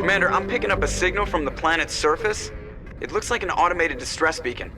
Commander, I'm picking up a signal from the planet's surface. It looks like an automated distress beacon.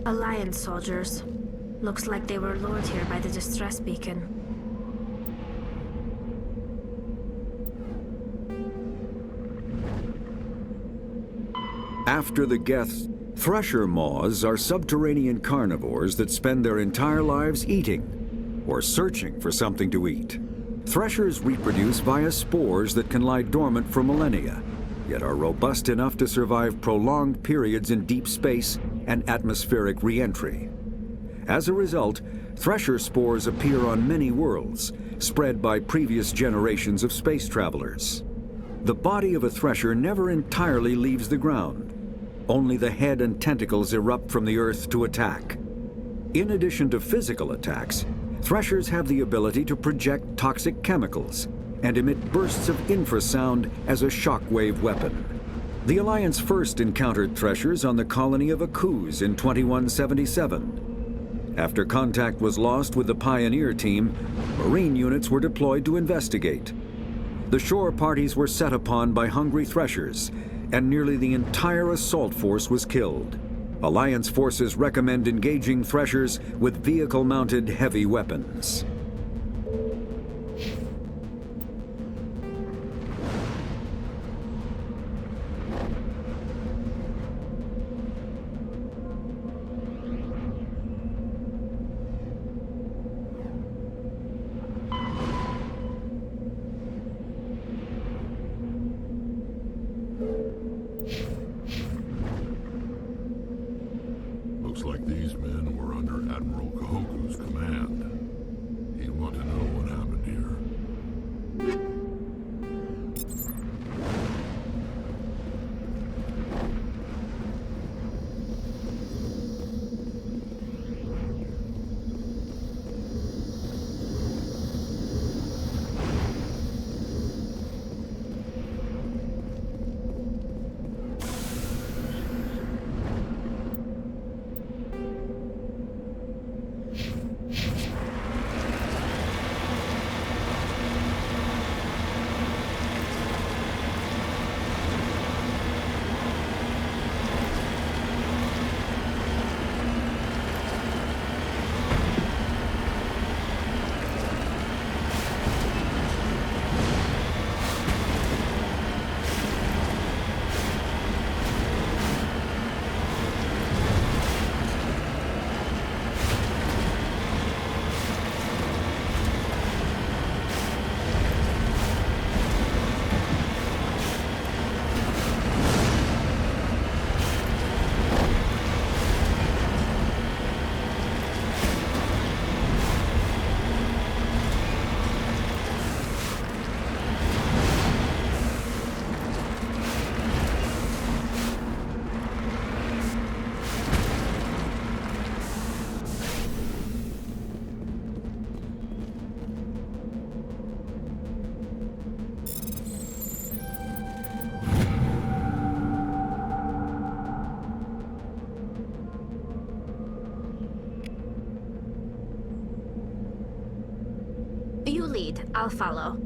Alliance soldiers. Looks like they were lured here by the distress beacon. After the Geths, thresher moths are subterranean carnivores that spend their entire lives eating or searching for something to eat. Threshers reproduce via spores that can lie dormant for millennia, yet are robust enough to survive prolonged periods in deep space and atmospheric re-entry. As a result, thresher spores appear on many worlds, spread by previous generations of space travelers. The body of a thresher never entirely leaves the ground. Only the head and tentacles erupt from the Earth to attack. In addition to physical attacks, threshers have the ability to project toxic chemicals and emit bursts of infrasound as a shockwave weapon. The Alliance first encountered threshers on the colony of Akuz in 2177. After contact was lost with the Pioneer team, Marine units were deployed to investigate. The shore parties were set upon by hungry threshers, and nearly the entire assault force was killed. Alliance forces recommend engaging threshers with vehicle-mounted heavy weapons. Looks like these men were under Admiral Kahoku's command. He'd want to know what happened here. You lead, I'll follow.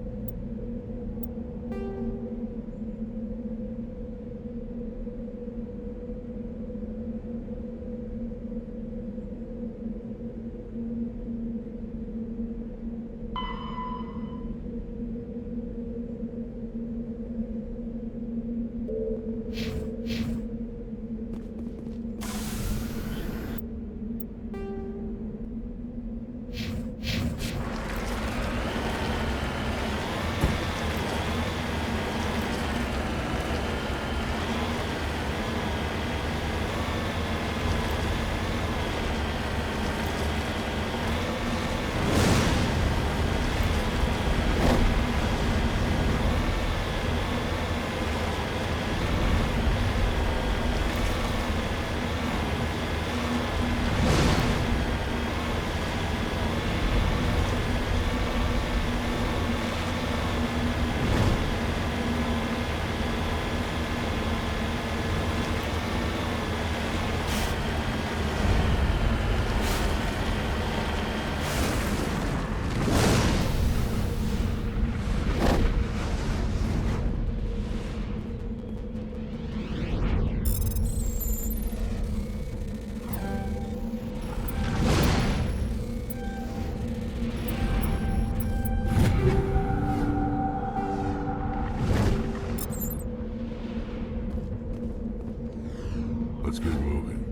Let's get moving.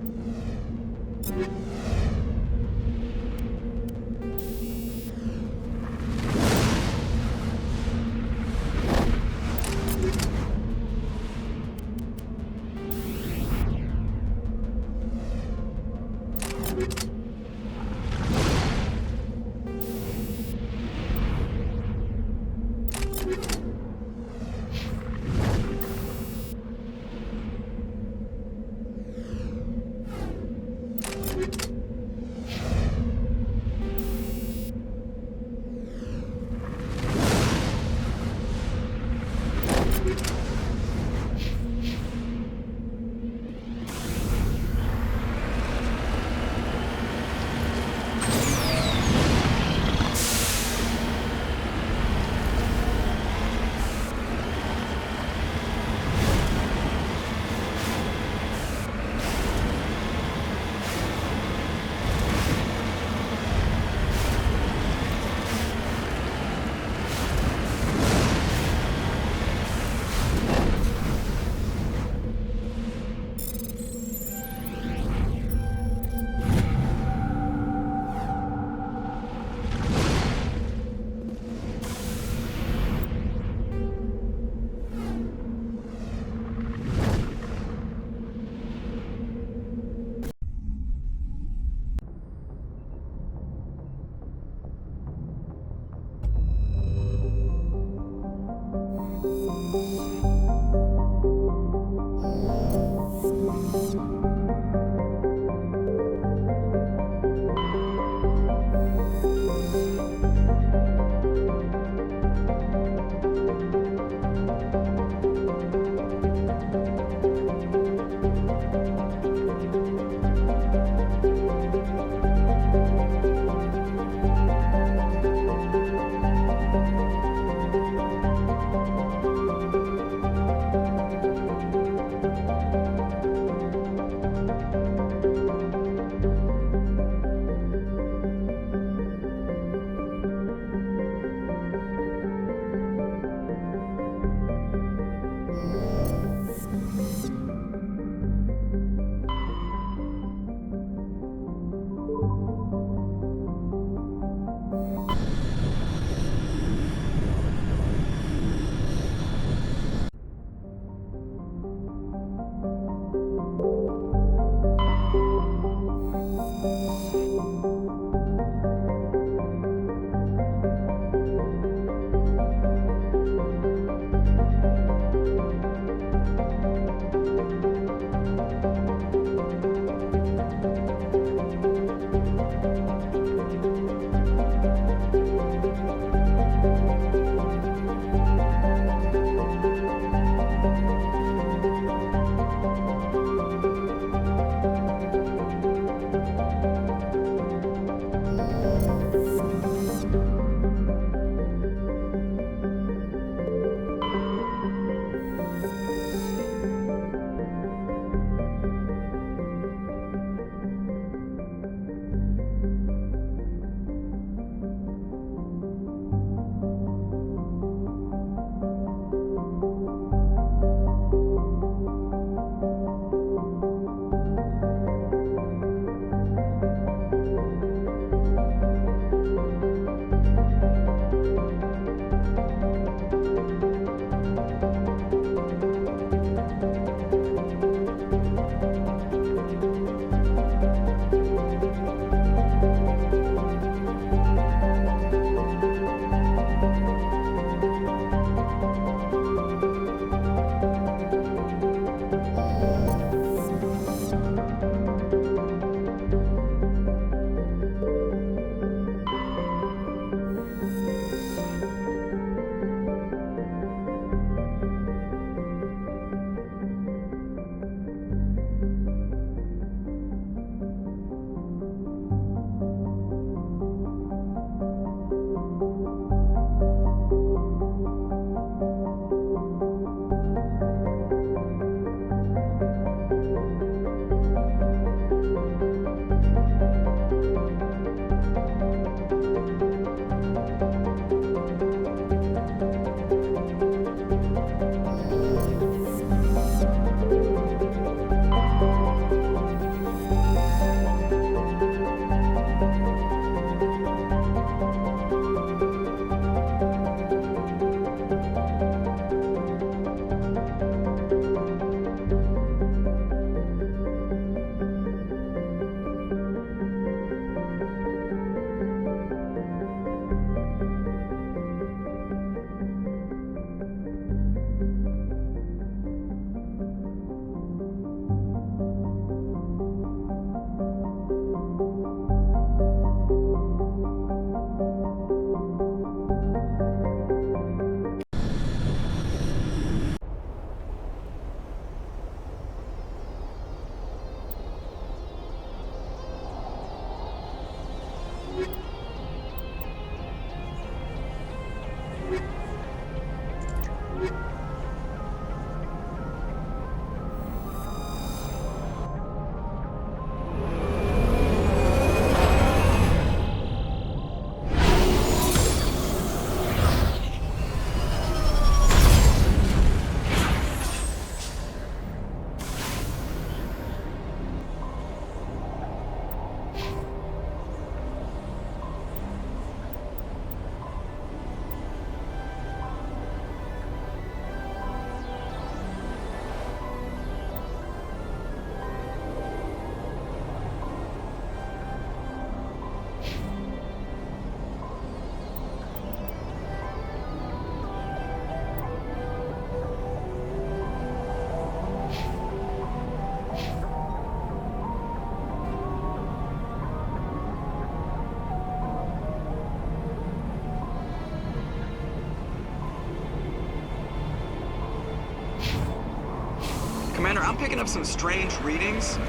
I'm picking up some strange readings.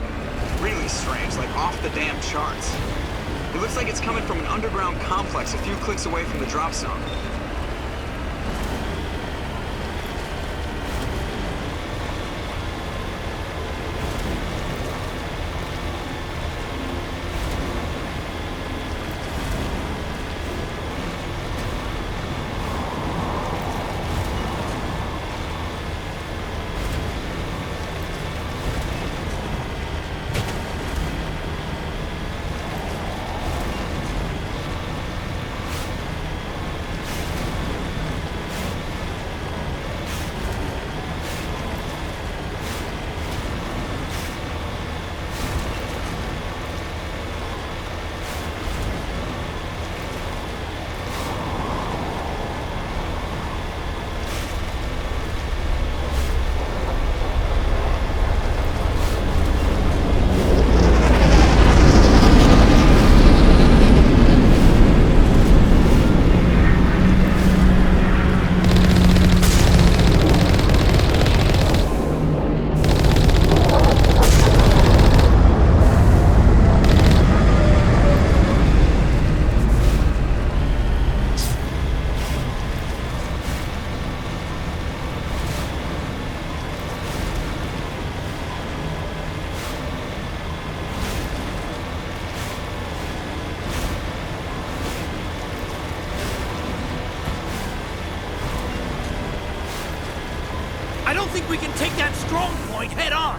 Really strange, like off the damn charts. It looks like it's coming from an underground complex a few clicks away from the drop zone. I don't think we can take that strong point head on.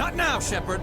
Not now, Shepard.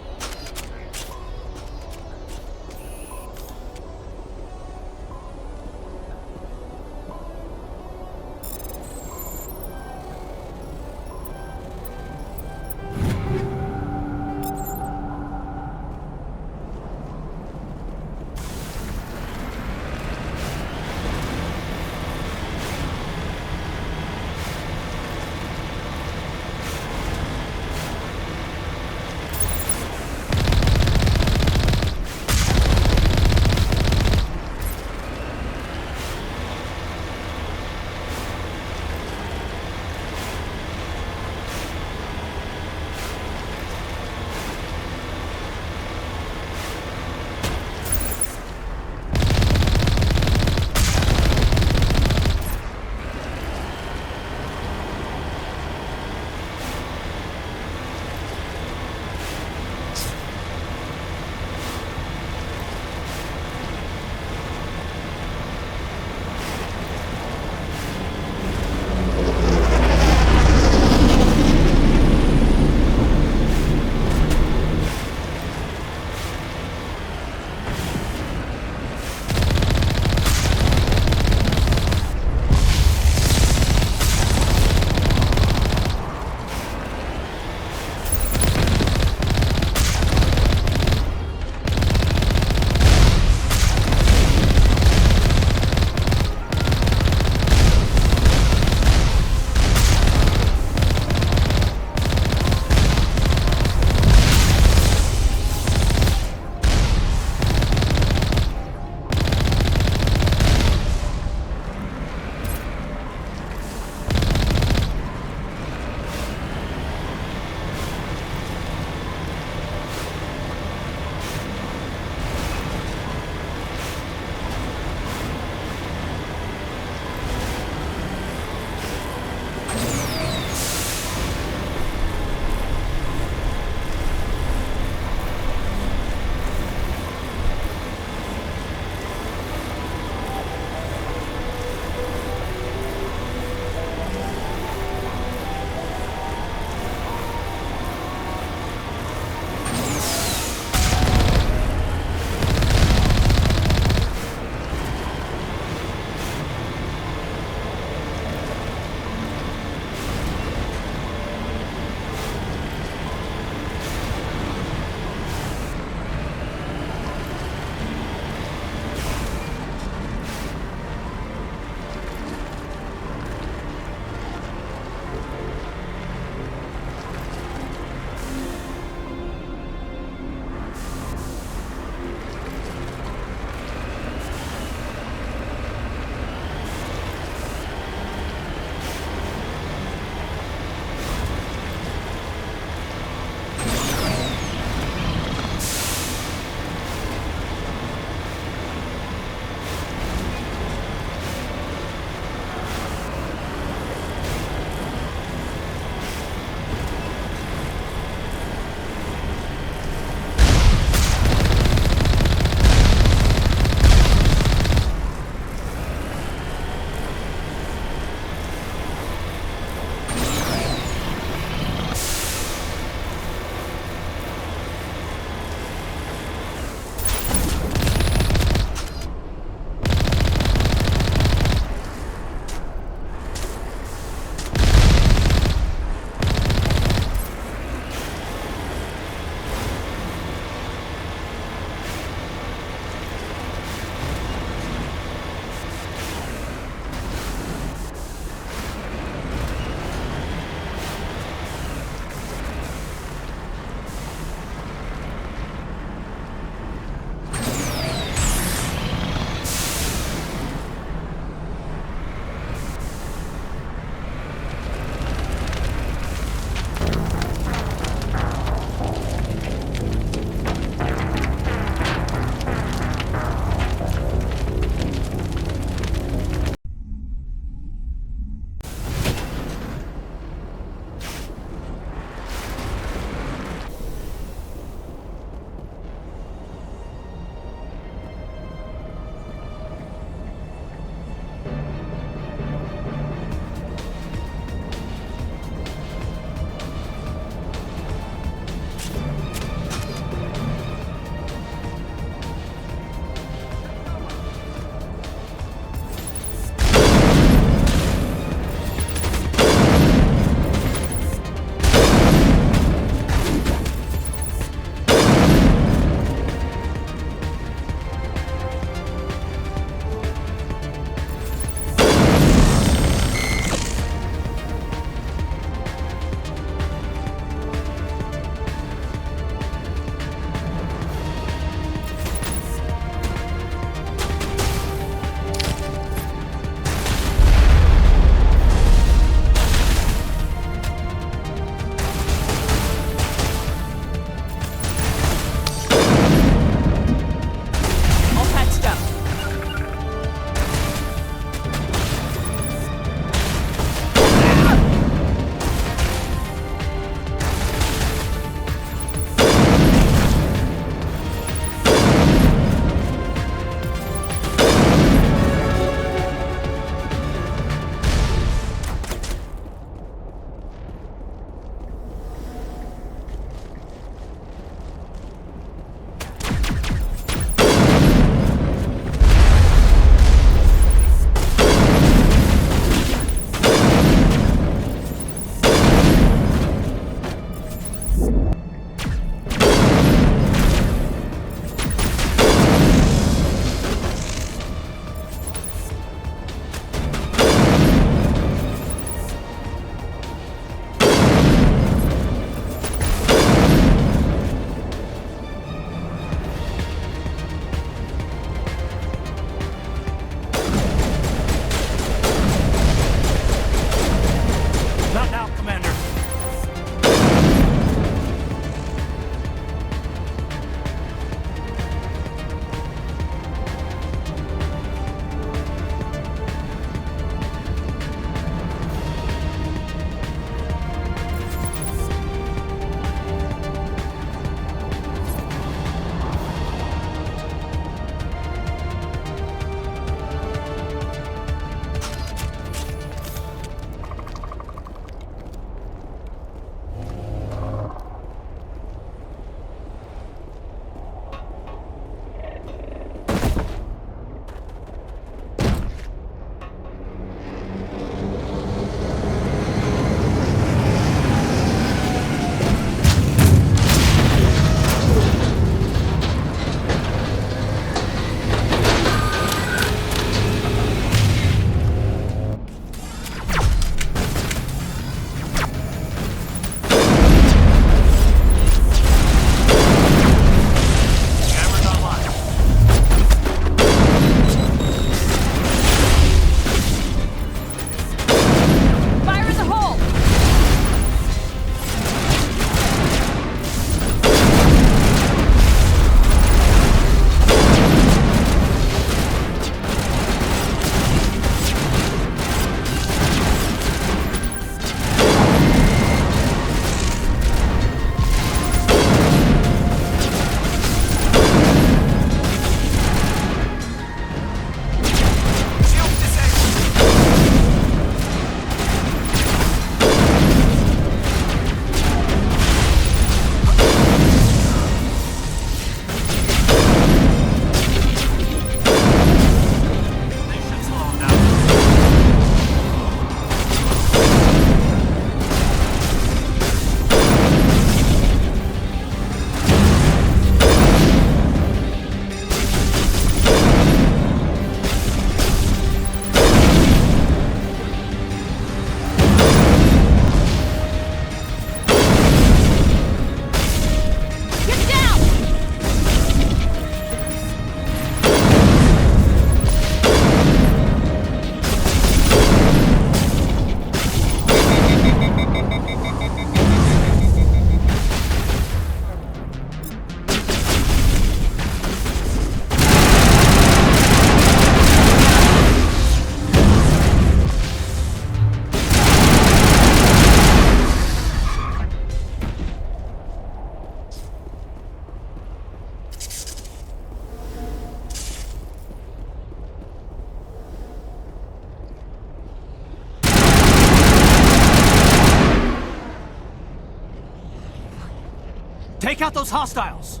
Take out those hostiles!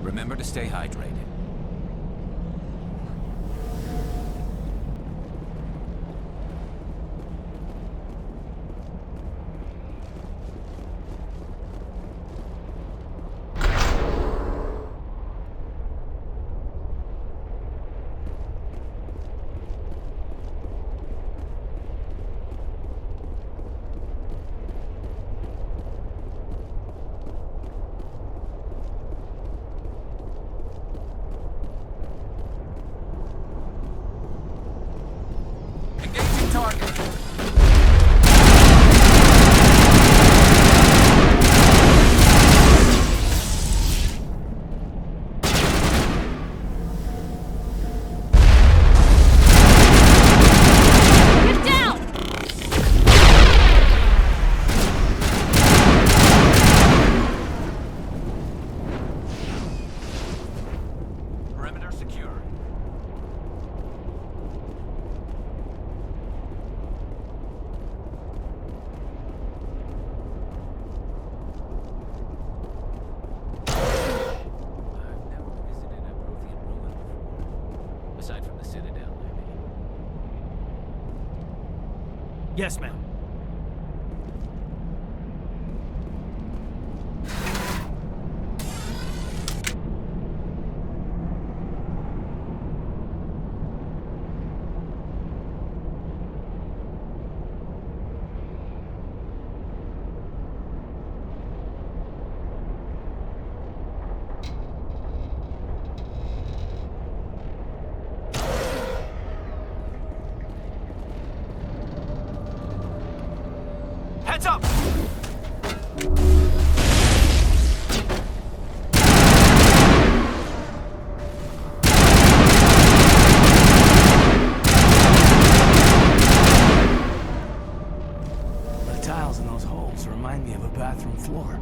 Remember to stay hydrated. Engaging target. Get down! Perimeter secure. I've never visited a Prothean ruin before. Aside from the Citadel, maybe. Yes, ma'am. Heads up! The tiles in those holes remind me of a bathroom floor.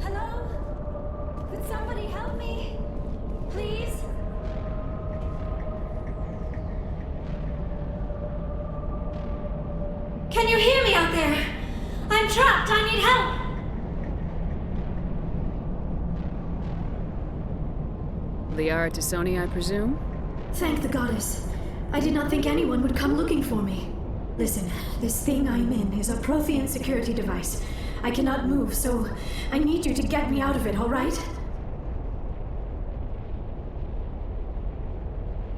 Hello? Could somebody help me? Please? Can you hear me out there? I'm trapped. I need help. Liara Tassoni, I presume? Thank the goddess. I did not think anyone would come looking for me. Listen, this thing I'm in is a Prothean security device. I cannot move, so I need you to get me out of it, all right?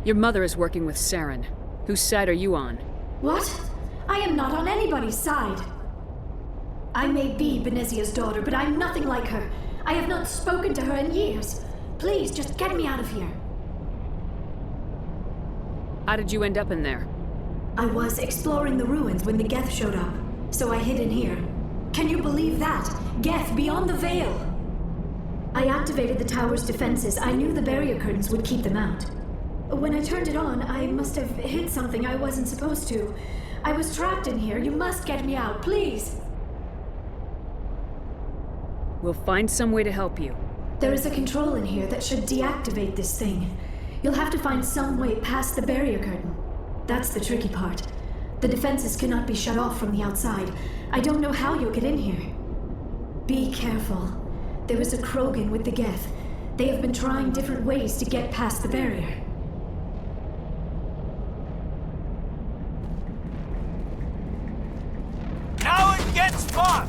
Your mother is working with Saren. Whose side are you on? What? I am not on anybody's side. I may be Benezia's daughter, but I'm nothing like her. I have not spoken to her in years. Please, just get me out of here. How did you end up in there? I was exploring the ruins when the Geth showed up, so I hid in here. Can you believe that? Geth beyond the veil! I activated the tower's defenses. I knew the barrier curtains would keep them out. When I turned it on, I must have hit something I wasn't supposed to. I was trapped in here. You must get me out, please! We'll find some way to help you. There is a control in here that should deactivate this thing. You'll have to find some way past the barrier curtain. That's the tricky part. The defenses cannot be shut off from the outside. I don't know how you'll get in here. Be careful. There is a Krogan with the Geth. They have been trying different ways to get past the barrier. Now it gets fun!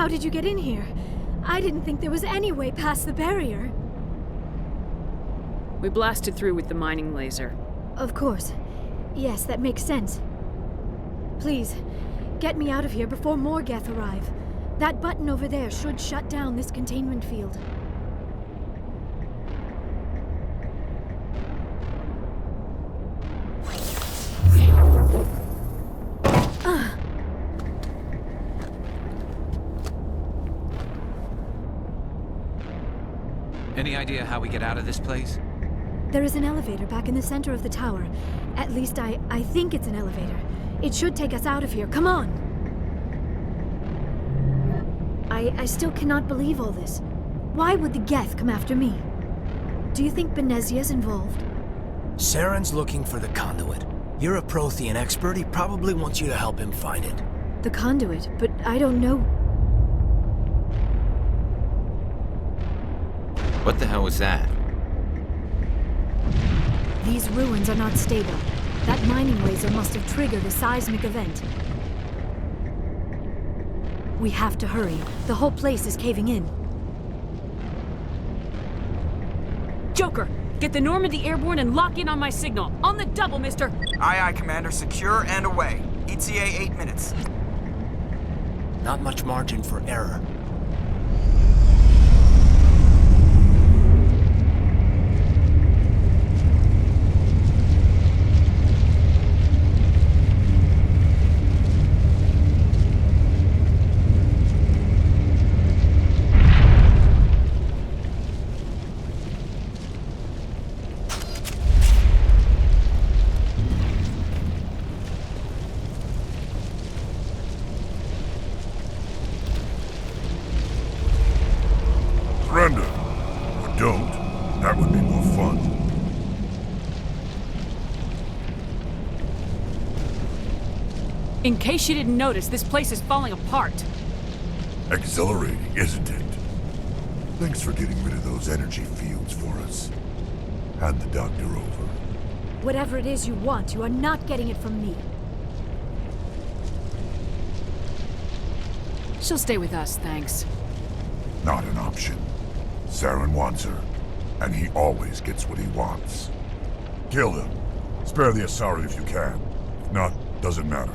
How did you get in here? I didn't think there was any way past the barrier. We blasted through with the mining laser. Of course. Yes, that makes sense. Please, get me out of here before more Geth arrive. That button over there should shut down this containment field. Any idea how we get out of this place? There is an elevator back in the center of the tower. At least I think it's an elevator. It should take us out of here. Come on! I still cannot believe all this. Why would the Geth come after me? Do you think Benezia's involved? Saren's looking for the conduit. You're a Prothean expert. He probably wants you to help him find it. The conduit, but I don't know. What the hell was that? These ruins are not stable. That mining laser must have triggered a seismic event. We have to hurry. The whole place is caving in. Joker, get the Normandy airborne and lock in on my signal. On the double, mister! Aye, aye, Commander. Secure and away. ETA 8 minutes. Not much margin for error. Surrender. Or don't. That would be more fun. In case you didn't notice, this place is falling apart. Exhilarating, isn't it? Thanks for getting rid of those energy fields for us. Hand the doctor over. Whatever it is you want, you are not getting it from me. She'll stay with us, thanks. Not an option. Saren wants her, and he always gets what he wants. Kill him. Spare the Asari if you can. If not, doesn't matter.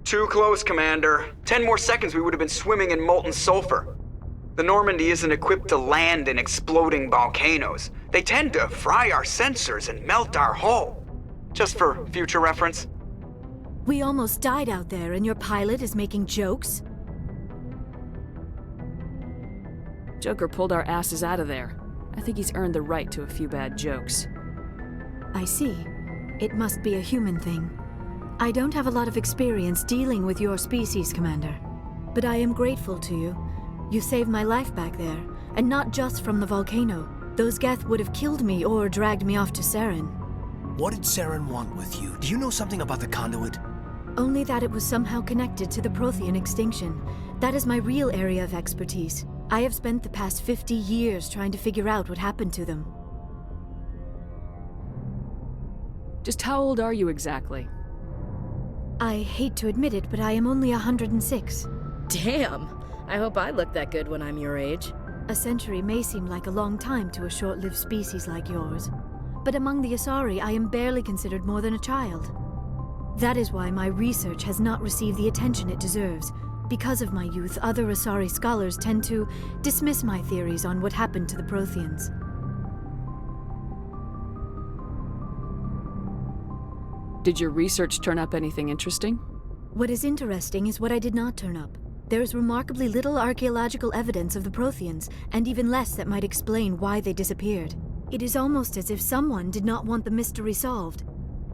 Too close, Commander. 10 more seconds we would have been swimming in molten sulfur. The Normandy isn't equipped to land in exploding volcanoes. They tend to fry our sensors and melt our hull. Just for future reference. We almost died out there, and your pilot is making jokes? Joker pulled our asses out of there. I think he's earned the right to a few bad jokes. I see. It must be a human thing. I don't have a lot of experience dealing with your species, Commander. But I am grateful to you. You saved my life back there, and not just from the volcano. Those Geth would have killed me or dragged me off to Saren. What did Saren want with you? Do you know something about the conduit? Only that it was somehow connected to the Prothean extinction. That is my real area of expertise. I have spent the past 50 years trying to figure out what happened to them. Just how old are you exactly? I hate to admit it, but I am only 106. Damn! I hope I look that good when I'm your age. A century may seem like a long time to a short-lived species like yours, but among the Asari, I am barely considered more than a child. That is why my research has not received the attention it deserves. Because of my youth, other Asari scholars tend to dismiss my theories on what happened to the Protheans. Did your research turn up anything interesting? What is interesting is what I did not turn up. There is remarkably little archaeological evidence of the Protheans, and even less that might explain why they disappeared. It is almost as if someone did not want the mystery solved.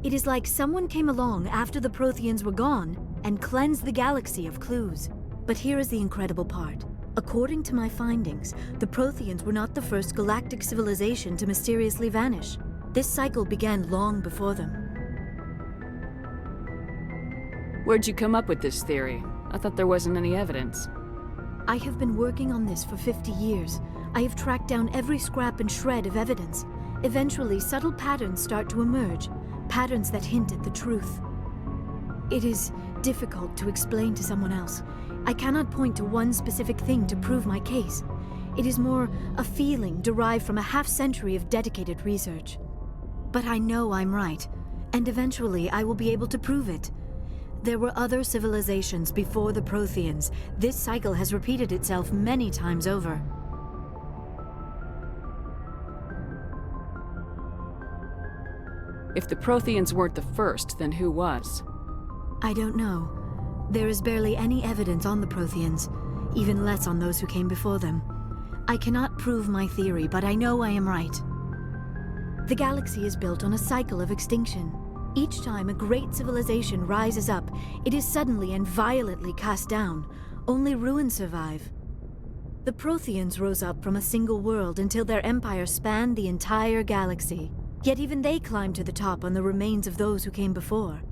It is like someone came along after the Protheans were gone and cleansed the galaxy of clues. But here is the incredible part. According to my findings, the Protheans were not the first galactic civilization to mysteriously vanish. This cycle began long before them. Where'd you come up with this theory? I thought there wasn't any evidence. I have been working on this for 50 years. I have tracked down every scrap and shred of evidence. Eventually, subtle patterns start to emerge, patterns that hint at the truth. It is difficult to explain to someone else. I cannot point to one specific thing to prove my case. It is more a feeling derived from a half-century of dedicated research. But I know I'm right, and eventually I will be able to prove it. There were other civilizations before the Protheans. This cycle has repeated itself many times over. If the Protheans weren't the first, then who was? I don't know. There is barely any evidence on the Protheans, even less on those who came before them. I cannot prove my theory, but I know I am right. The galaxy is built on a cycle of extinction. Each time a great civilization rises up, it is suddenly and violently cast down. Only ruins survive. The Protheans rose up from a single world until their empire spanned the entire galaxy. Yet even they climbed to the top on the remains of those who came before.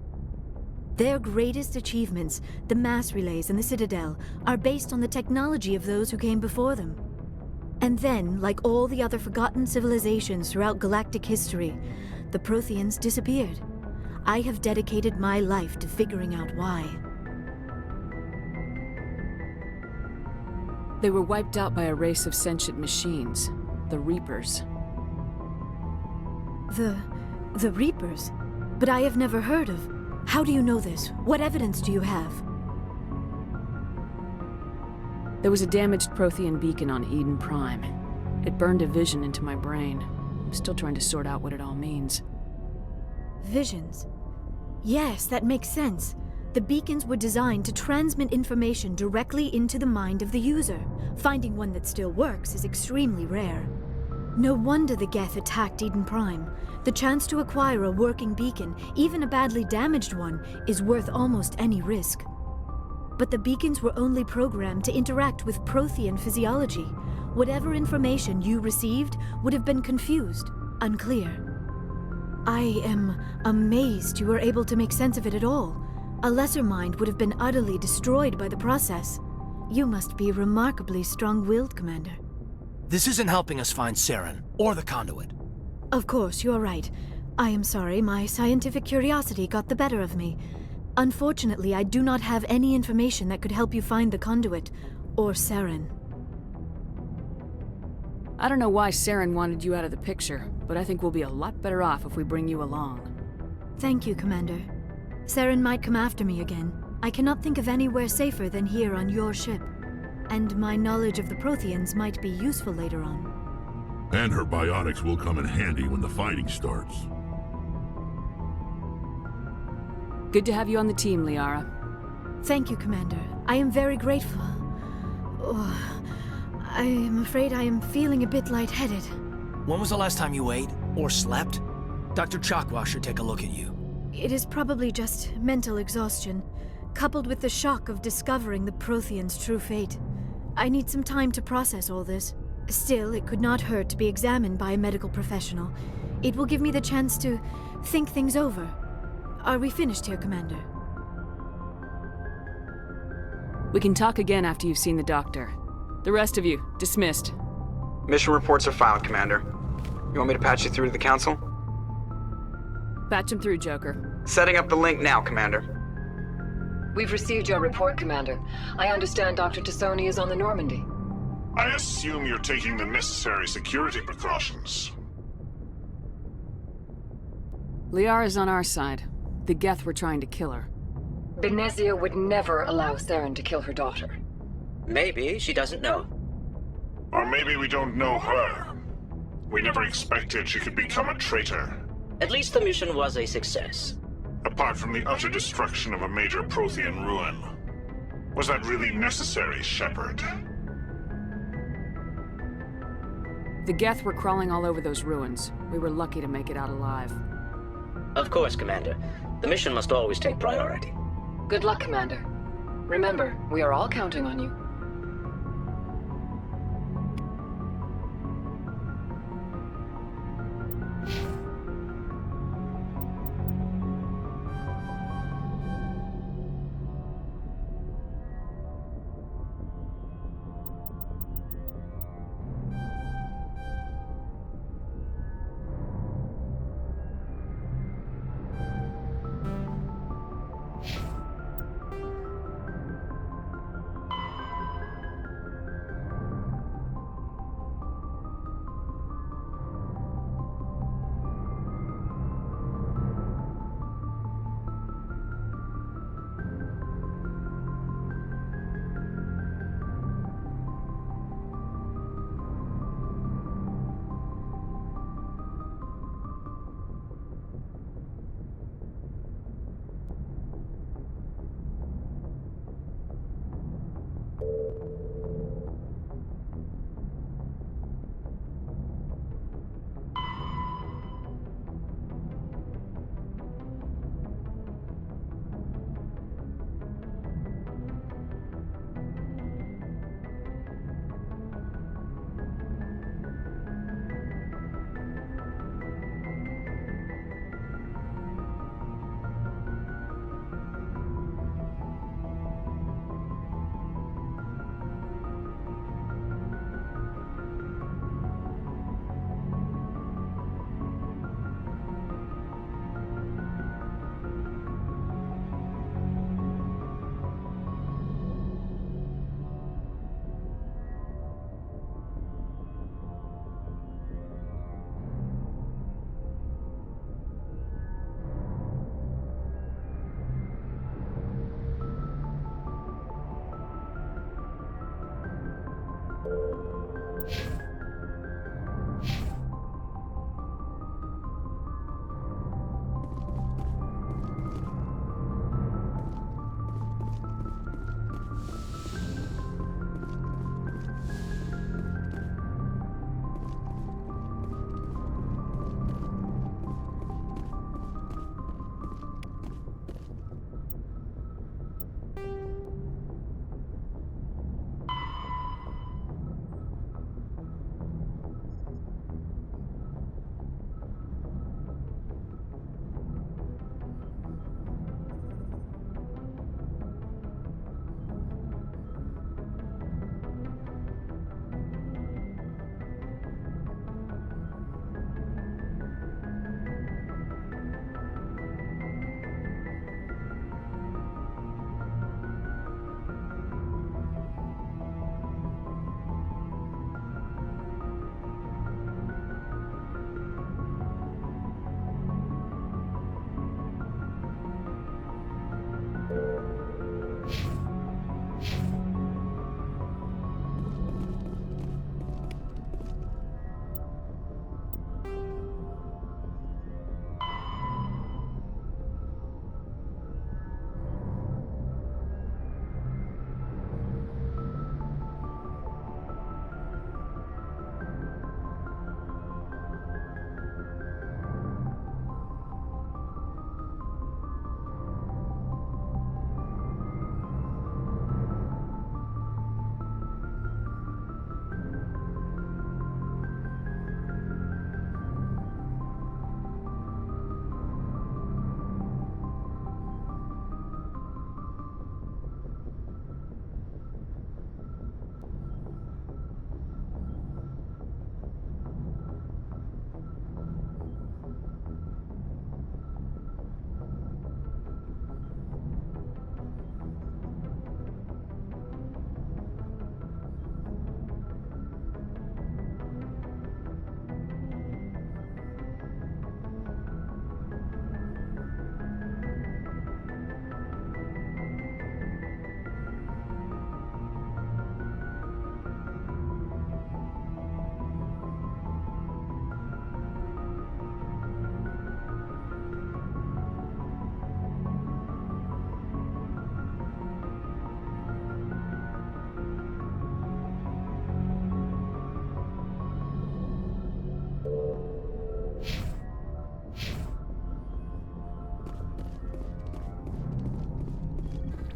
Their greatest achievements, the mass relays and the Citadel, are based on the technology of those who came before them. And then, like all the other forgotten civilizations throughout galactic history, the Protheans disappeared. I have dedicated my life to figuring out why. They were wiped out by a race of sentient machines, the Reapers. The Reapers? But I have never heard of. How do you know this? What evidence do you have? There was a damaged Prothean beacon on Eden Prime. It burned a vision into my brain. I'm still trying to sort out what it all means. Visions? Yes, that makes sense. The beacons were designed to transmit information directly into the mind of the user. Finding one that still works is extremely rare. No wonder the Geth attacked Eden Prime. The chance to acquire a working beacon, even a badly damaged one, is worth almost any risk. But the beacons were only programmed to interact with Prothean physiology. Whatever information you received would have been confused, unclear. I am amazed you were able to make sense of it at all. A lesser mind would have been utterly destroyed by the process. You must be remarkably strong-willed, Commander. This isn't helping us find Saren, or the conduit. Of course, you're right. I am sorry, my scientific curiosity got the better of me. Unfortunately, I do not have any information that could help you find the conduit, or Saren. I don't know why Saren wanted you out of the picture, but I think we'll be a lot better off if we bring you along. Thank you, Commander. Saren might come after me again. I cannot think of anywhere safer than here on your ship. And my knowledge of the Protheans might be useful later on. And her biotics will come in handy when the fighting starts. Good to have you on the team, Liara. Thank you, Commander. I am very grateful. Oh, I am afraid I am feeling a bit lightheaded. When was the last time you ate, or slept? Dr. Chakwa should take a look at you. It is probably just mental exhaustion, coupled with the shock of discovering the Protheans' true fate. I need some time to process all this. Still, it could not hurt to be examined by a medical professional. It will give me the chance to think things over. Are we finished here, Commander? We can talk again after you've seen the doctor. The rest of you, dismissed. Mission reports are filed, Commander. You want me to patch you through to the Council? Patch him through, Joker. Setting up the link now, Commander. We've received your report, Commander. I understand Dr. Tassoni is on the Normandy. I assume you're taking the necessary security precautions. Liara's on our side. The Geth were trying to kill her. Benezia would never allow Saren to kill her daughter. Maybe she doesn't know. Or maybe we don't know her. We never expected she could become a traitor. At least the mission was a success. Apart from the utter destruction of a major Prothean ruin. Was that really necessary, Shepard? The Geth were crawling all over those ruins. We were lucky to make it out alive. Of course, Commander. The mission must always take priority. Good luck, Commander. Remember, we are all counting on you.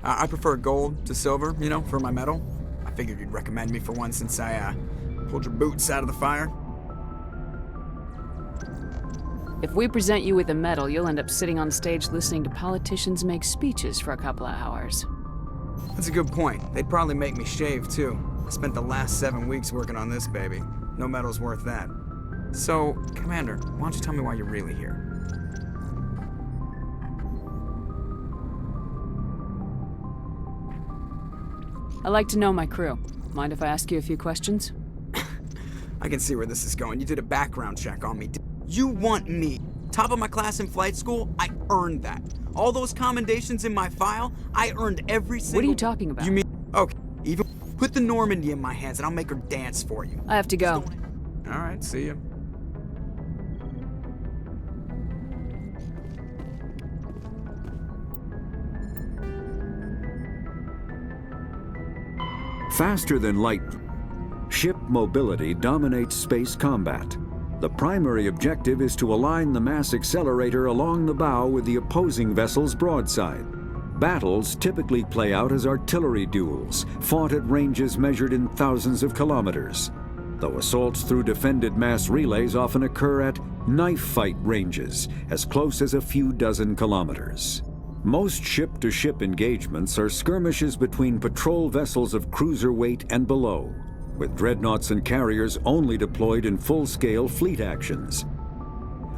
I prefer gold to silver, you know, for my metal. I figured you'd recommend me for one since I, pulled your boots out of the fire. If we present you with a medal, you'll end up sitting on stage listening to politicians make speeches for a couple of hours. That's a good point. They'd probably make me shave, too. I spent the last 7 weeks working on this baby. No medal's worth that. So, Commander, why don't you tell me why you're really here? I like to know my crew. Mind if I ask you a few questions? I can see where this is going. You did a background check on me. You want me? Top of my class in flight school? I earned that. All those commendations in my file, I earned every single... What are you talking about? You mean... Okay, even put the Normandy in my hands and I'll make her dance for you. I have to go. All right, see ya. Faster than light, ship mobility dominates space combat. The primary objective is to align the mass accelerator along the bow with the opposing vessel's broadside. Battles typically play out as artillery duels, fought at ranges measured in thousands of kilometers, though assaults through defended mass relays often occur at knife fight ranges, as close as a few dozen kilometers. Most ship-to-ship engagements are skirmishes between patrol vessels of cruiser weight and below, with dreadnoughts and carriers only deployed in full-scale fleet actions.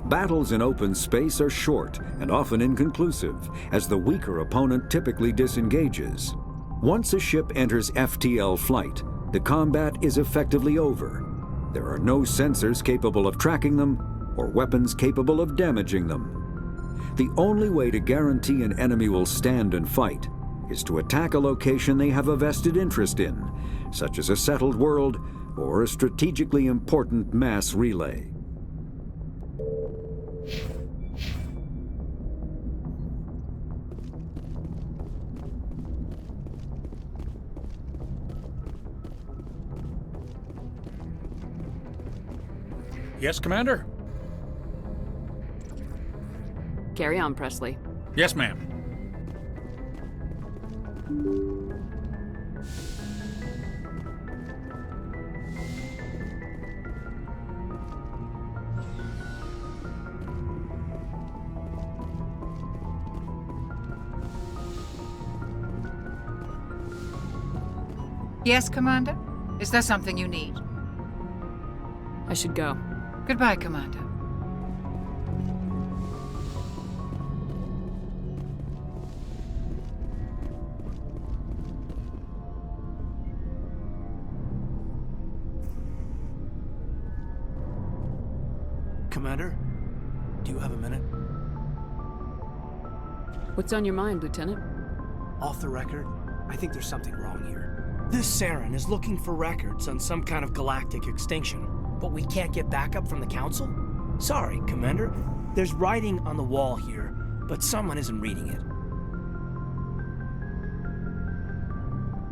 Battles in open space are short and often inconclusive, as the weaker opponent typically disengages. Once a ship enters FTL flight, the combat is effectively over. There are no sensors capable of tracking them or weapons capable of damaging them. The only way to guarantee an enemy will stand and fight is to attack a location they have a vested interest in, such as a settled world or a strategically important mass relay. Yes, Commander? Carry on, Presley. Yes, ma'am. Yes, Commander? Is there something you need? I should go. Goodbye, Commander. Commander, do you have a minute? What's on your mind, Lieutenant? Off the record, I think there's something wrong here. This Saren is looking for records on some kind of galactic extinction, but we can't get backup from the Council? Sorry, Commander. There's writing on the wall here, but someone isn't reading it.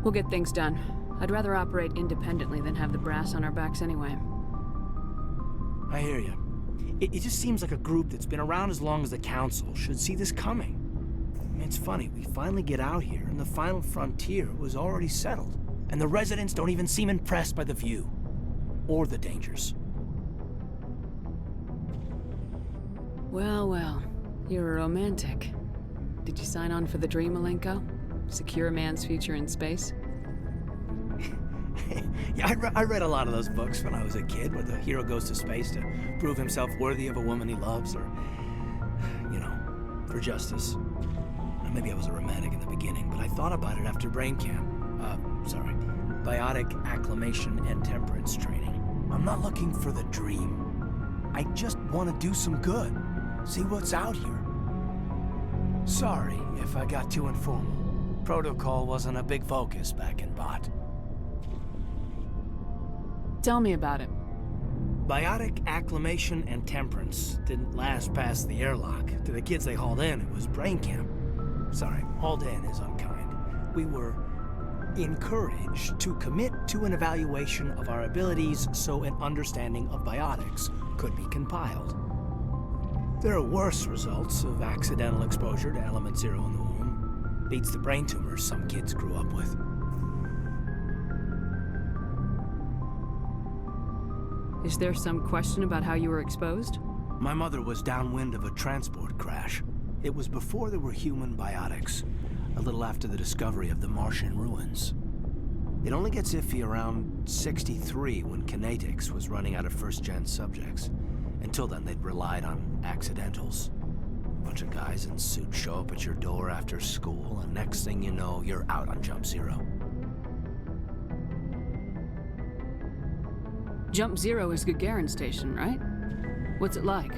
We'll get things done. I'd rather operate independently than have the brass on our backs anyway. I hear you. It just seems like a group that's been around as long as the Council should see this coming. I mean, it's funny, we finally get out here and the final frontier was already settled. And the residents don't even seem impressed by the view. Or the dangers. Well, well. You're a romantic. Did you sign on for the dream, Malenko? Secure a man's future in space? Yeah, I read a lot of those books when I was a kid, where the hero goes to space to prove himself worthy of a woman he loves, or, you know, for justice. Maybe I was a romantic in the beginning, but I thought about it after brain camp. Biotic acclimation and temperance training. I'm not looking for the dream. I just want to do some good. See what's out here. Sorry if I got too informal. Protocol wasn't a big focus back in Bot. Tell me about it. Biotic acclimation and temperance didn't last past the airlock. To the kids they hauled in, it was brain camp. Sorry, hauled in is unkind. We were encouraged to commit to an evaluation of our abilities so an understanding of biotics could be compiled. There are worse results of accidental exposure to element 0 in the womb. Beats the brain tumors some kids grew up with. Is there some question about how you were exposed? My mother was downwind of a transport crash. It was before there were human biotics, a little after the discovery of the Martian ruins. It only gets iffy around 63 when Kinetics was running out of first-gen subjects. Until then, they'd relied on accidentals. A bunch of guys in suits show up at your door after school, and next thing you know, you're out on Jump Zero. Jump Zero is Gagarin Station, right? What's it like?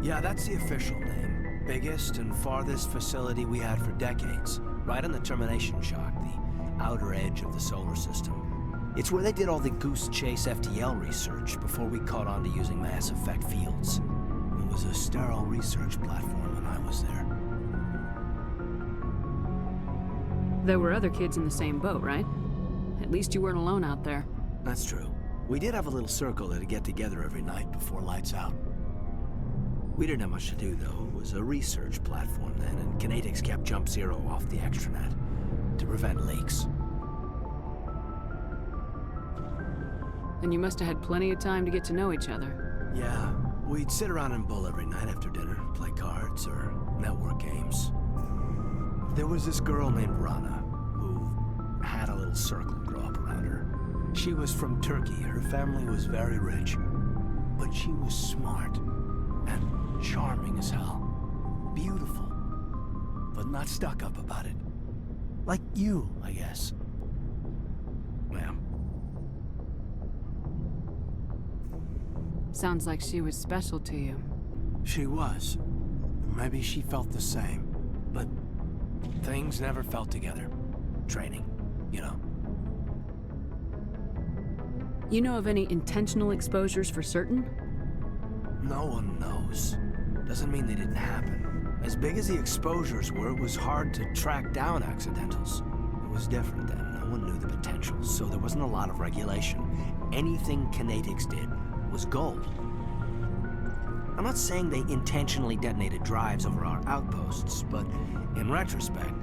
Yeah, that's the official name. Biggest and farthest facility we had for decades. Right on the termination shock, the outer edge of the solar system. It's where they did all the Goose Chase FTL research before we caught on to using mass effect fields. It was a sterile research platform when I was there. There were other kids in the same boat, right? At least you weren't alone out there. That's true. We did have a little circle that'd get together every night before lights out. We didn't have much to do, though. It was a research platform then, and Kinetics kept Jump Zero off the extranet to prevent leaks. And you must have had plenty of time to get to know each other. Yeah, we'd sit around and bull every night after dinner, play cards or network games. There was this girl named Rana, who had a little circle grow up around her. She was from Turkey. Her family was very rich. But she was smart and charming as hell. Beautiful, but not stuck up about it. Like you, I guess. Ma'am. Sounds like she was special to you. She was. Maybe she felt the same. But things never felt together. Training, you know. You know of any intentional exposures for certain? No one knows. Doesn't mean they didn't happen. As big as the exposures were, it was hard to track down accidentals. It was different then. No one knew the potential, so there wasn't a lot of regulation. Anything Kinetics did was gold. I'm not saying they intentionally detonated drives over our outposts, but in retrospect,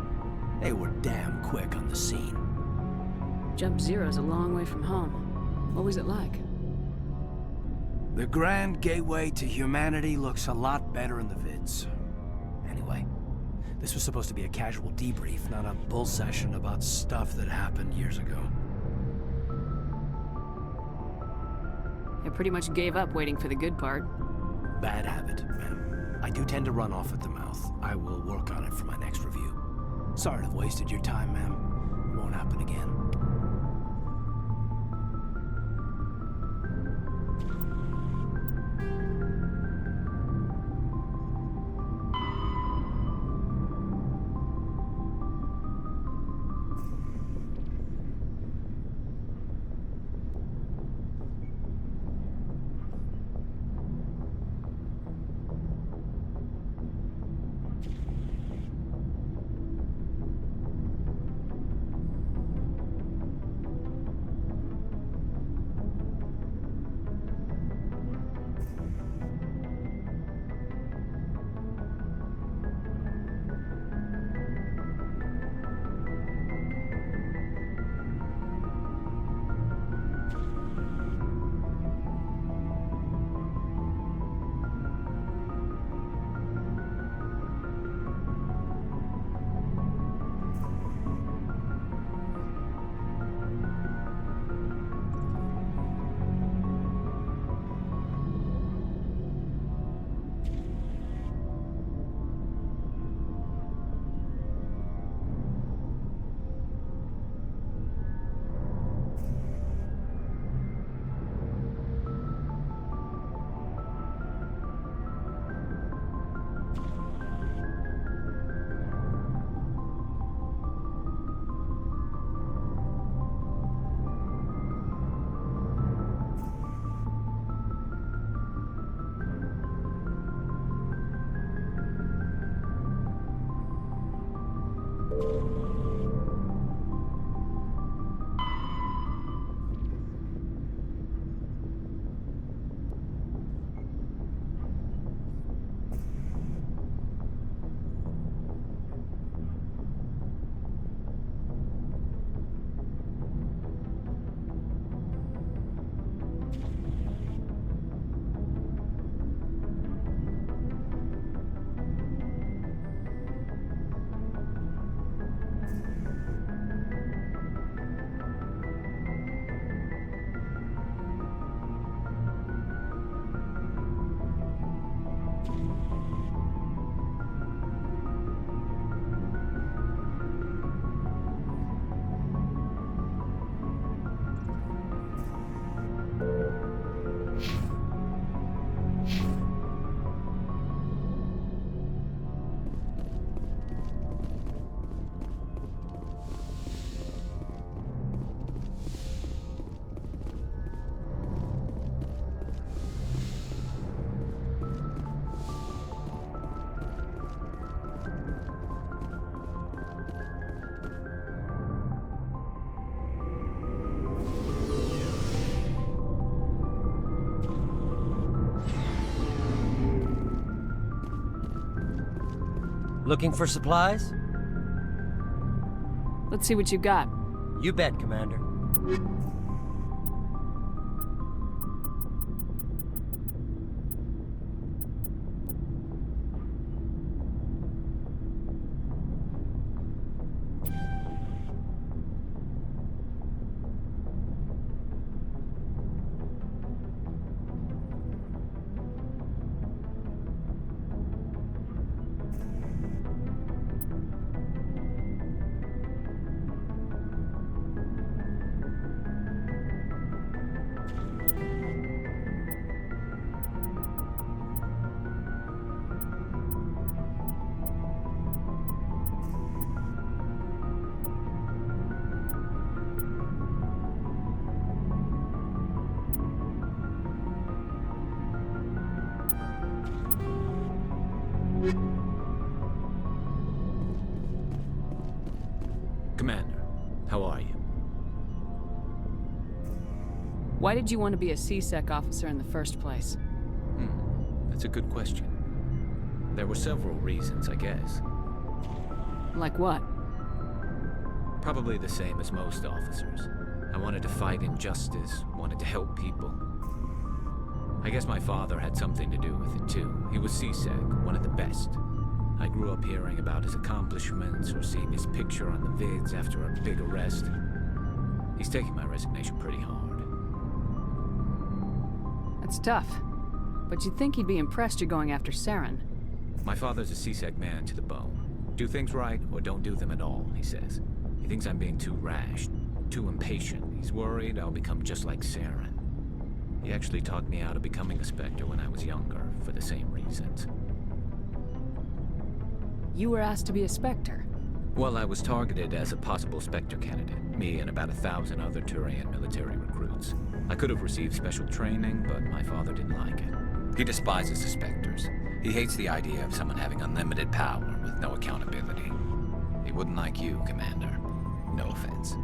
they were damn quick on the scene. Jump Zero's a long way from home. What was it like? The grand gateway to humanity looks a lot better in the vids. Anyway, this was supposed to be a casual debrief, not a bull session about stuff that happened years ago. I pretty much gave up waiting for the good part. Bad habit, ma'am. I do tend to run off at the mouth. I will work on it for my next review. Sorry to have wasted your time, ma'am. It won't happen again. Looking for supplies? Let's see what you got. You bet, Commander. Commander, how are you? Why did you want to be a C-Sec officer in the first place? That's a good question. There were several reasons, I guess. Like what? Probably the same as most officers. I wanted to fight injustice, wanted to help people. I guess my father had something to do with it too. He was C-Sec, one of the best. I grew up hearing about his accomplishments or seeing his picture on the vids after a big arrest. He's taking my resignation pretty hard. That's tough. But you'd think he'd be impressed you're going after Saren. My father's a C-Sec man to the bone. Do things right or don't do them at all, he says. He thinks I'm being too rash, too impatient. He's worried I'll become just like Saren. He actually talked me out of becoming a Spectre when I was younger, for the same reasons. You were asked to be a Spectre? Well, I was targeted as a possible Spectre candidate, me and about 1,000 other Turian military recruits. I could have received special training, but my father didn't like it. He despises the Spectres. He hates the idea of someone having unlimited power with no accountability. He wouldn't like you, Commander. No offense.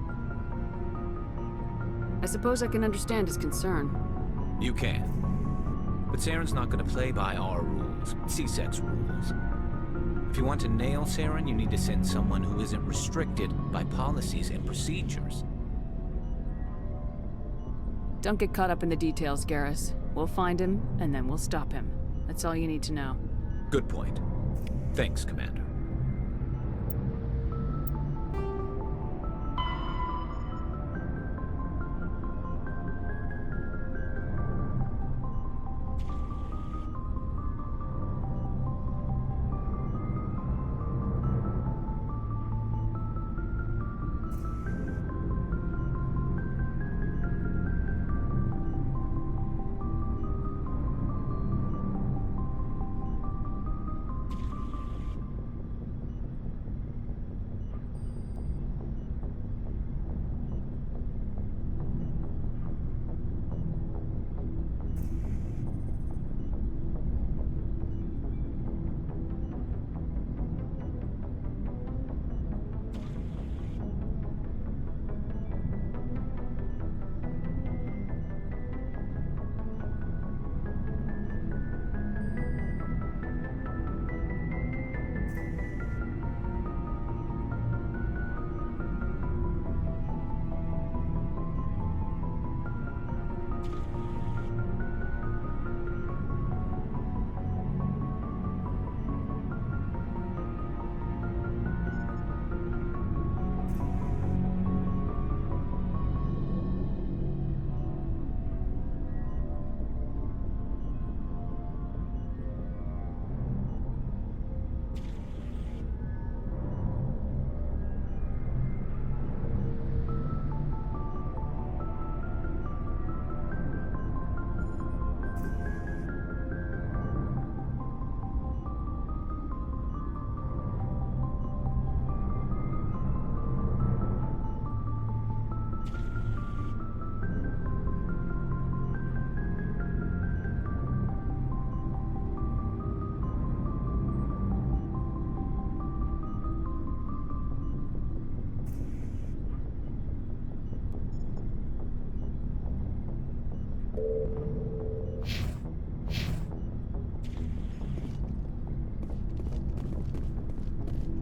I suppose I can understand his concern. You can. But Saren's not going to play by our rules, C-Sec's rules. If you want to nail Saren, you need to send someone who isn't restricted by policies and procedures. Don't get caught up in the details, Garrus. We'll find him, and then we'll stop him. That's all you need to know. Good point. Thanks, Commander.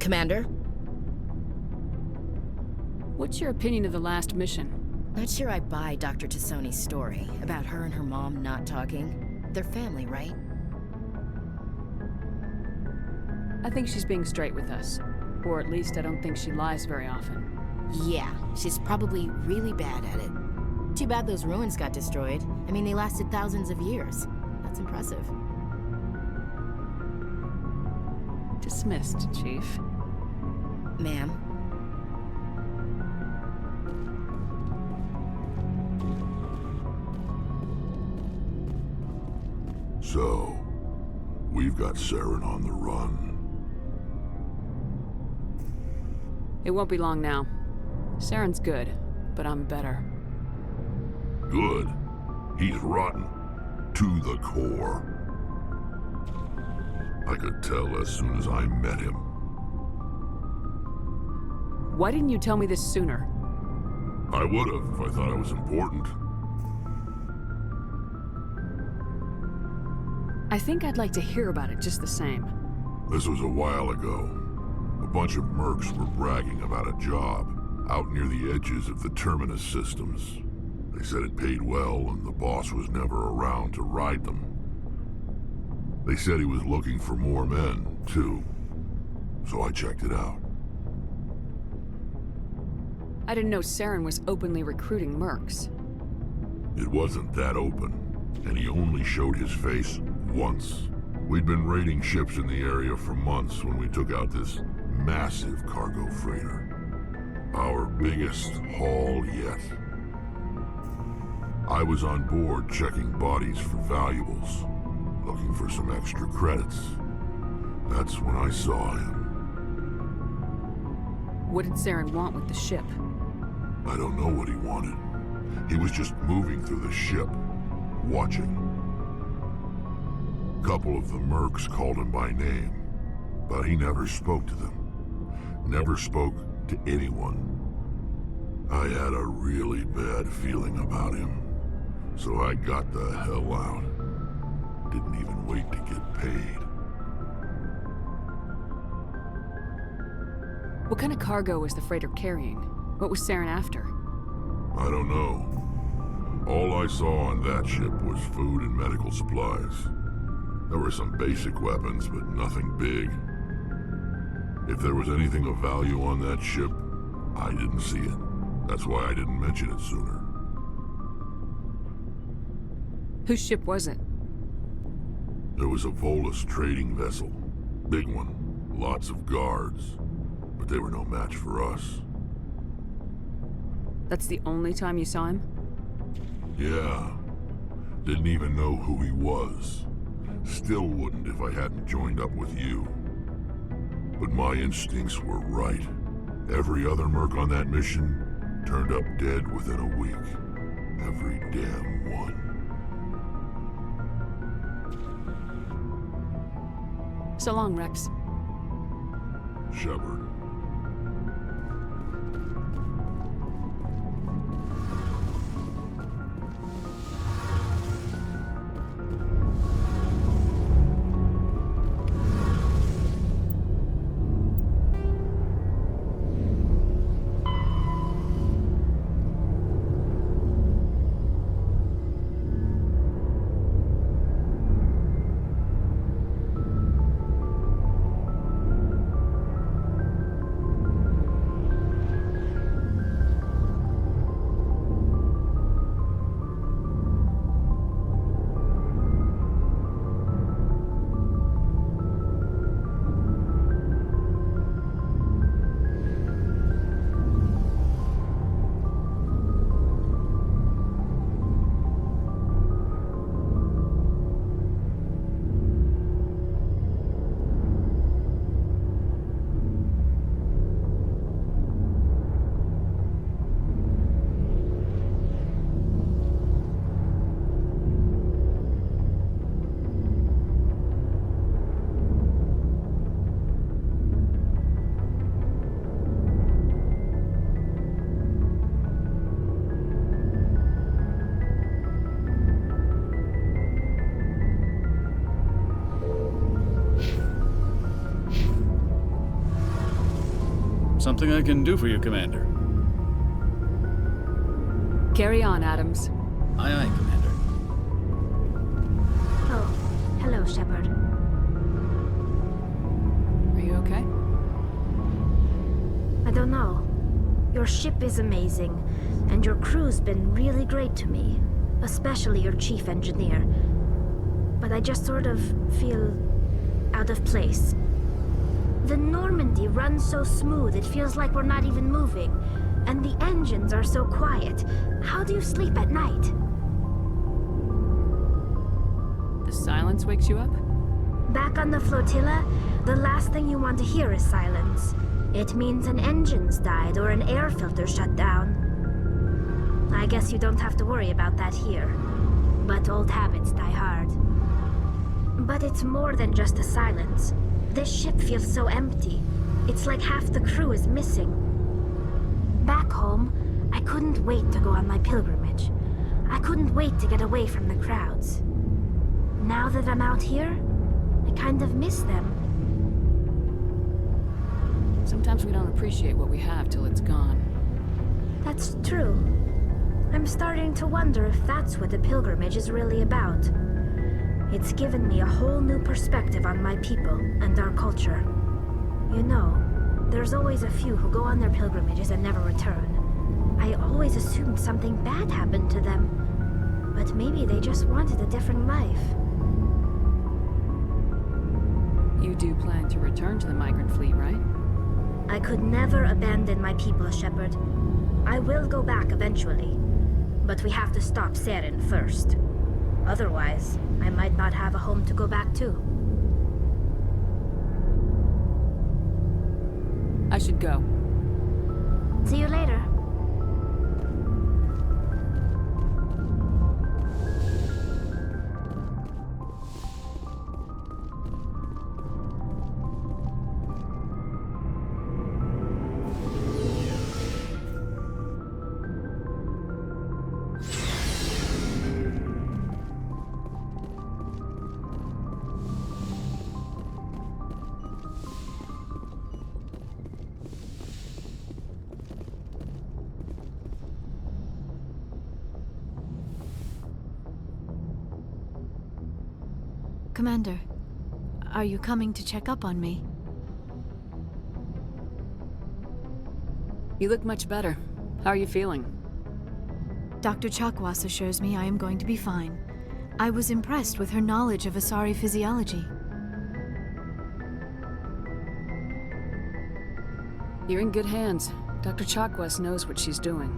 Commander? What's your opinion of the last mission? Not sure I buy Dr. Tassoni's story about her and her mom not talking. They're family, right? I think she's being straight with us. Or at least I don't think she lies very often. Yeah, she's probably really bad at it. Too bad those ruins got destroyed. I mean, they lasted thousands of years. That's impressive. Dismissed, Chief. Ma'am. So, we've got Saren on the run. It won't be long now. Saren's good, but I'm better. Good. He's rotten. To the core. I could tell as soon as I met him. Why didn't you tell me this sooner? I would have if I thought I was important. I think I'd like to hear about it just the same. This was a while ago. A bunch of mercs were bragging about a job out near the edges of the Terminus systems. They said it paid well and the boss was never around to ride them. They said he was looking for more men, too. So I checked it out. I didn't know Saren was openly recruiting mercs. It wasn't that open, and he only showed his face once. We'd been raiding ships in the area for months when we took out this massive cargo freighter. Our biggest haul yet. I was on board checking bodies for valuables, looking for some extra credits. That's when I saw him. What did Saren want with the ship? I don't know what he wanted. He was just moving through the ship, watching. A couple of the mercs called him by name, but he never spoke to them. Never spoke to anyone. I had a really bad feeling about him, so I got the hell out. Didn't even wait to get paid. What kind of cargo was the freighter carrying? What was Saren after? I don't know. All I saw on that ship was food and medical supplies. There were some basic weapons, but nothing big. If there was anything of value on that ship, I didn't see it. That's why I didn't mention it sooner. Whose ship was it? There was a Volus trading vessel. Big one. Lots of guards. But they were no match for us. That's the only time you saw him? Yeah. Didn't even know who he was. Still wouldn't if I hadn't joined up with you. But my instincts were right. Every other merc on that mission turned up dead within a week. Every damn one. So long, Rex. Shepard. Something I can do for you, Commander. Carry on, Adams. Aye, aye, Commander. Oh, hello, Shepard. Are you okay? I don't know. Your ship is amazing, and your crew's been really great to me, especially your chief engineer. But I just sort of feel out of place. The Normandy runs so smooth it feels like we're not even moving, and the engines are so quiet. How do you sleep at night? The silence wakes you up? Back on the flotilla, the last thing you want to hear is silence. It means an engine's died or an air filter shut down. I guess you don't have to worry about that here. But old habits die hard. But it's more than just the silence. This ship feels so empty. It's like half the crew is missing. Back home, I couldn't wait to go on my pilgrimage. I couldn't wait to get away from the crowds. Now that I'm out here, I kind of miss them. Sometimes we don't appreciate what we have till it's gone. That's true. I'm starting to wonder if that's what the pilgrimage is really about. It's given me a whole new perspective on my people and our culture. You know, there's always a few who go on their pilgrimages and never return. I always assumed something bad happened to them, but maybe they just wanted a different life. You do plan to return to the migrant fleet, right? I could never abandon my people, Shepard. I will go back eventually, but we have to stop Saren first. Otherwise, I might not have a home to go back to. I should go. See you later. Commander, are you coming to check up on me? You look much better. How are you feeling? Dr. Chakwas assures me I am going to be fine. I was impressed with her knowledge of Asari physiology. You're in good hands. Dr. Chakwas knows what she's doing.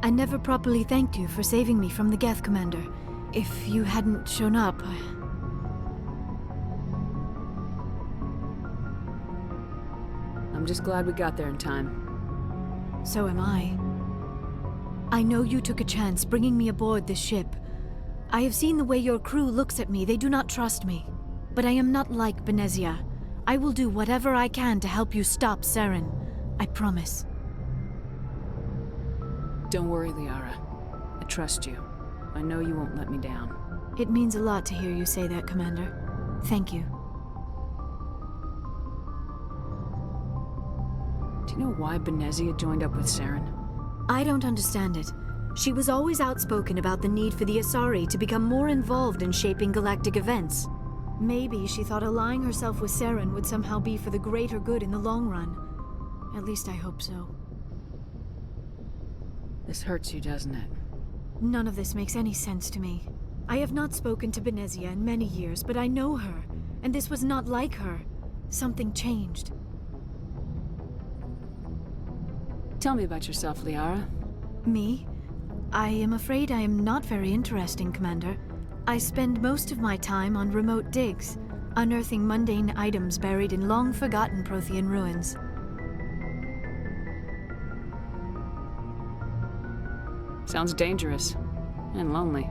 I never properly thanked you for saving me from the Geth, Commander. If you hadn't shown up... I'm just glad we got there in time. So am I. I know you took a chance bringing me aboard this ship. I have seen the way your crew looks at me. They do not trust me. But I am not like Benezia. I will do whatever I can to help you stop Saren. I promise. Don't worry, Liara. I trust you. I know you won't let me down. It means a lot to hear you say that, Commander. Thank you. Do you know why Benezia joined up with Saren? I don't understand it. She was always outspoken about the need for the Asari to become more involved in shaping galactic events. Maybe she thought allying herself with Saren would somehow be for the greater good in the long run. At least I hope so. This hurts you, doesn't it? None of this makes any sense to me. I have not spoken to Benezia in many years, but I know her, and this was not like her. Something changed. Tell me about yourself, Liara. Me? I am afraid I am not very interesting, Commander. I spend most of my time on remote digs, unearthing mundane items buried in long-forgotten Prothean ruins. Sounds dangerous. And lonely.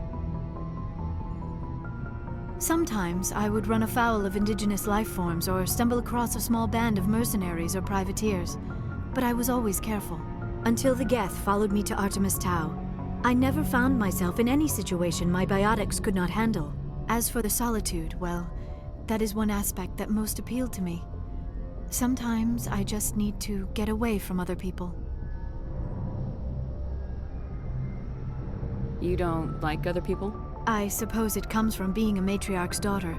Sometimes I would run afoul of indigenous life forms or stumble across a small band of mercenaries or privateers. But I was always careful. Until the Geth followed me to Artemis Tau. I never found myself in any situation my biotics could not handle. As for the solitude, well, that is one aspect that most appealed to me. Sometimes I just need to get away from other people. You don't like other people? I suppose it comes from being a matriarch's daughter.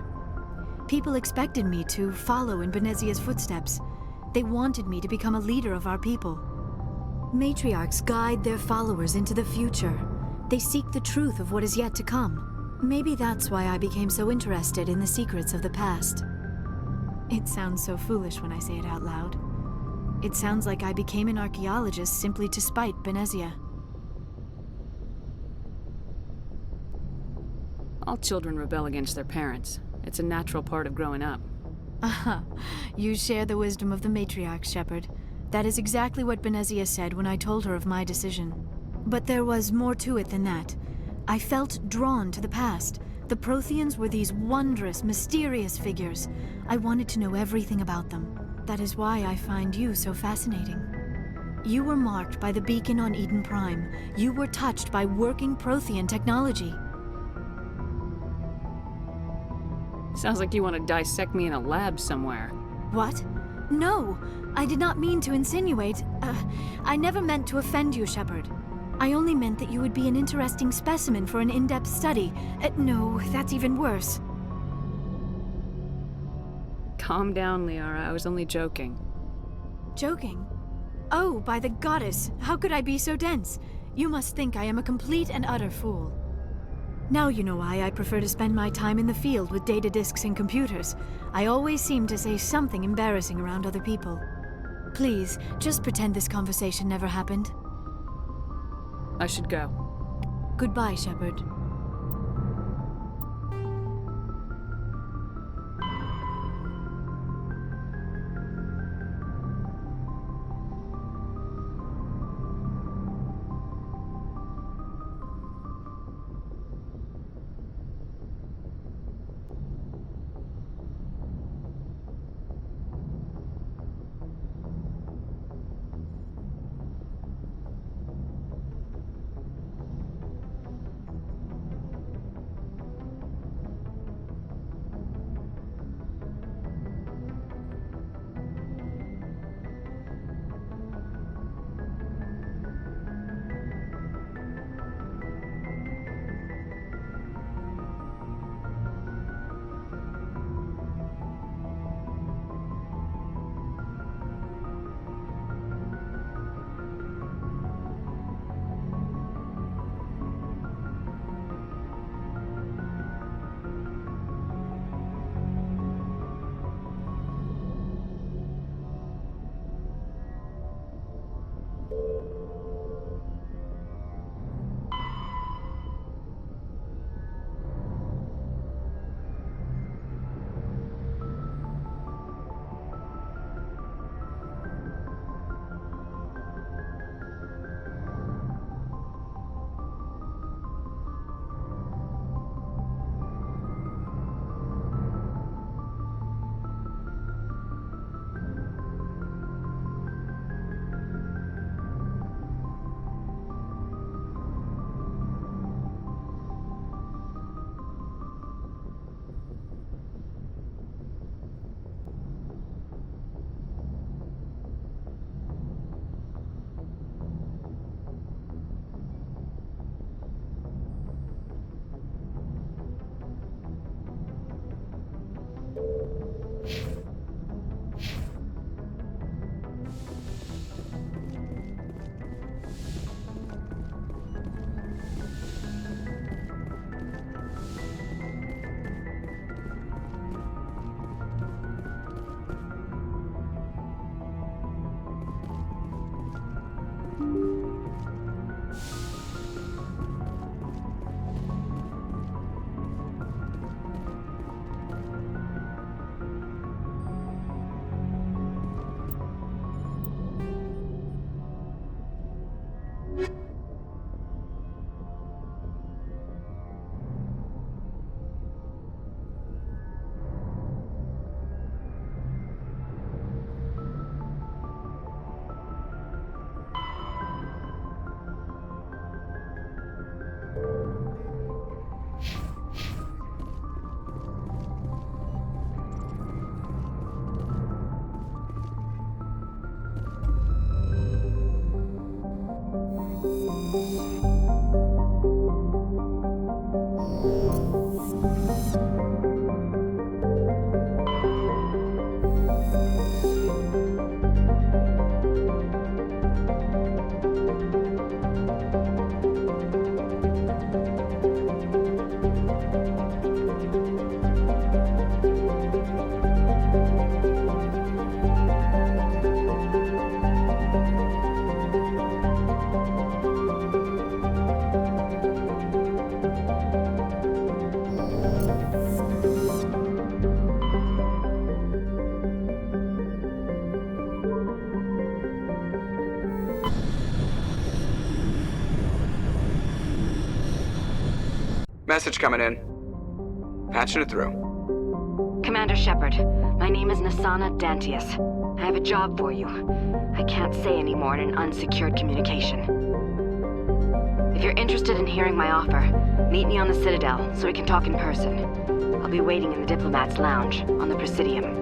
People expected me to follow in Benezia's footsteps. They wanted me to become a leader of our people. Matriarchs guide their followers into the future. They seek the truth of what is yet to come. Maybe that's why I became so interested in the secrets of the past. It sounds so foolish when I say it out loud. It sounds like I became an archaeologist simply to spite Benezia. All children rebel against their parents. It's a natural part of growing up. Aha, you share the wisdom of the matriarch, Shepard. That is exactly what Benezia said when I told her of my decision. But there was more to it than that. I felt drawn to the past. The Protheans were these wondrous, mysterious figures. I wanted to know everything about them. That is why I find you so fascinating. You were marked by the beacon on Eden Prime. You were touched by working Prothean technology. Sounds like you want to dissect me in a lab somewhere. What? No, I did not mean to insinuate. I never meant to offend you, Shepard. I only meant that you would be an interesting specimen for an in-depth study. No, that's even worse. Calm down, Liara. I was only joking. Joking? Oh, by the goddess, how could I be so dense? You must think I am a complete and utter fool. Now you know why I prefer to spend my time in the field with data disks and computers. I always seem to say something embarrassing around other people. Please, just pretend this conversation never happened. I should go. Goodbye, Shepard. Message coming in. Patching it through. Commander Shepard, my name is Nasana Dantius. I have a job for you. I can't say any more in an unsecured communication. If you're interested in hearing my offer, meet me on the Citadel so we can talk in person. I'll be waiting in the Diplomat's Lounge on the Presidium.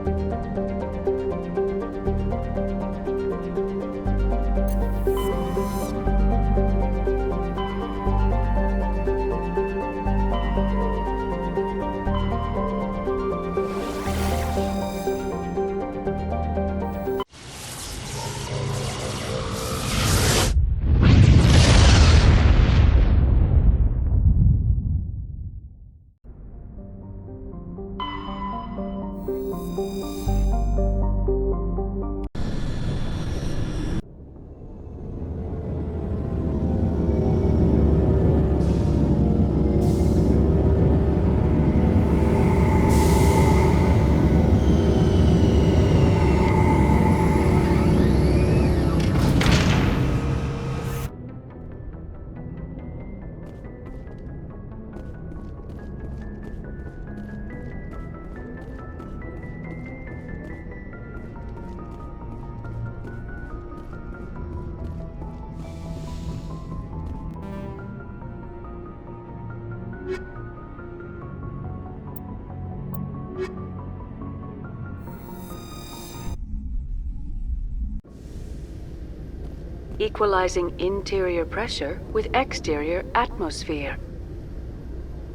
Equalizing interior pressure with exterior atmosphere.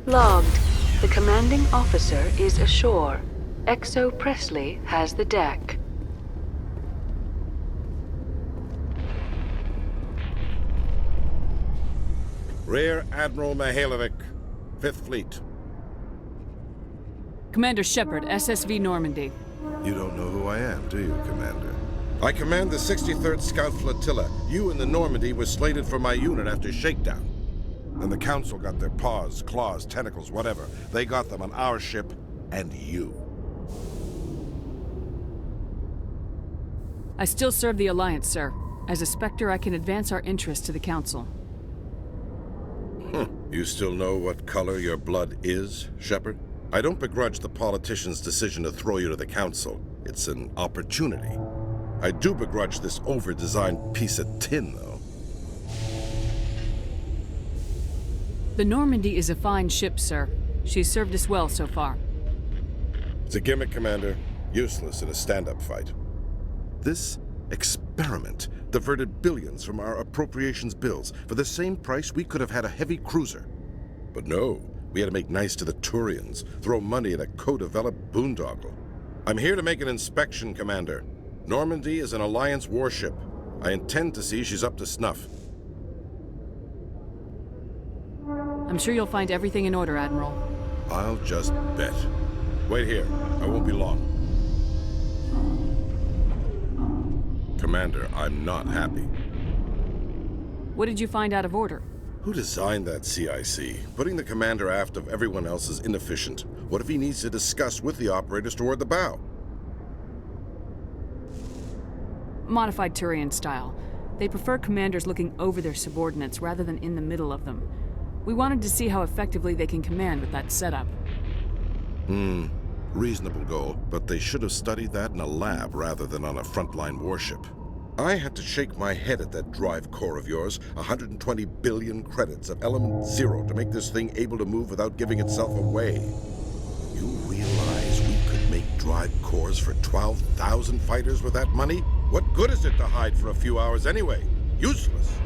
Logged. The commanding officer is ashore. Exo Presley has the deck. Rear Admiral Mihailovic, 5th Fleet. Commander Shepard, SSV Normandy. You don't know who I am, do you, Commander? I command the 63rd Scout Flotilla. You and the Normandy were slated for my unit after shakedown. Then the Council got their paws, claws, tentacles, whatever. They got them on our ship and you. I still serve the Alliance, sir. As a Spectre, I can advance our interests to the Council. You still know what color your blood is, Shepard? I don't begrudge the politician's decision to throw you to the Council. It's an opportunity. I do begrudge this over-designed piece of tin, though. The Normandy is a fine ship, sir. She's served us well so far. It's a gimmick, Commander. Useless in a stand-up fight. This experiment diverted billions from our appropriations bills. For the same price, we could have had a heavy cruiser. But no, we had to make nice to the Turians, throw money at a co-developed boondoggle. I'm here to make an inspection, Commander. Normandy is an Alliance warship. I intend to see she's up to snuff. I'm sure you'll find everything in order, Admiral. I'll just bet. Wait here. I won't be long. Commander, I'm not happy. What did you find out of order? Who designed that CIC? Putting the commander aft of everyone else is inefficient. What if he needs to discuss with the operators toward the bow? Modified Turian style. They prefer commanders looking over their subordinates rather than in the middle of them. We wanted to see how effectively they can command with that setup. Reasonable goal, but they should have studied that in a lab rather than on a frontline warship. I had to shake my head at that drive core of yours. 120 billion credits of element 0 to make this thing able to move without giving itself away. You realize we could make drive cores for 12,000 fighters with that money? What good is it to hide for a few hours anyway? Useless.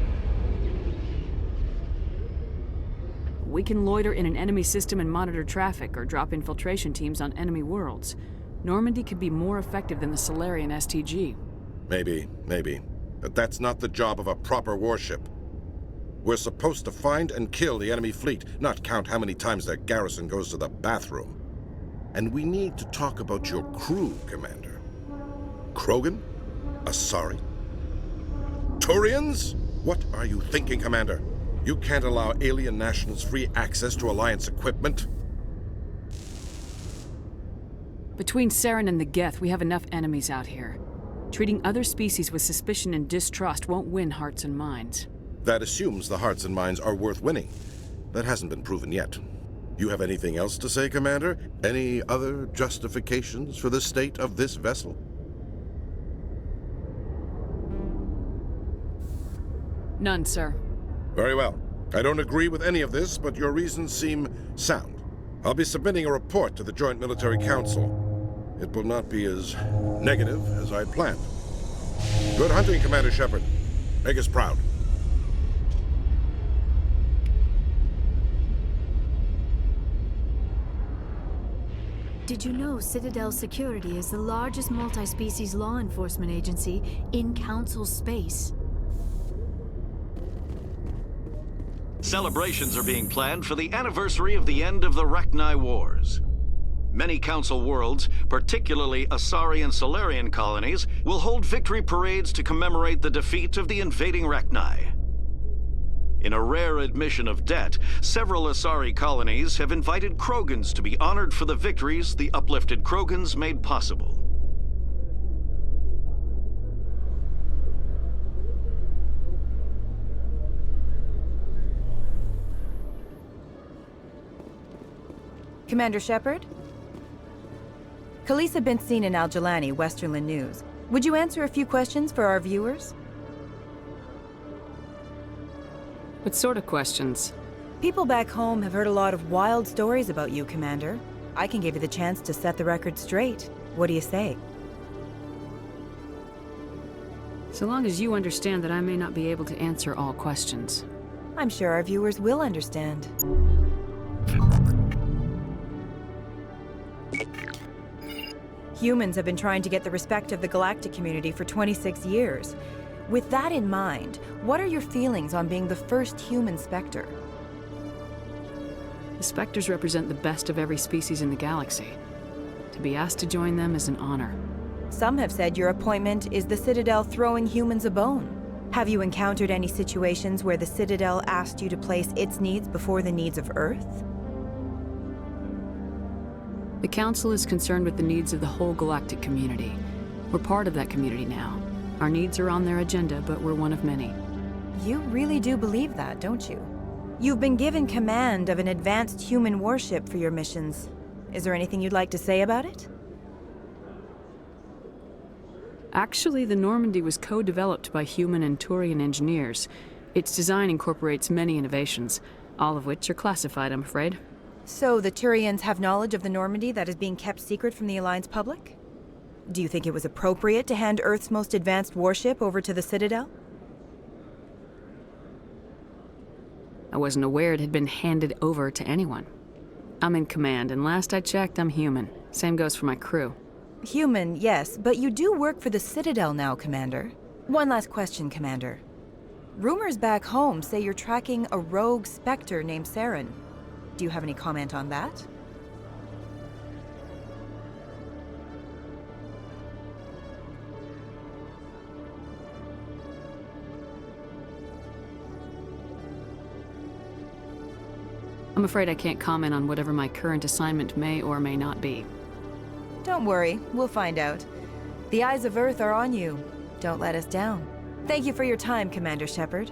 We can loiter in an enemy system and monitor traffic, or drop infiltration teams on enemy worlds. Normandy could be more effective than the Solarian STG. Maybe. But that's not the job of a proper warship. We're supposed to find and kill the enemy fleet, not count how many times their garrison goes to the bathroom. And we need to talk about your crew, Commander. Krogan? Asari? Turians? What are you thinking, Commander? You can't allow alien nationals free access to Alliance equipment? Between Saren and the Geth, we have enough enemies out here. Treating other species with suspicion and distrust won't win hearts and minds. That assumes the hearts and minds are worth winning. That hasn't been proven yet. You have anything else to say, Commander? Any other justifications for the state of this vessel? None, sir. Very well. I don't agree with any of this, but your reasons seem sound. I'll be submitting a report to the Joint Military Council. It will not be as negative as I'd planned. Good hunting, Commander Shepard. Make us proud. Did you know Citadel Security is the largest multi-species law enforcement agency in Council space? Celebrations are being planned for the anniversary of the end of the Rachni Wars. Many Council worlds, particularly Asari and Solarian colonies, will hold victory parades to commemorate the defeat of the invading Rachni. In a rare admission of debt, several Asari colonies have invited Krogans to be honored for the victories the uplifted Krogans made possible. Commander Shepard? Khaleesa been seen in Al-Jalani, Westerland News. Would you answer a few questions for our viewers? What sort of questions? People back home have heard a lot of wild stories about you, Commander. I can give you the chance to set the record straight. What do you say? So long as you understand that I may not be able to answer all questions. I'm sure our viewers will understand. Humans have been trying to get the respect of the galactic community for 26 years. With that in mind, what are your feelings on being the first human Spectre? The Spectres represent the best of every species in the galaxy. To be asked to join them is an honor. Some have said your appointment is the Citadel throwing humans a bone. Have you encountered any situations where the Citadel asked you to place its needs before the needs of Earth? The Council is concerned with the needs of the whole galactic community. We're part of that community now. Our needs are on their agenda, but we're one of many. You really do believe that, don't you? You've been given command of an advanced human warship for your missions. Is there anything you'd like to say about it? Actually, the Normandy was co-developed by human and Turian engineers. Its design incorporates many innovations, all of which are classified, I'm afraid. So the Turians have knowledge of the Normandy that is being kept secret from the Alliance public? Do you think it was appropriate to hand Earth's most advanced warship over to the Citadel? I wasn't aware it had been handed over to anyone. I'm in command, and last I checked, I'm human. Same goes for my crew. Human, yes, but you do work for the Citadel now, Commander. One last question, Commander. Rumors back home say you're tracking a rogue Spectre named Saren. Do you have any comment on that? I'm afraid I can't comment on whatever my current assignment may or may not be. Don't worry, we'll find out. The eyes of Earth are on you. Don't let us down. Thank you for your time, Commander Shepard.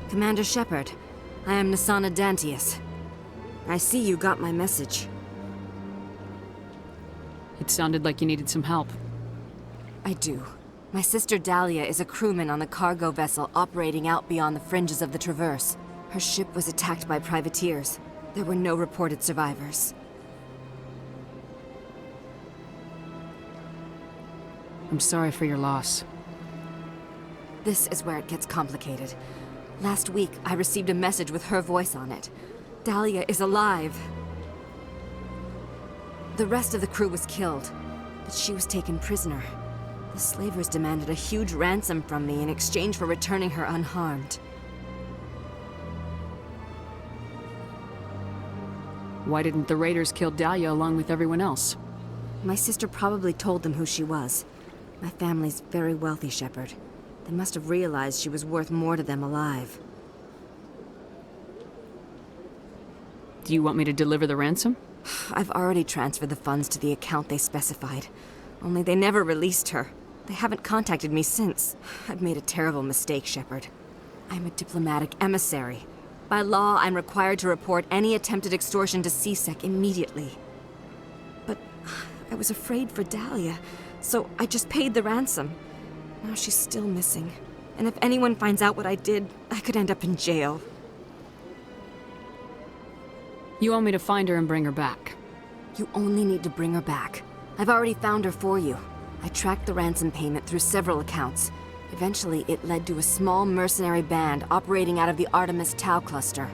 Commander Shepard, I am Nasana Dantius. I see you got my message. It sounded like you needed some help. I do. My sister Dahlia is a crewman on the cargo vessel operating out beyond the fringes of the Traverse. Her ship was attacked by privateers. There were no reported survivors. I'm sorry for your loss. This is where it gets complicated. Last week, I received a message with her voice on it. Dahlia is alive. The rest of the crew was killed, but she was taken prisoner. The slavers demanded a huge ransom from me in exchange for returning her unharmed. Why didn't the raiders kill Dahlia along with everyone else? My sister probably told them who she was. My family's very wealthy, Shepard. They must have realized she was worth more to them alive. Do you want me to deliver the ransom? I've already transferred the funds to the account they specified. Only they never released her. They haven't contacted me since. I've made a terrible mistake, Shepard. I'm a diplomatic emissary. By law, I'm required to report any attempted extortion to CSEC immediately. But I was afraid for Dahlia, so I just paid the ransom. Now she's still missing. And if anyone finds out what I did, I could end up in jail. You want me to find her and bring her back? You only need to bring her back. I've already found her for you. I tracked the ransom payment through several accounts. Eventually, it led to a small mercenary band operating out of the Artemis Tau cluster.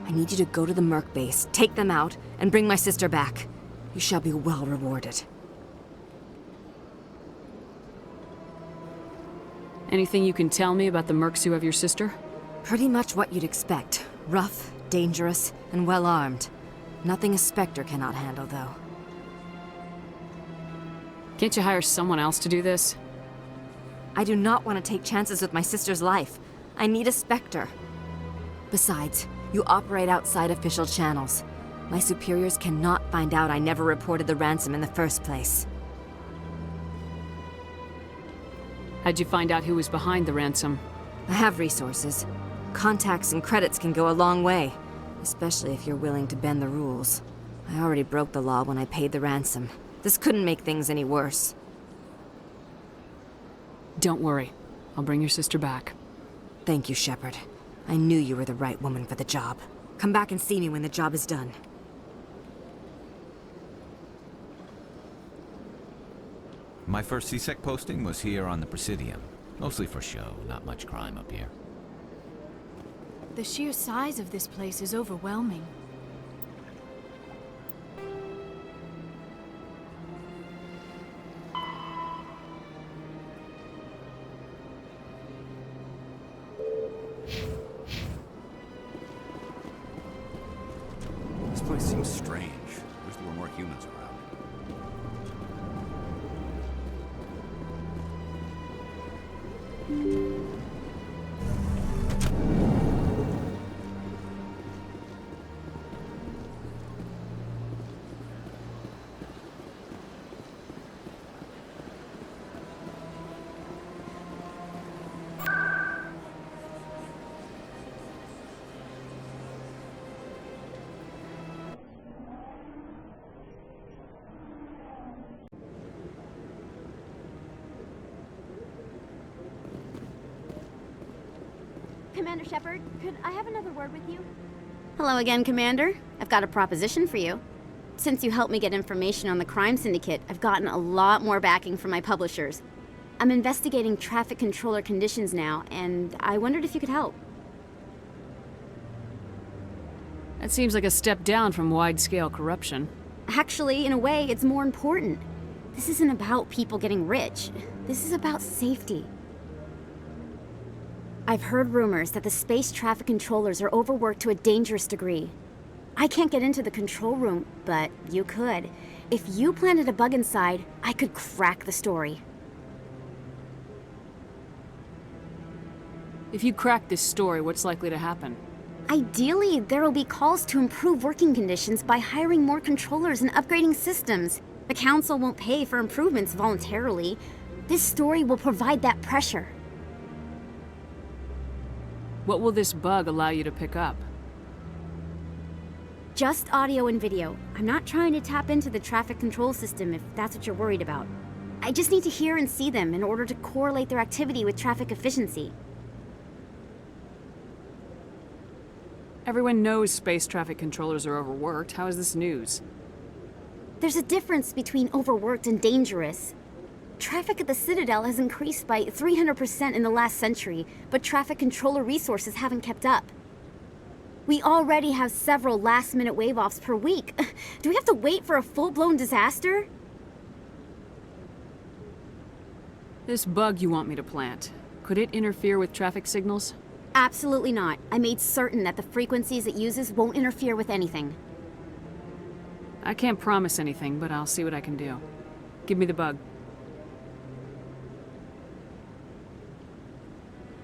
I need you to go to the Merc base, take them out, and bring my sister back. You shall be well rewarded. Anything you can tell me about the mercs who have your sister? Pretty much what you'd expect. Rough, dangerous, and well-armed. Nothing a Spectre cannot handle, though. Can't you hire someone else to do this? I do not want to take chances with my sister's life. I need a Spectre. Besides, you operate outside official channels. My superiors cannot find out I never reported the ransom in the first place. How'd you find out who was behind the ransom? I have resources. Contacts and credits can go a long way, especially if you're willing to bend the rules. I already broke the law when I paid the ransom. This couldn't make things any worse. Don't worry. I'll bring your sister back. Thank you, Shepard. I knew you were the right woman for the job. Come back and see me when the job is done. My first CSEC posting was here on the Presidium. Mostly for show, not much crime up here. The sheer size of this place is overwhelming. This place seems strange. Wish there were more humans around. Commander Shepard, could I have another word with you? Hello again, Commander. I've got a proposition for you. Since you helped me get information on the crime syndicate, I've gotten a lot more backing from my publishers. I'm investigating traffic controller conditions now, and I wondered if you could help. That seems like a step down from wide-scale corruption. Actually, in a way, it's more important. This isn't about people getting rich. This is about safety. I've heard rumors that the space traffic controllers are overworked to a dangerous degree. I can't get into the control room, but you could. If you planted a bug inside, I could crack the story. If you crack this story, what's likely to happen? Ideally, there will be calls to improve working conditions by hiring more controllers and upgrading systems. The Council won't pay for improvements voluntarily. This story will provide that pressure. What will this bug allow you to pick up? Just audio and video. I'm not trying to tap into the traffic control system if that's what you're worried about. I just need to hear and see them in order to correlate their activity with traffic efficiency. Everyone knows space traffic controllers are overworked. How is this news? There's a difference between overworked and dangerous. Traffic at the Citadel has increased by 300% in the last century, but traffic controller resources haven't kept up. We already have several last-minute wave-offs per week. Do we have to wait for a full-blown disaster? This bug you want me to plant, could it interfere with traffic signals? Absolutely not. I made certain that the frequencies it uses won't interfere with anything. I can't promise anything, but I'll see what I can do. Give me the bug.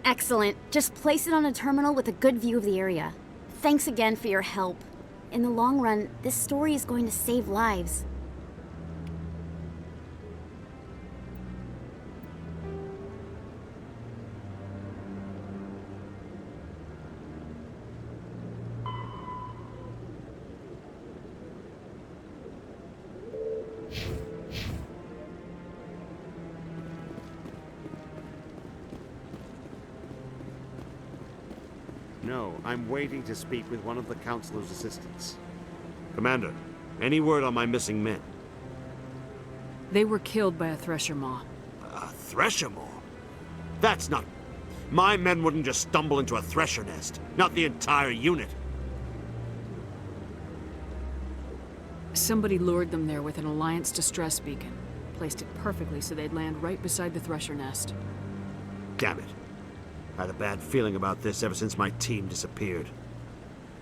Excellent. Just place it on a terminal with a good view of the area. Thanks again for your help. In the long run, this story is going to save lives. No, I'm waiting to speak with one of the Councilor's assistants. Commander, any word on my missing men? They were killed by a thresher maw. A thresher maw? That's not... My men wouldn't just stumble into a thresher nest. Not the entire unit. Somebody lured them there with an Alliance distress beacon. Placed it perfectly so they'd land right beside the thresher nest. Damn it. I had a bad feeling about this ever since my team disappeared.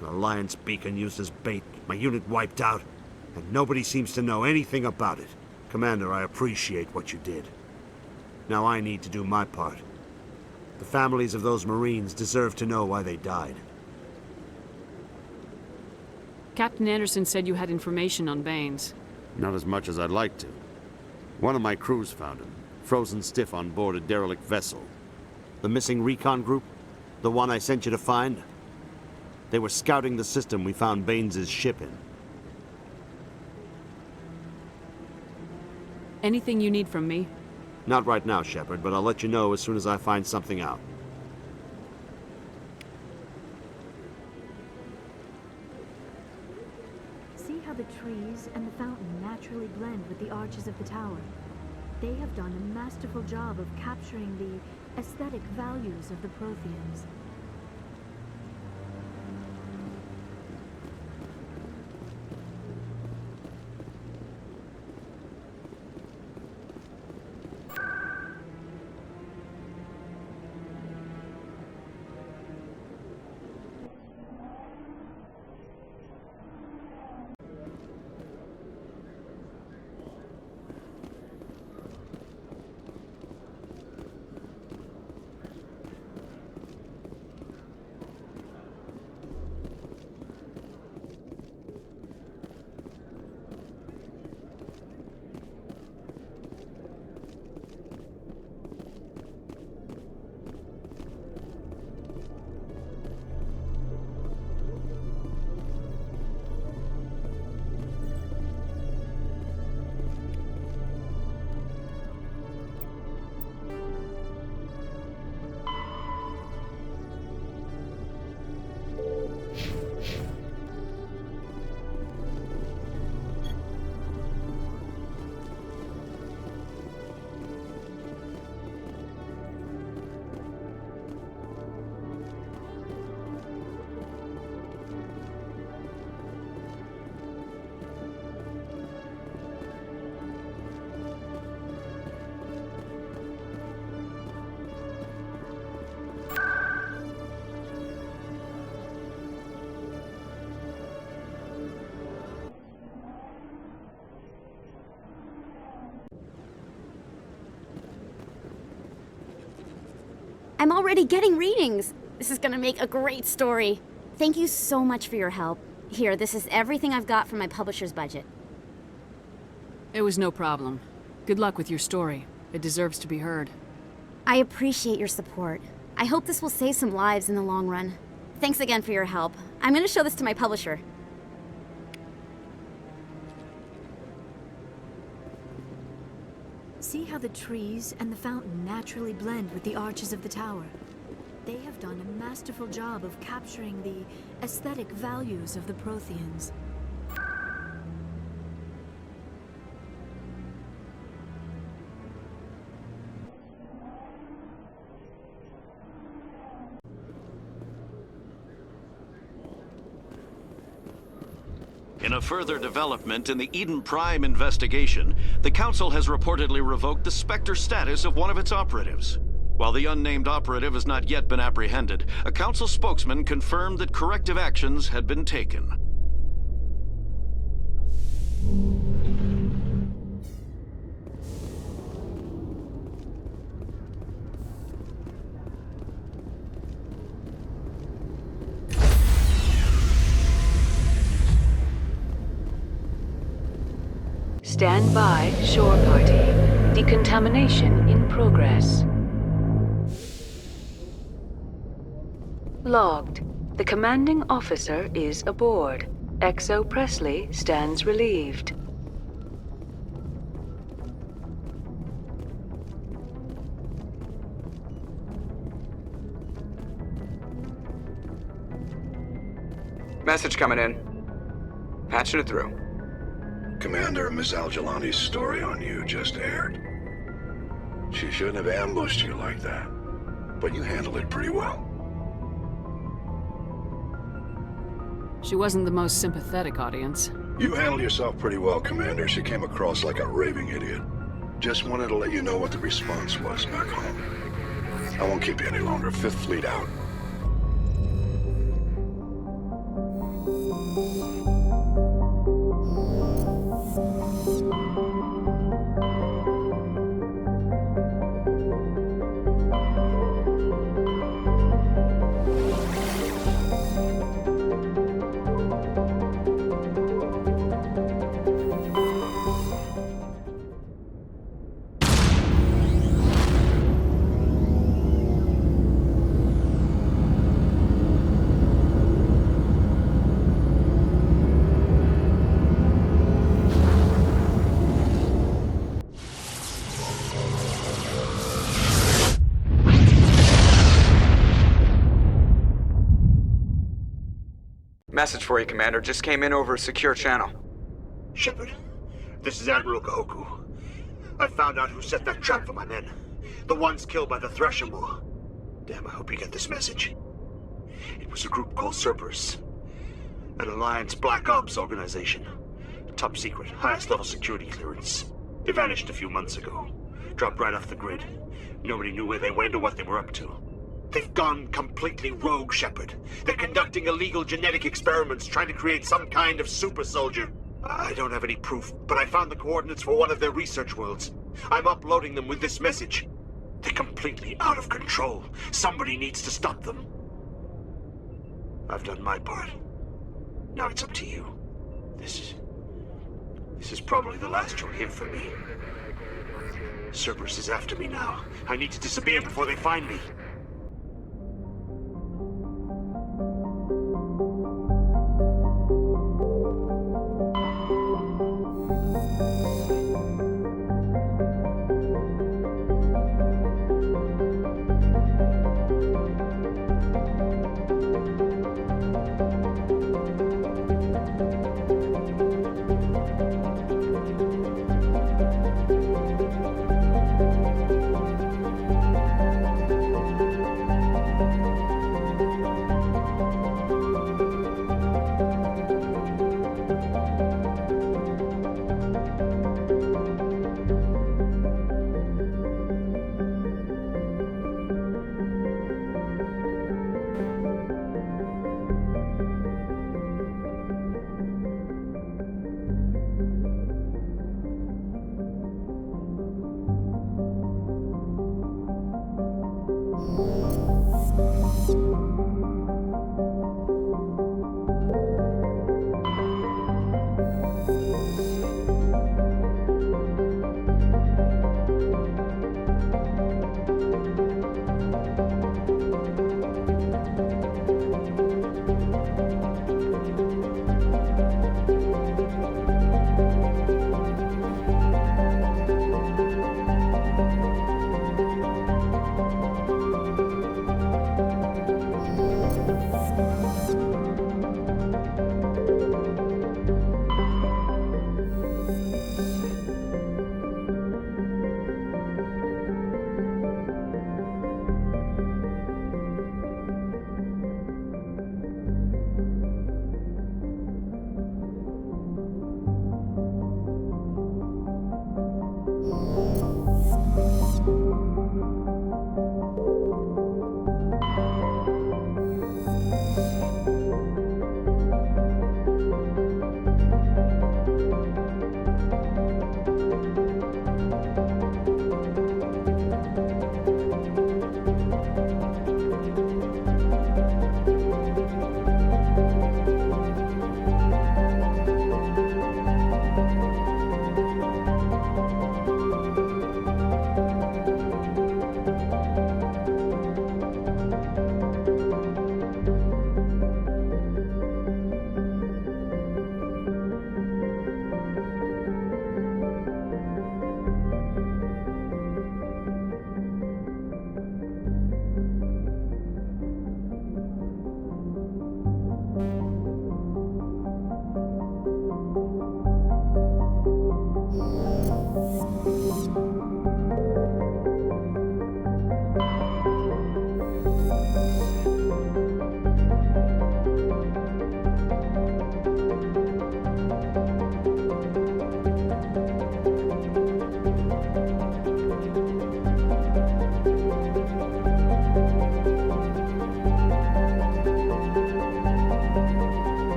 An Alliance beacon used as bait, my unit wiped out, and nobody seems to know anything about it. Commander, I appreciate what you did. Now I need to do my part. The families of those Marines deserve to know why they died. Captain Anderson said you had information on Baines. Not as much as I'd like to. One of my crews found him, frozen stiff on board a derelict vessel. The missing recon group? The one I sent you to find? They were scouting the system we found Baines' ship in. Anything you need from me? Not right now, Shepard, but I'll let you know as soon as I find something out. See how the trees and the fountain naturally blend with the arches of the tower? They have done a masterful job of capturing the aesthetic values of the Protheans. I'm already getting readings. This is gonna make a great story. Thank you so much for your help. Here, this is everything I've got from my publisher's budget. It was no problem. Good luck with your story. It deserves to be heard. I appreciate your support. I hope this will save some lives in the long run. Thanks again for your help. I'm gonna show this to my publisher. See how the trees and the fountain naturally blend with the arches of the tower. They have done a masterful job of capturing the aesthetic values of the Protheans. In a further development in the Eden Prime investigation, the Council has reportedly revoked the Spectre status of one of its operatives. While the unnamed operative has not yet been apprehended, a Council spokesman confirmed that corrective actions had been taken. Stand by, shore party. Decontamination in progress. Logged. The commanding officer is aboard. XO Presley stands relieved. Message coming in. Patching it through. Commander, Miss Al-Jalani's story on you just aired. She shouldn't have ambushed you like that, but you handled it pretty well. She wasn't the most sympathetic audience. You handled yourself pretty well, Commander. She came across like a raving idiot. Just wanted to let you know what the response was back home. I won't keep you any longer. Fifth Fleet out. Message for you, Commander. Just came in over a secure channel. Shepard, this is Admiral Kahoku. I found out who set that trap for my men. The ones killed by the Thresher Maw. Damn, I hope you get this message. It was a group called Cerberus. An Alliance Black Ops organization. Top secret, highest level security clearance. They vanished a few months ago. Dropped right off the grid. Nobody knew where they went or what they were up to. They've gone completely rogue, Shepard. They're conducting illegal genetic experiments, trying to create some kind of super soldier. I don't have any proof, but I found the coordinates for one of their research worlds. I'm uploading them with this message. They're completely out of control. Somebody needs to stop them. I've done my part. Now it's up to you. This is probably the last you'll hear from me. Cerberus is after me now. I need to disappear before they find me.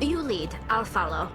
You lead. I'll follow.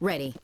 Ready.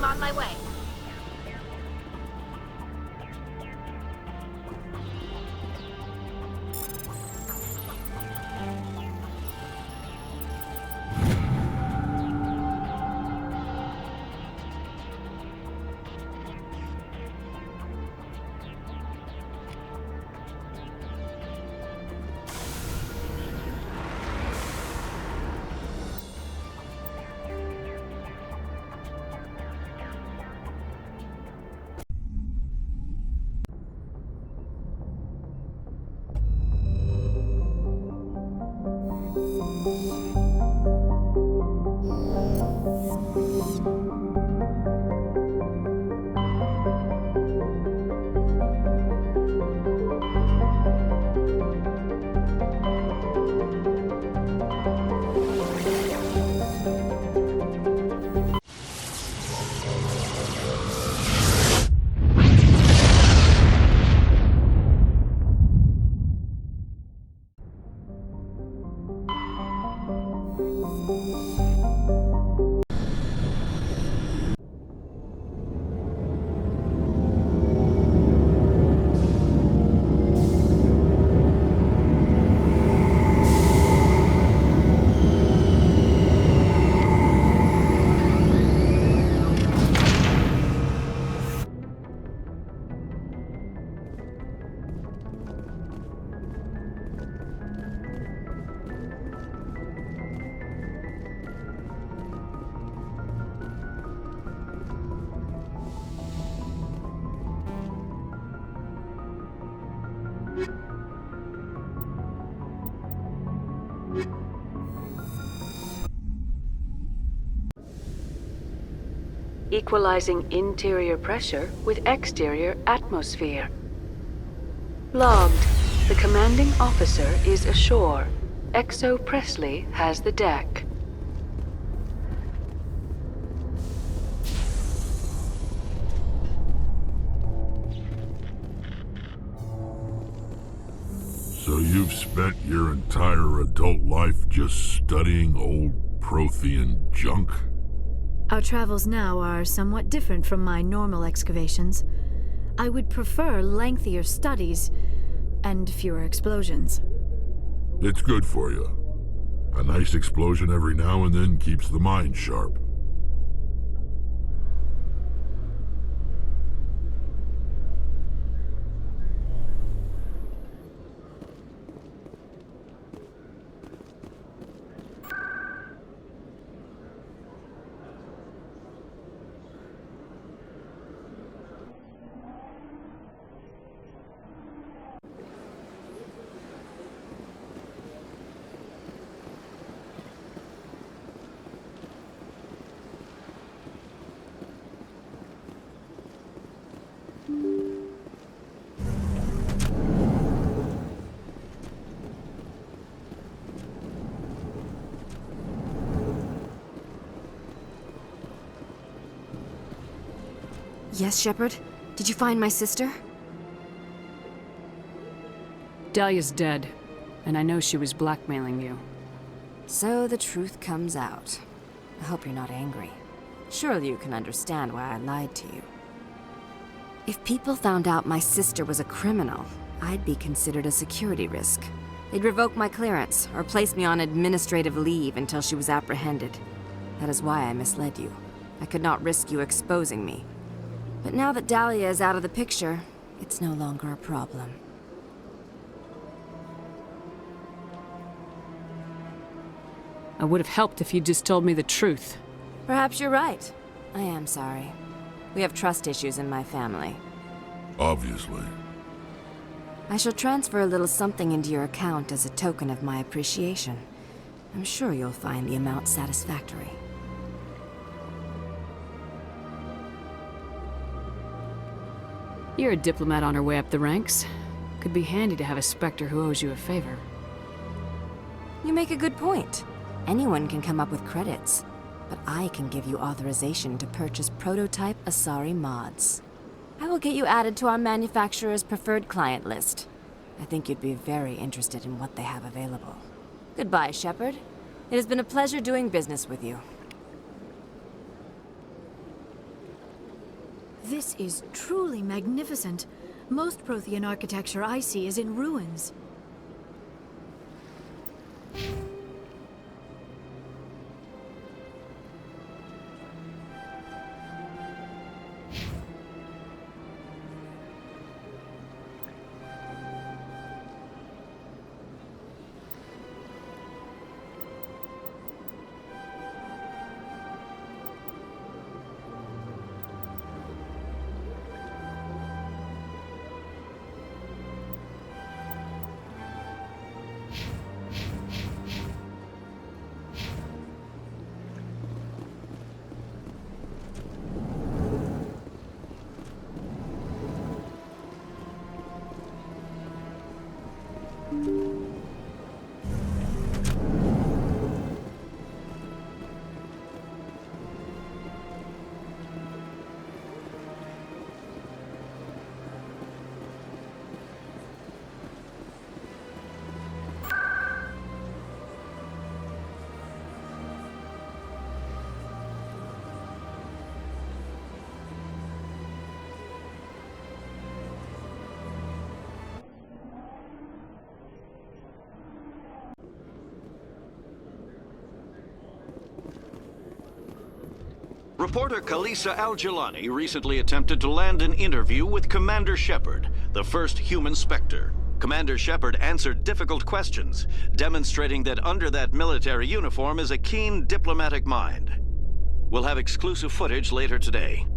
I'm on my way. Equalizing interior pressure with exterior atmosphere. Logged. The commanding officer is ashore. XO Presley has the deck. So you've spent your entire adult life just studying old Prothean junk? Our travels now are somewhat different from my normal excavations. I would prefer lengthier studies and fewer explosions. It's good for you. A nice explosion every now and then keeps the mind sharp. Yes, Shepard? Did you find my sister? Dahlia's dead, and I know she was blackmailing you. So the truth comes out. I hope you're not angry. Surely you can understand why I lied to you. If people found out my sister was a criminal, I'd be considered a security risk. They'd revoke my clearance, or place me on administrative leave until she was apprehended. That is why I misled you. I could not risk you exposing me. But now that Dahlia is out of the picture, it's no longer a problem. I would have helped if you'd just told me the truth. Perhaps you're right. I am sorry. We have trust issues in my family. Obviously. I shall transfer a little something into your account as a token of my appreciation. I'm sure you'll find the amount satisfactory. You're a diplomat on her way up the ranks. Could be handy to have a Spectre who owes you a favor. You make a good point. Anyone can come up with credits, but I can give you authorization to purchase prototype Asari mods. I will get you added to our manufacturer's preferred client list. I think you'd be very interested in what they have available. Goodbye, Shepard. It has been a pleasure doing business with you. This is truly magnificent. Most Prothean architecture I see is in ruins. Reporter Kalisa Al-Jilani recently attempted to land an interview with Commander Shepard, the first human Spectre. Commander Shepard answered difficult questions, demonstrating that under that military uniform is a keen diplomatic mind. We'll have exclusive footage later today.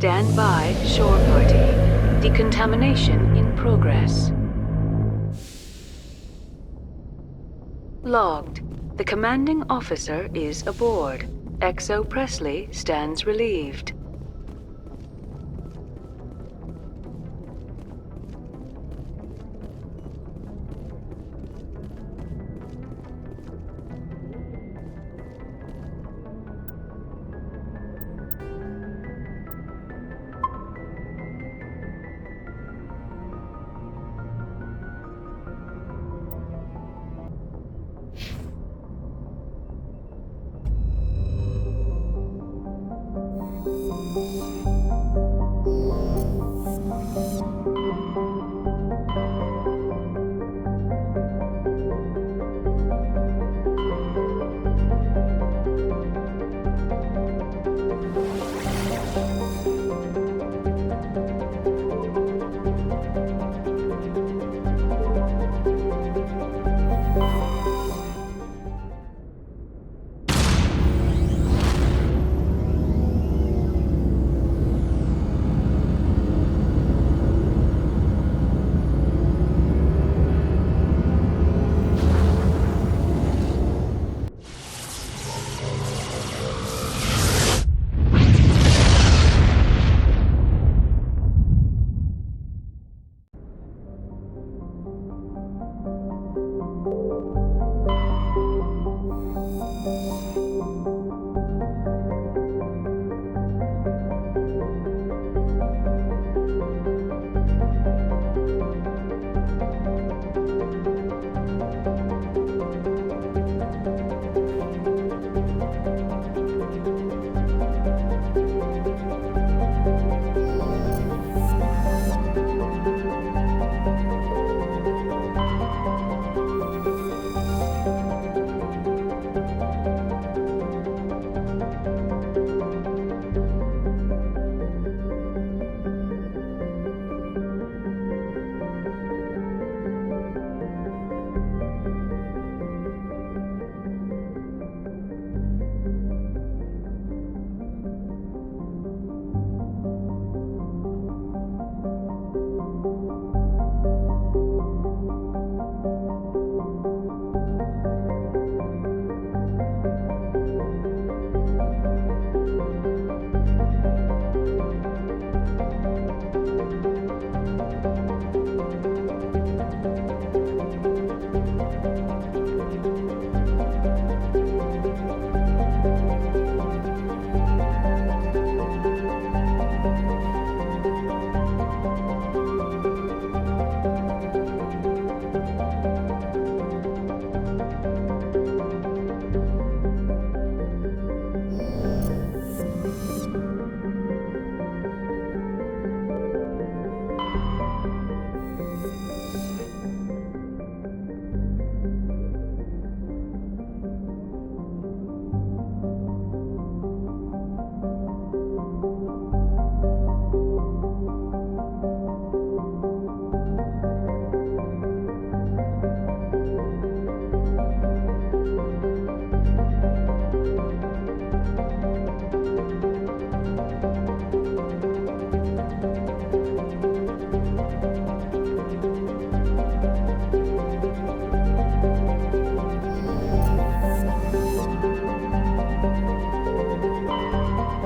Stand by, shore party. Decontamination in progress. Logged. The commanding officer is aboard. XO Presley stands relieved.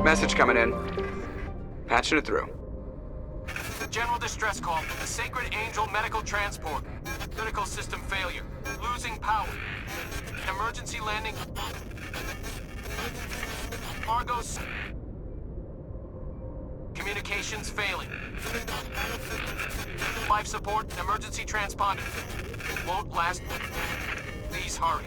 Message coming in. Patching it through. General distress call from the Sacred Angel Medical Transport. Critical system failure. Losing power. Emergency landing. Argos. Communications failing. Life support and emergency transponder. Won't last. Please hurry.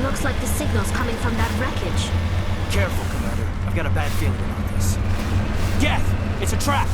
Looks like the signal's coming from that wreckage. Careful, Commander. I've got a bad feeling about this. Geth! It's a trap!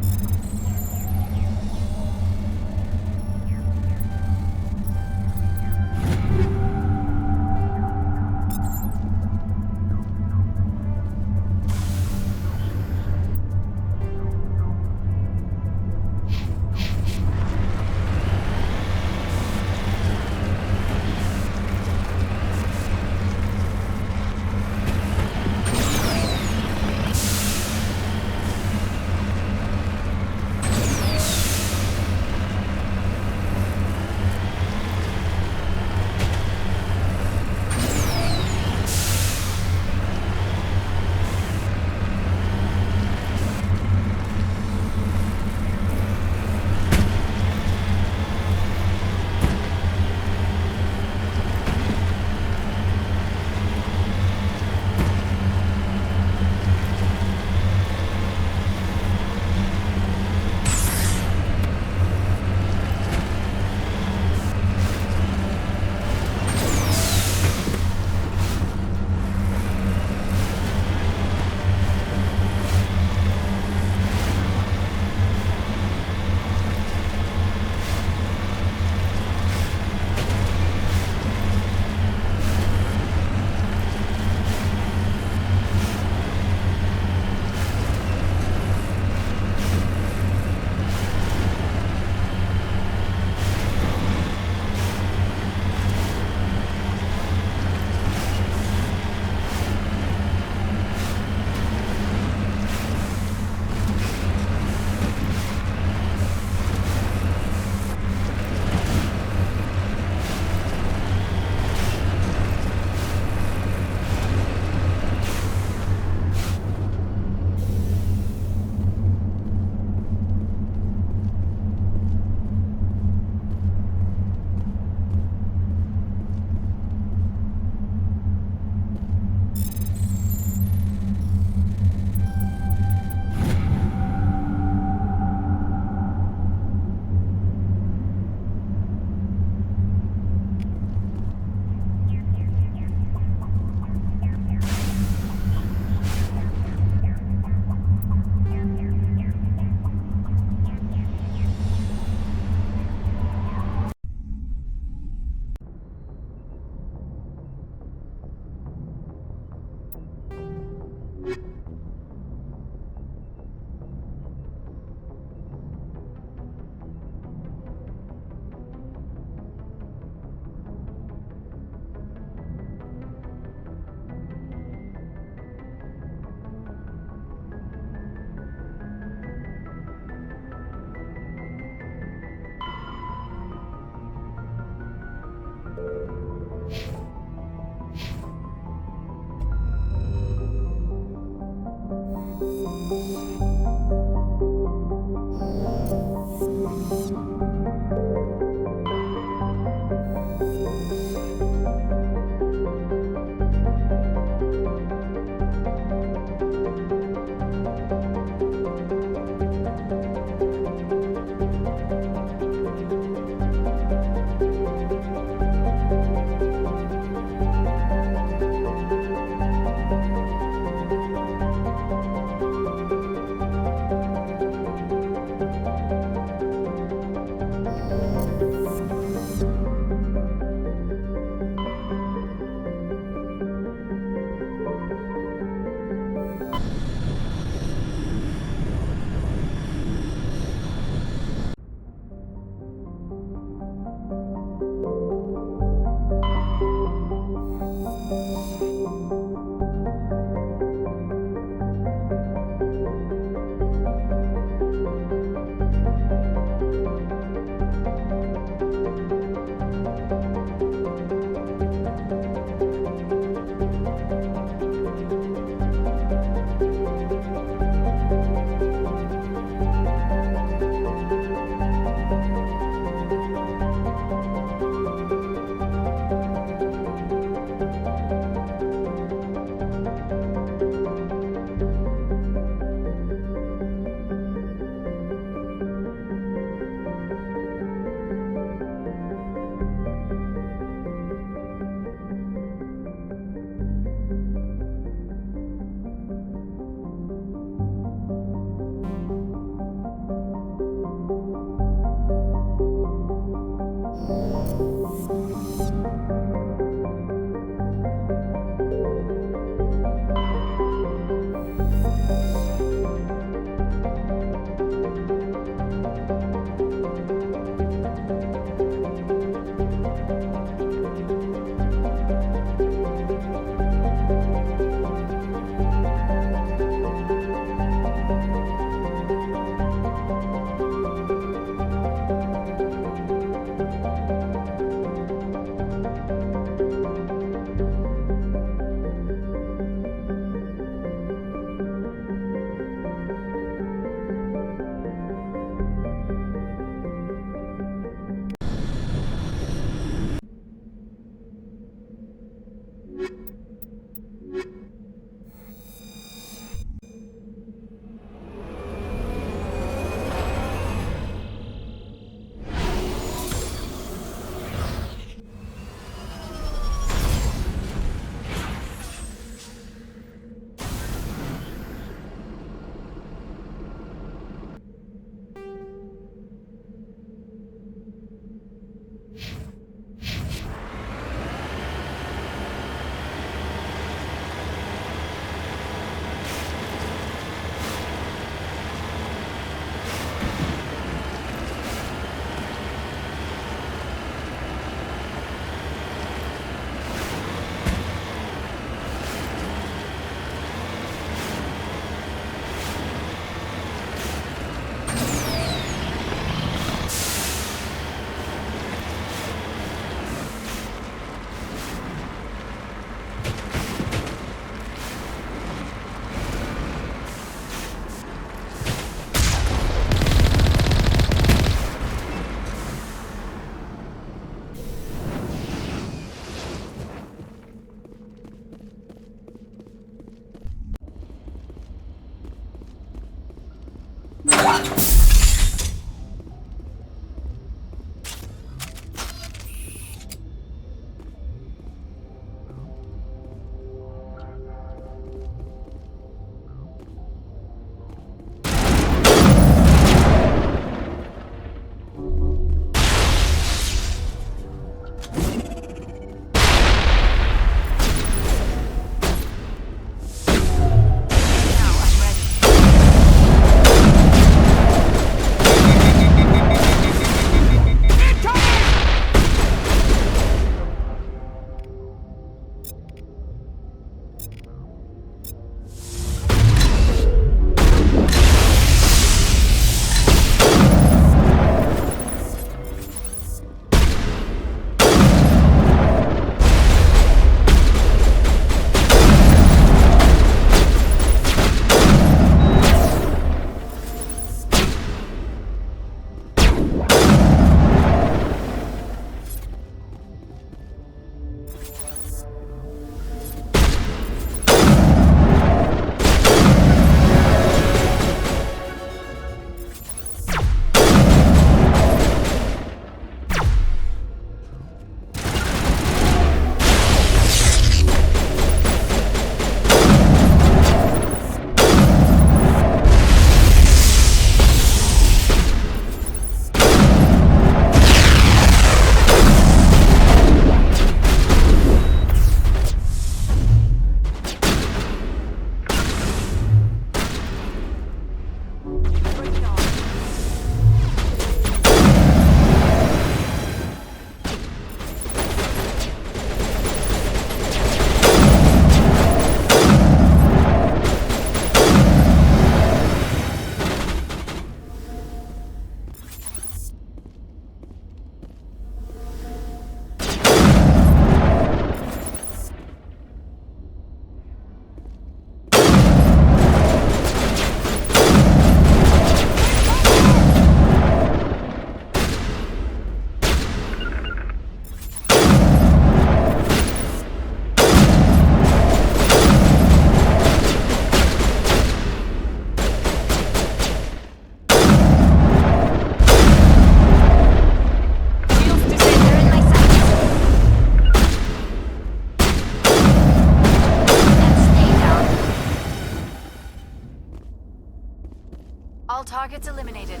Targets eliminated.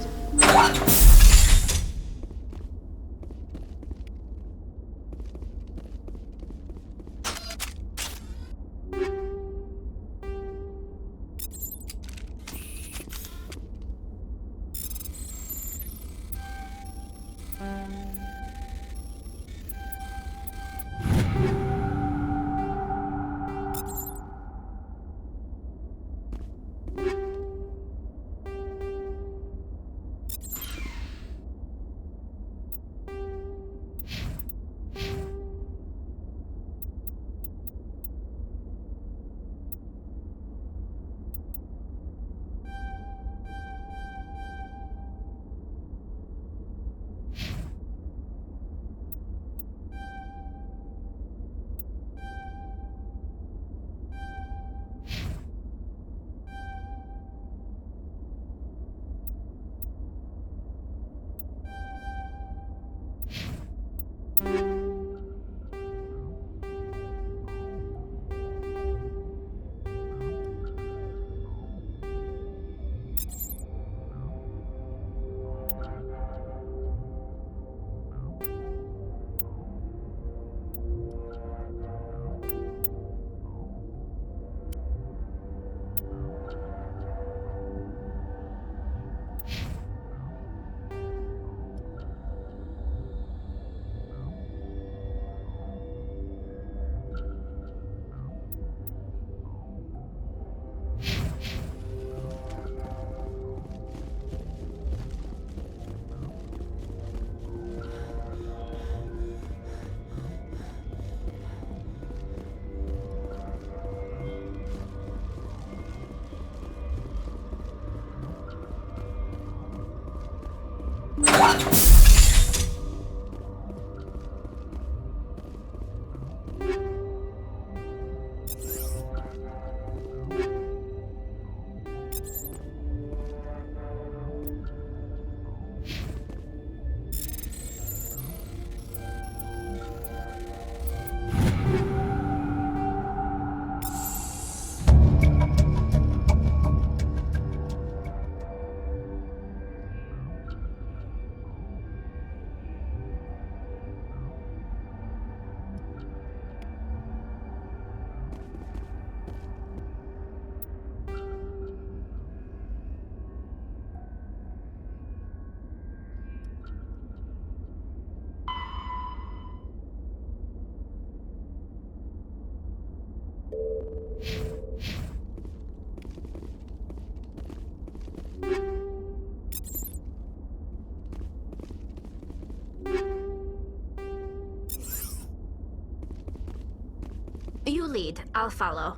You lead. I'll follow.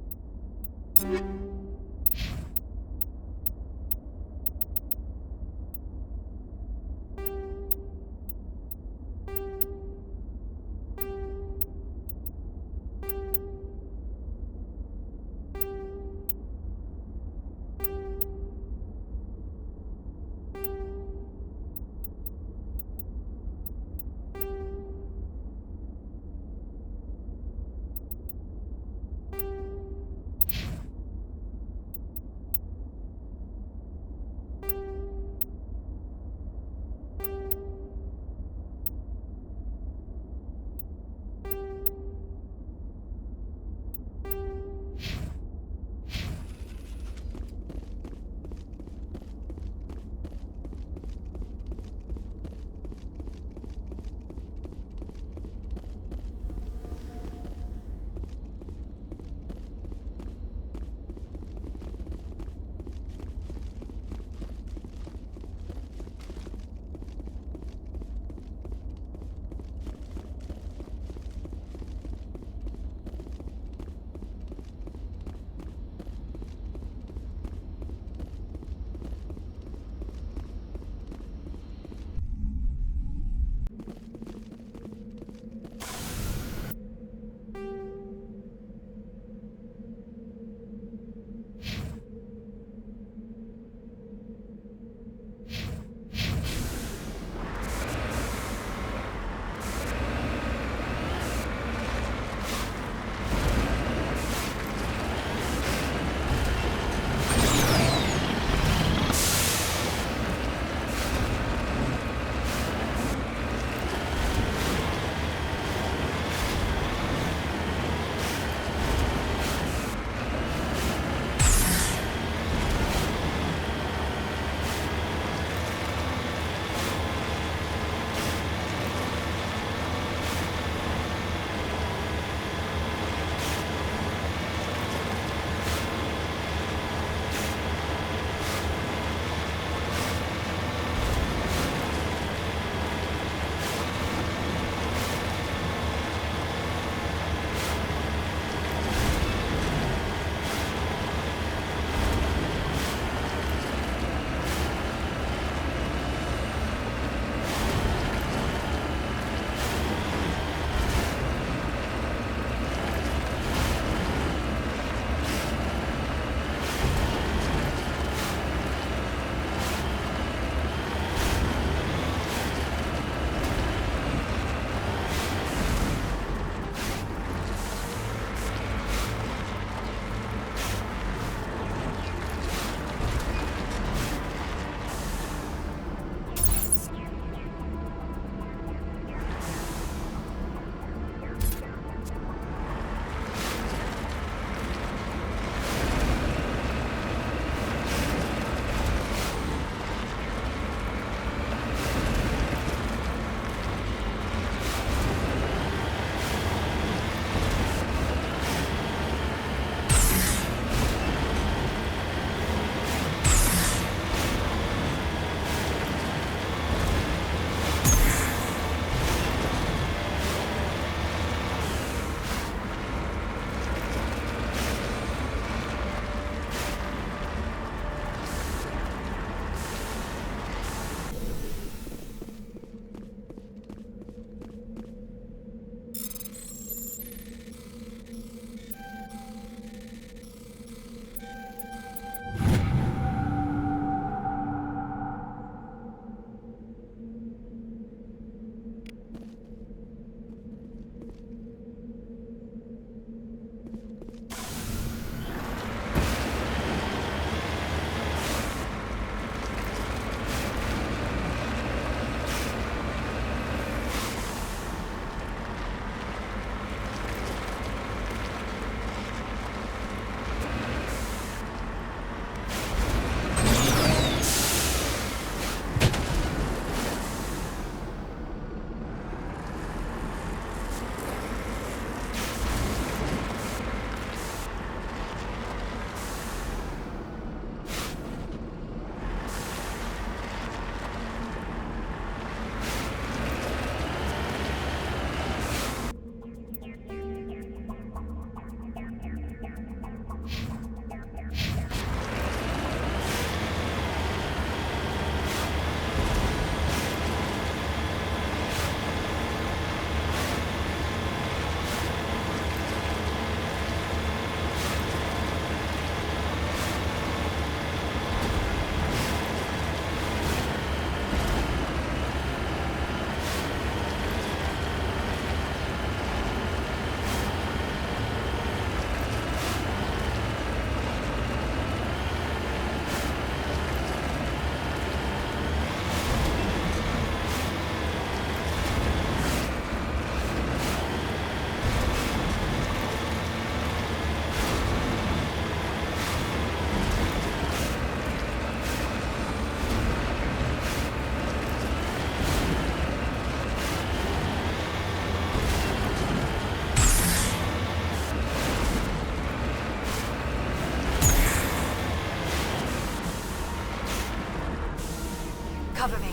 Cover me.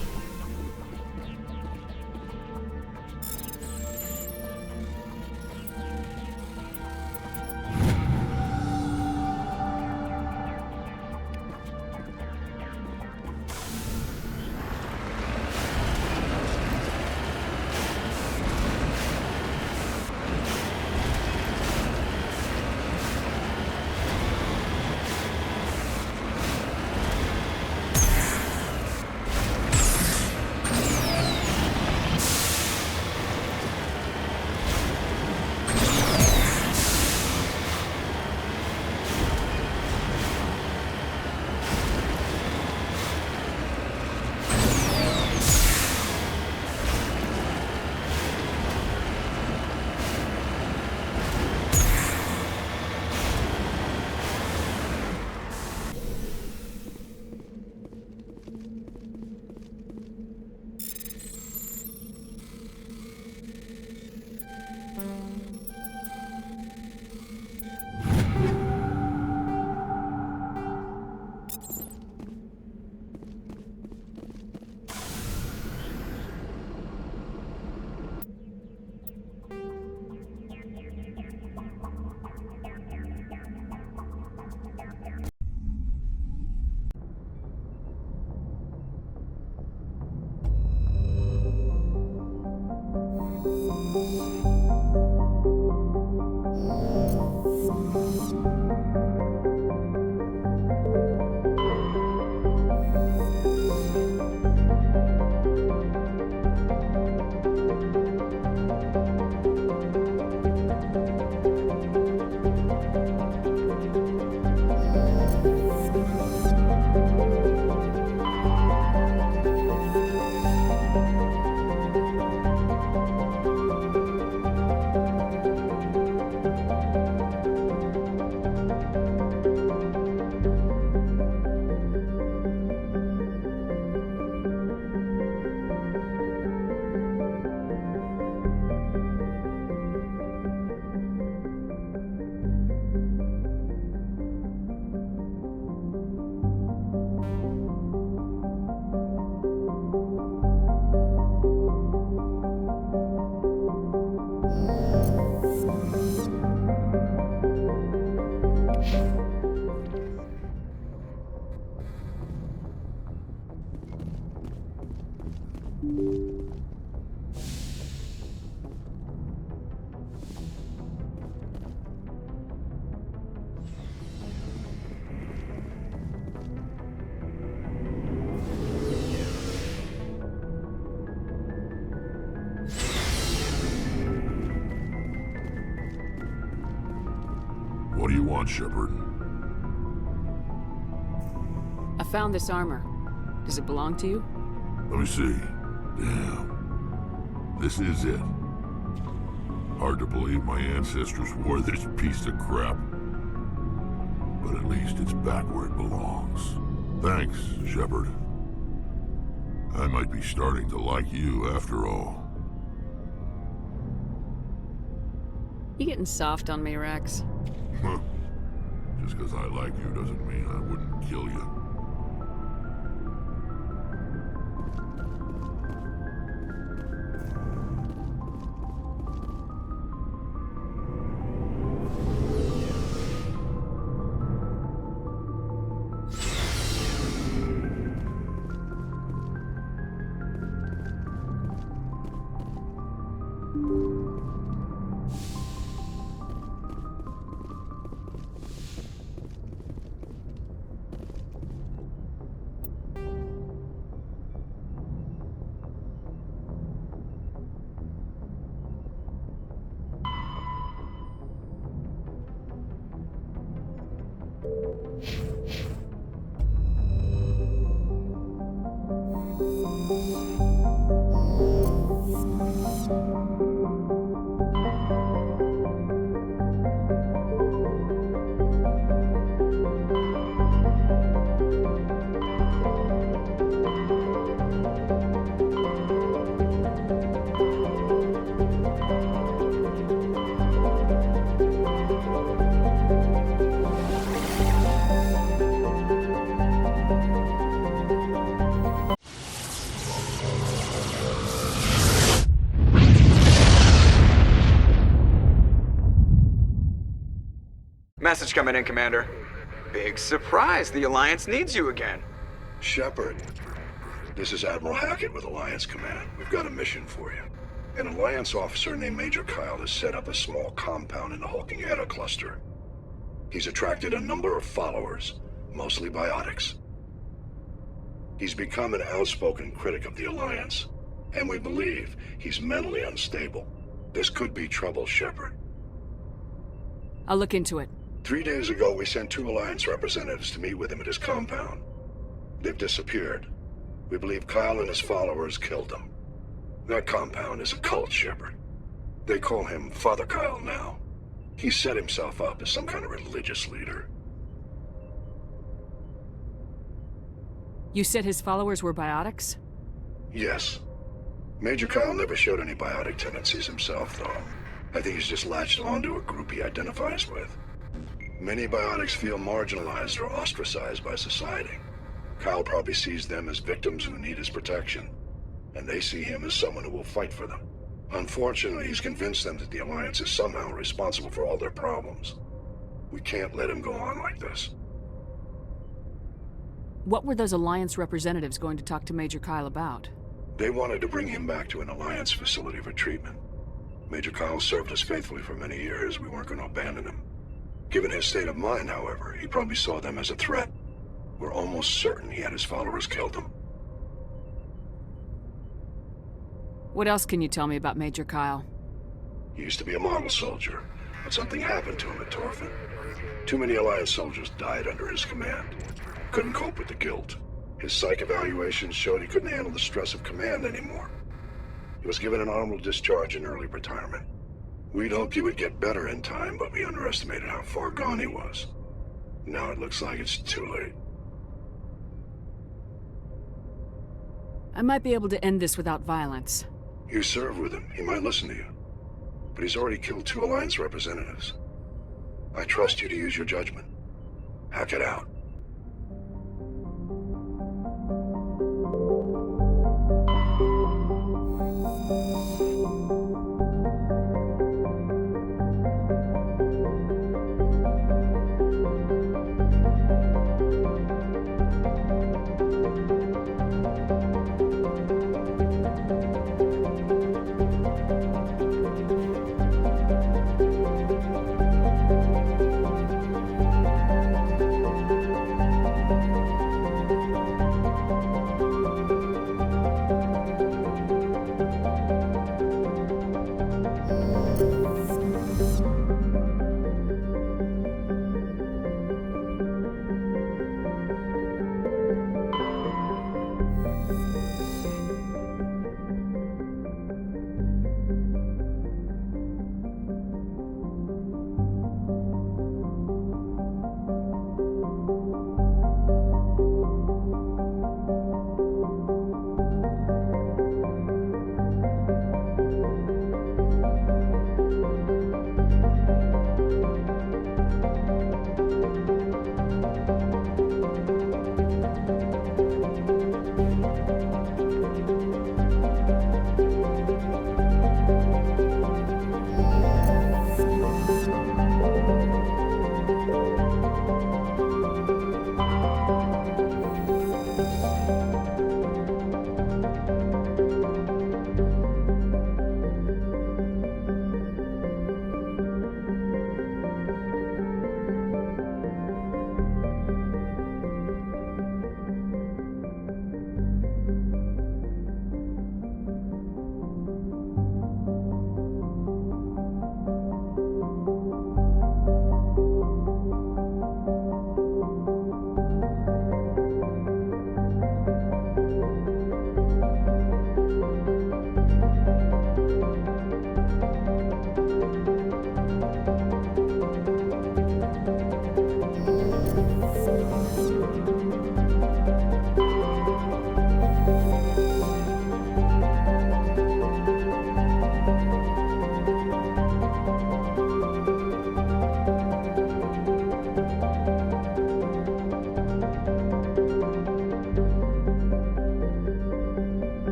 What do you want, Shepard? I found this armor. Does it belong to you? Let me see. Damn. This is it. Hard to believe my ancestors wore this piece of crap. But at least it's back where it belongs. Thanks, Shepard. I might be starting to like you after all. You getting soft on me, Rex? Huh. Just because I like you doesn't mean I wouldn't kill you. Message coming in, Commander. Big surprise, the Alliance needs you again. Shepard, this is Admiral Hackett with Alliance Command. We've got a mission for you. An Alliance officer named Major Kyle has set up a small compound in the Hulking Eta cluster. He's attracted a number of followers, mostly biotics. He's become an outspoken critic of the Alliance, and we believe he's mentally unstable. This could be trouble, Shepard. I'll look into it. 3 days ago, we sent 2 Alliance representatives to meet with him at his compound. They've disappeared. We believe Kyle and his followers killed them. That compound is a cult, Shepard. They call him Father Kyle now. He set himself up as some kind of religious leader. You said his followers were biotics? Yes. Major Kyle never showed any biotic tendencies himself, though. I think he's just latched onto a group he identifies with. Many biotics feel marginalized or ostracized by society. Kyle probably sees them as victims who need his protection, and they see him as someone who will fight for them. Unfortunately, he's convinced them that the Alliance is somehow responsible for all their problems. We can't let him go on like this. What were those Alliance representatives going to talk to Major Kyle about? They wanted to bring him back to an Alliance facility for treatment. Major Kyle served us faithfully for many years. We weren't going to abandon him. Given his state of mind, however, he probably saw them as a threat. We're almost certain he had his followers killed him. What else can you tell me about Major Kyle? He used to be a model soldier, but something happened to him at Torfin. Too many Alliance soldiers died under his command. Couldn't cope with the guilt. His psych evaluations showed he couldn't handle the stress of command anymore. He was given an honorable discharge in early retirement. We'd hoped he would get better in time, but we underestimated how far gone he was. Now it looks like it's too late. I might be able to end this without violence. You serve with him. He might listen to you. But he's already killed 2 Alliance representatives. I trust you to use your judgment. Hack it out.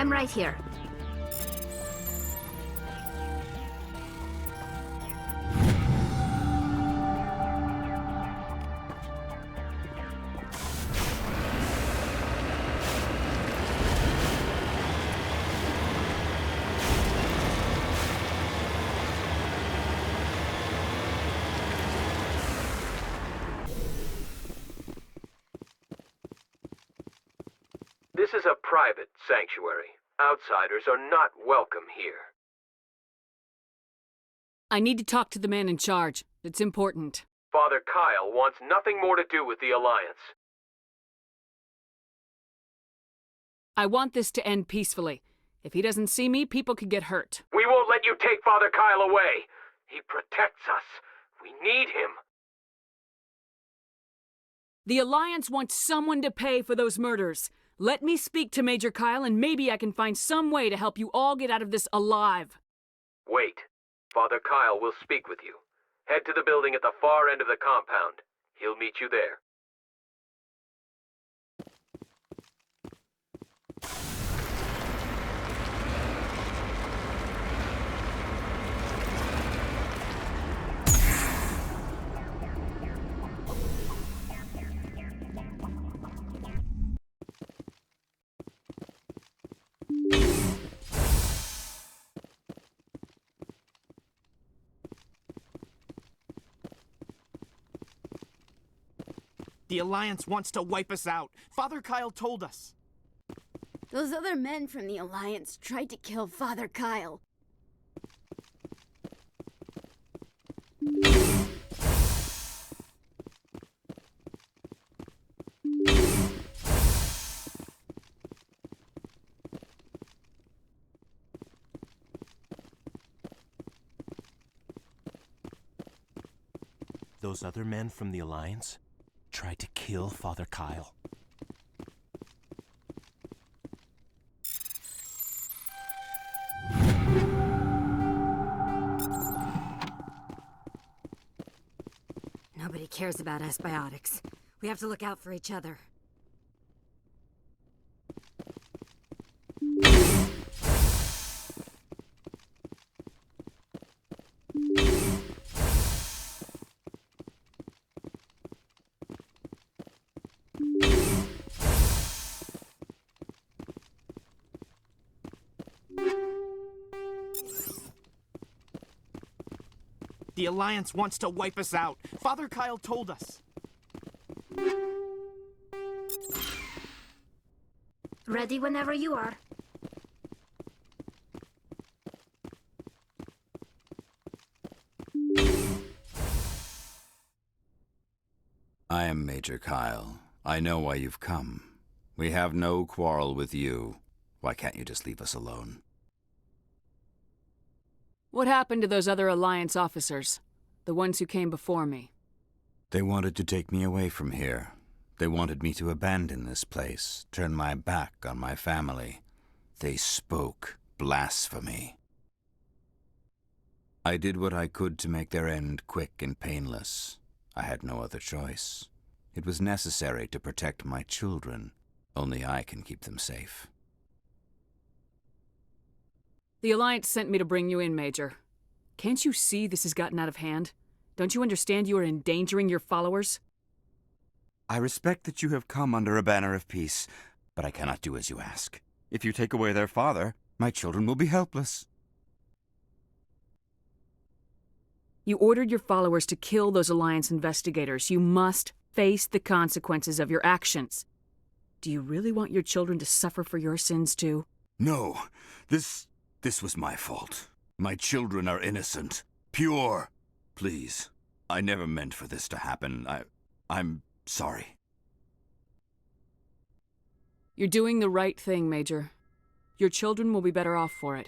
I'm right here. This is a private sanctuary. Outsiders are not welcome here. I need to talk to the man in charge. It's important. Father Kyle wants nothing more to do with the Alliance. I want this to end peacefully. If he doesn't see me, people could get hurt. We won't let you take Father Kyle away. He protects us. We need him. The Alliance wants someone to pay for those murders. Let me speak to Major Kyle, and maybe I can find some way to help you all get out of this alive. Wait. Father Kyle will speak with you. Head to the building at the far end of the compound. He'll meet you there. The Alliance wants to wipe us out. Father Kyle told us. Those other men from the Alliance tried to kill Father Kyle. Those other men from the Alliance tried to kill Father Kyle. Nobody cares about us biotics. We have to look out for each other. The Alliance wants to wipe us out. Father Kyle told us. Ready whenever you are. I am Major Kyle. I know why you've come. We have no quarrel with you. Why can't you just leave us alone? What happened to those other Alliance officers? The ones who came before me? They wanted to take me away from here. They wanted me to abandon this place, turn my back on my family. They spoke blasphemy. I did what I could to make their end quick and painless. I had no other choice. It was necessary to protect my children. Only I can keep them safe. The Alliance sent me to bring you in, Major. Can't you see this has gotten out of hand? Don't you understand you are endangering your followers? I respect that you have come under a banner of peace, but I cannot do as you ask. If you take away their father, my children will be helpless. You ordered your followers to kill those Alliance investigators. You must face the consequences of your actions. Do you really want your children to suffer for your sins too? No, this was my fault. My children are innocent, pure. Please, I never meant for this to happen. I'm sorry. You're doing the right thing, Major. Your children will be better off for it.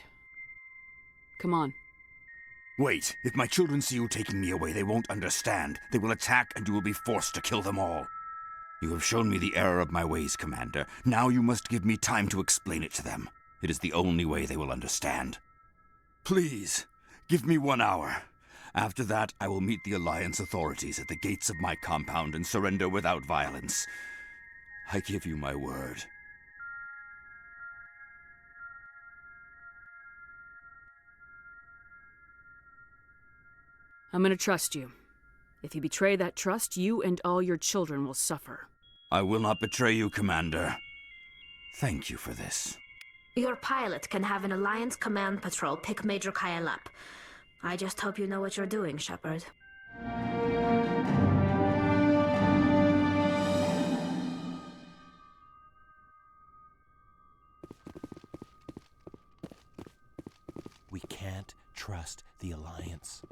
Come on. Wait, if my children see you taking me away, they won't understand. They will attack and you will be forced to kill them all. You have shown me the error of my ways, Commander. Now you must give me time to explain it to them. It is the only way they will understand. Please, give me 1 hour. After that, I will meet the Alliance authorities at the gates of my compound and surrender without violence. I give you my word. I'm gonna trust you. If you betray that trust, you and all your children will suffer. I will not betray you, Commander. Thank you for this. Your pilot can have an Alliance command patrol pick Major Kyle up. I just hope you know what you're doing, Shepard. We can't trust the Alliance.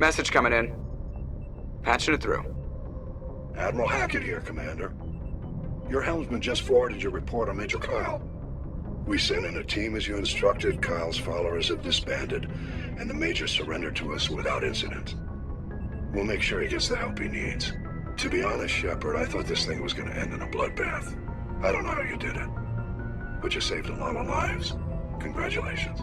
Message coming in. Patching it through. Admiral Hackett here, Commander. Your helmsman just forwarded your report on Major Kyle. We sent in a team as you instructed. Kyle's followers have disbanded, and the Major surrendered to us without incident. We'll make sure he gets the help he needs. To be honest, Shepard, I thought this thing was going to end in a bloodbath. I don't know how you did it, but you saved a lot of lives. Congratulations.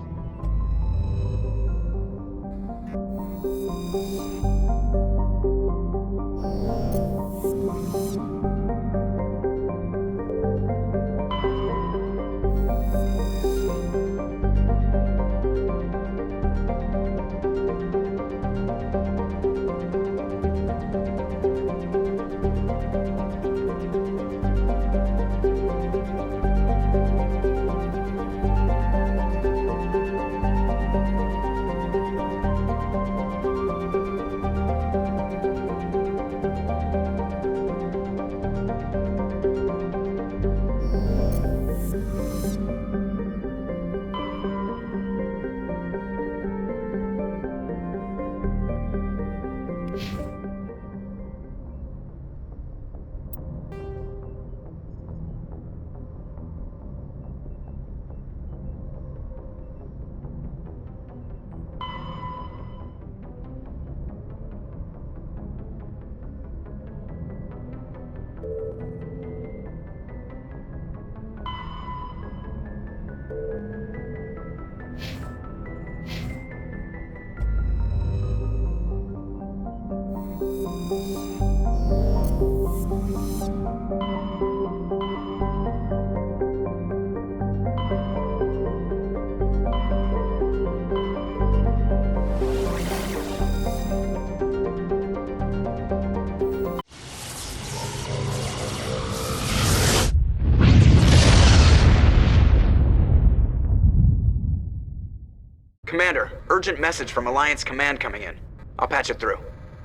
Commander, urgent message from Alliance Command coming in. I'll patch it through.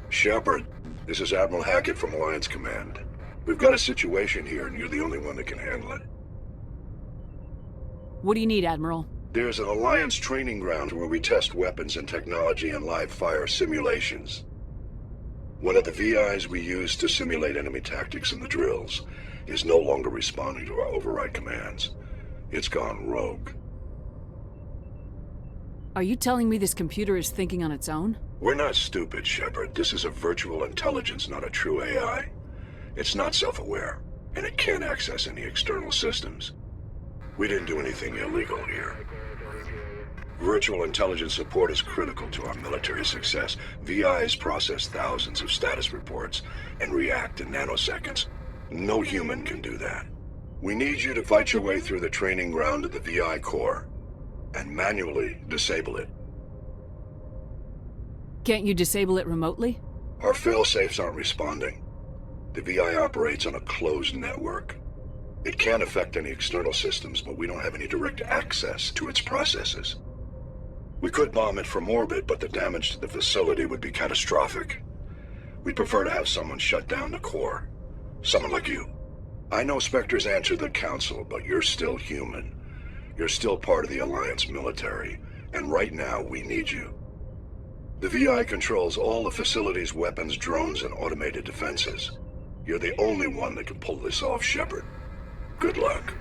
Shepard, this is Admiral Hackett from Alliance Command. We've got a situation here, and you're the only one that can handle it. What do you need, Admiral? There's an Alliance training ground where we test weapons and technology in live fire simulations. One of the VIs we use to simulate enemy tactics in the drills is no longer responding to our override commands. It's gone rogue. Are you telling me this computer is thinking on its own? We're not stupid, Shepard. This is a virtual intelligence, not a true AI. It's not self-aware, and it can't access any external systems. We didn't do anything illegal here. Virtual intelligence support is critical to our military success. VIs process thousands of status reports and react in nanoseconds. No human can do that. We need you to fight your way through the training ground of the VI core and manually disable it. Can't you disable it remotely? Our fail-safes aren't responding. The VI operates on a closed network. It can't affect any external systems, but we don't have any direct access to its processes. We could bomb it from orbit, but the damage to the facility would be catastrophic. We'd prefer to have someone shut down the core. Someone like you. I know Spectres answer the Council, but you're still human. You're still part of the Alliance military, and right now we need you. The VI controls all the facility's weapons, drones, and automated defenses. You're the only one that can pull this off, Shepard. Good luck.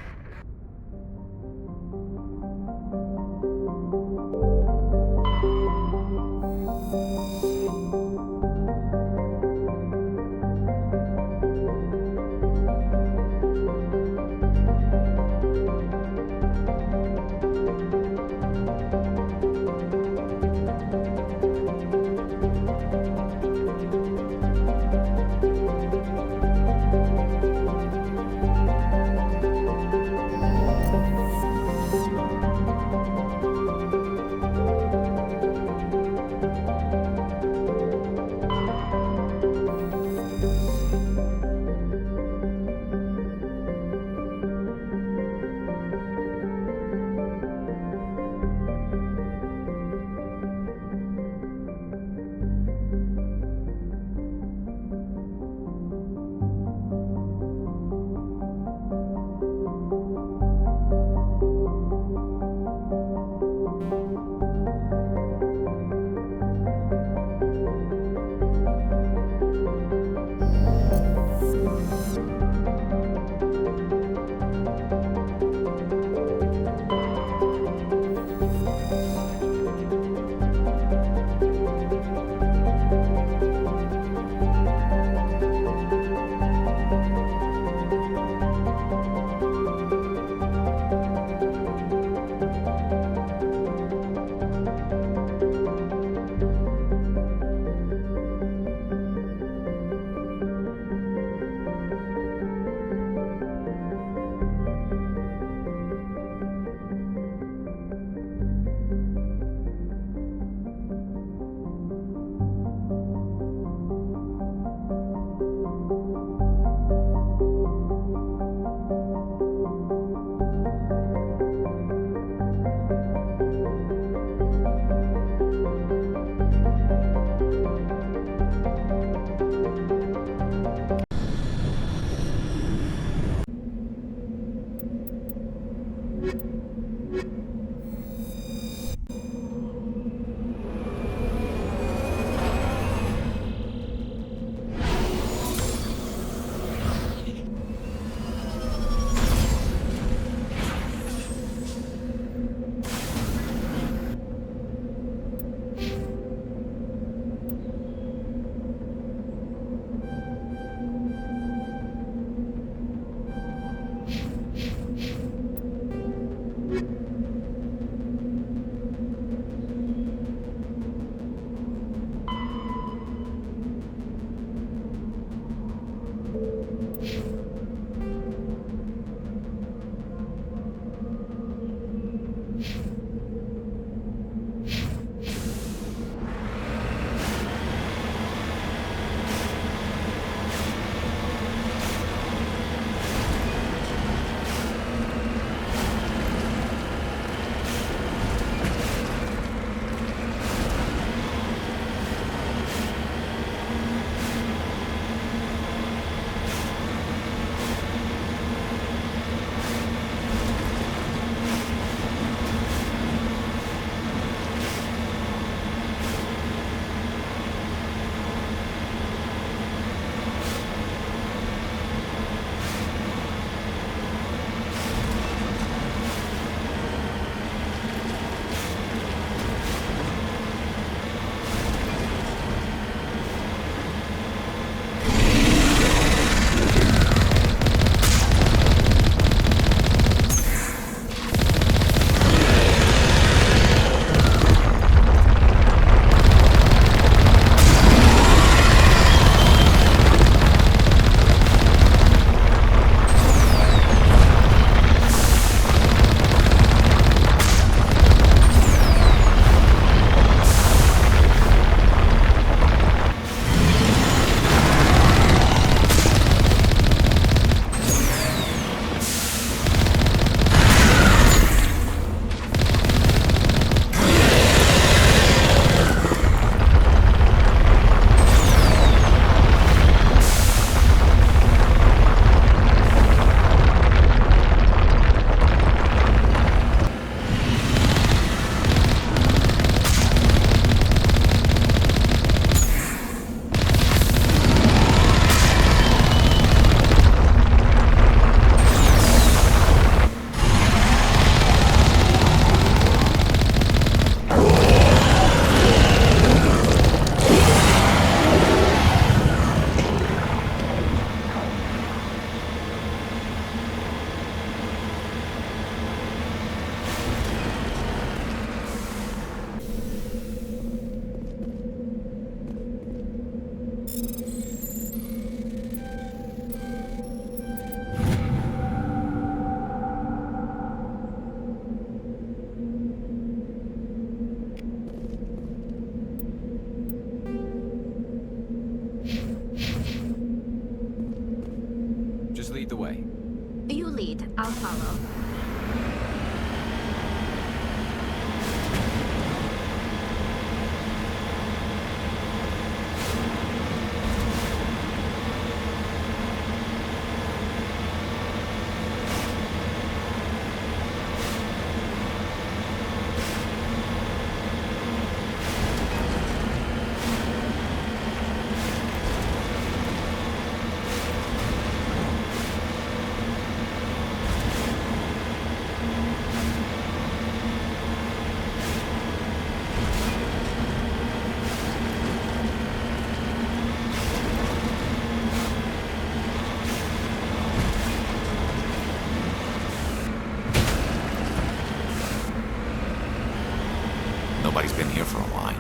for a while.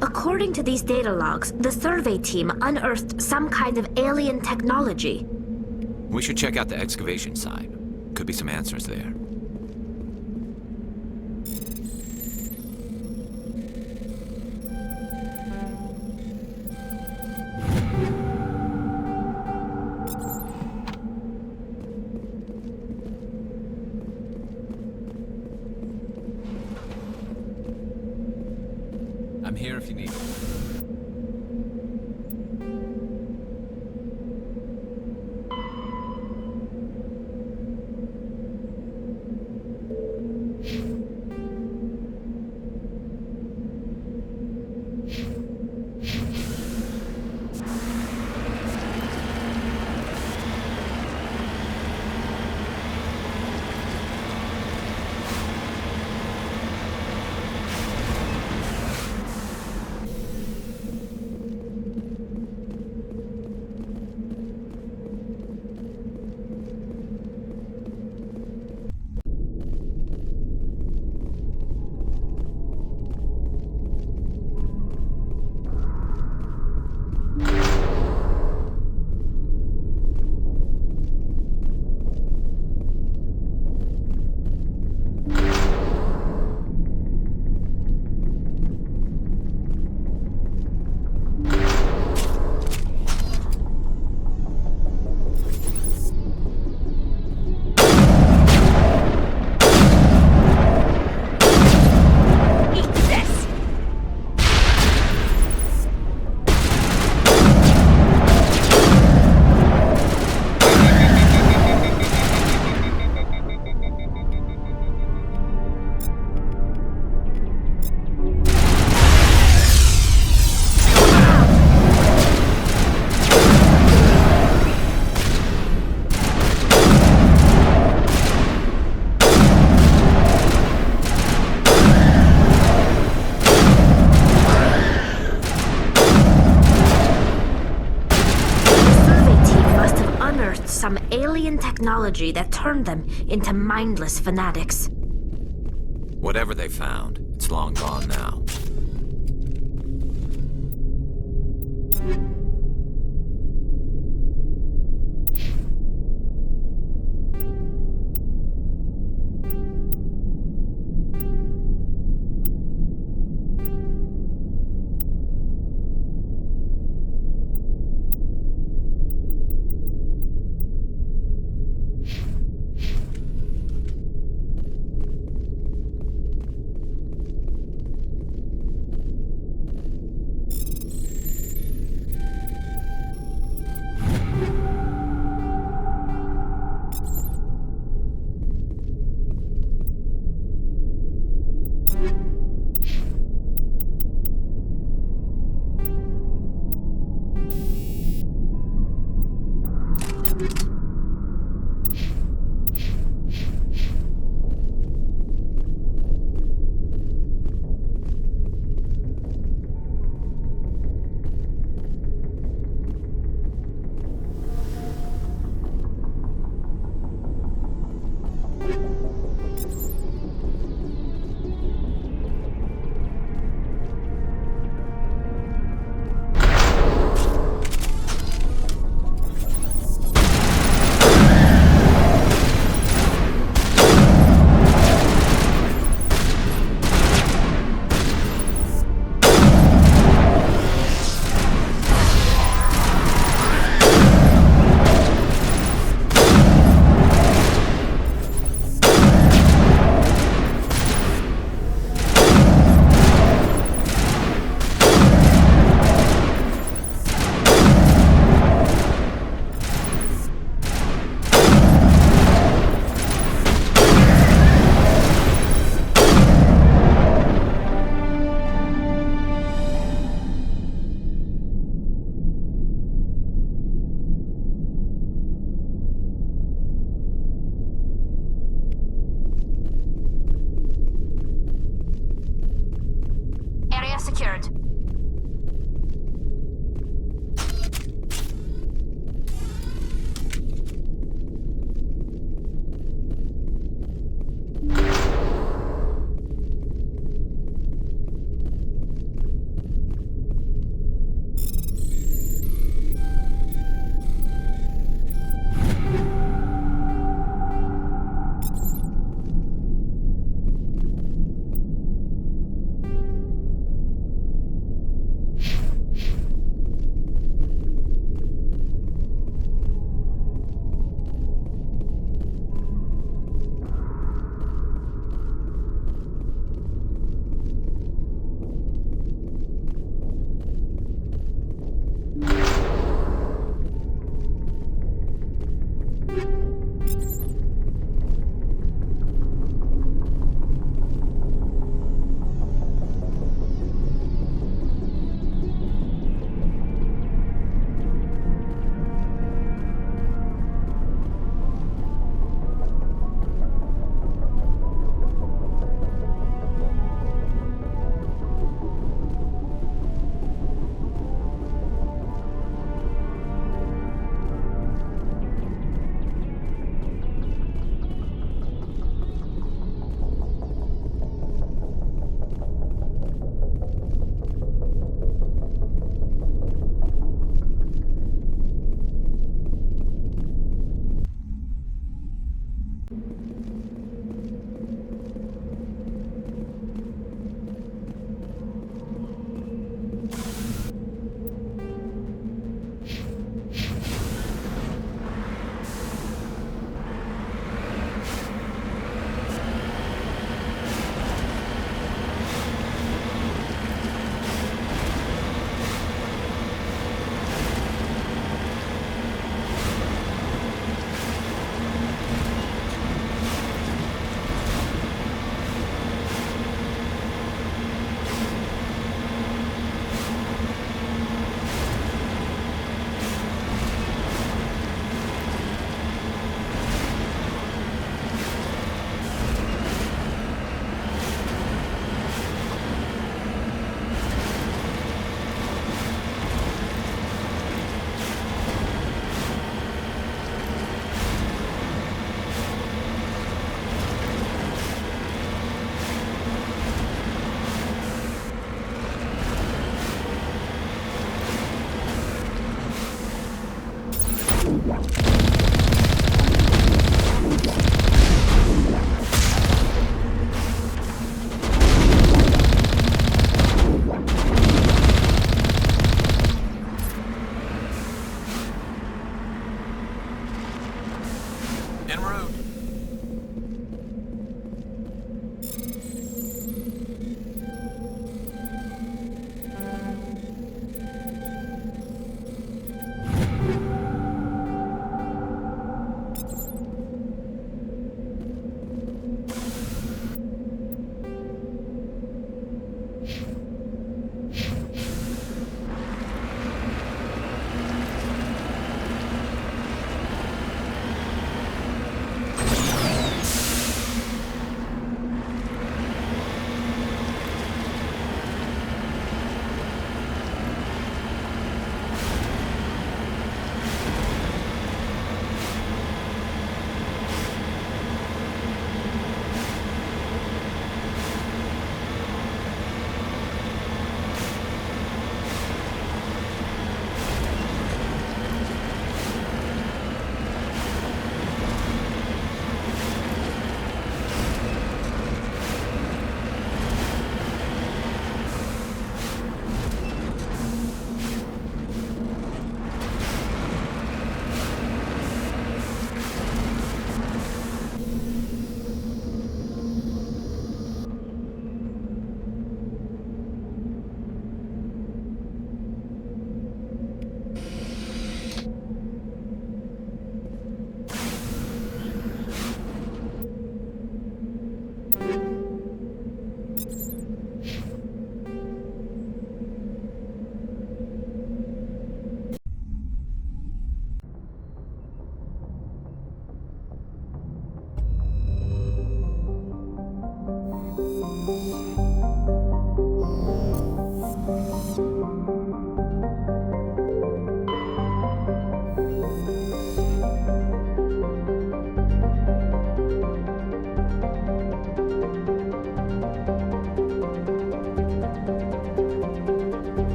According to these data logs, the survey team unearthed some kind of alien technology. We should check out the excavation site. Could be some answers there. I'm here if you need me. Some alien technology that turned them into mindless fanatics. Whatever they found, it's long gone now. area secured.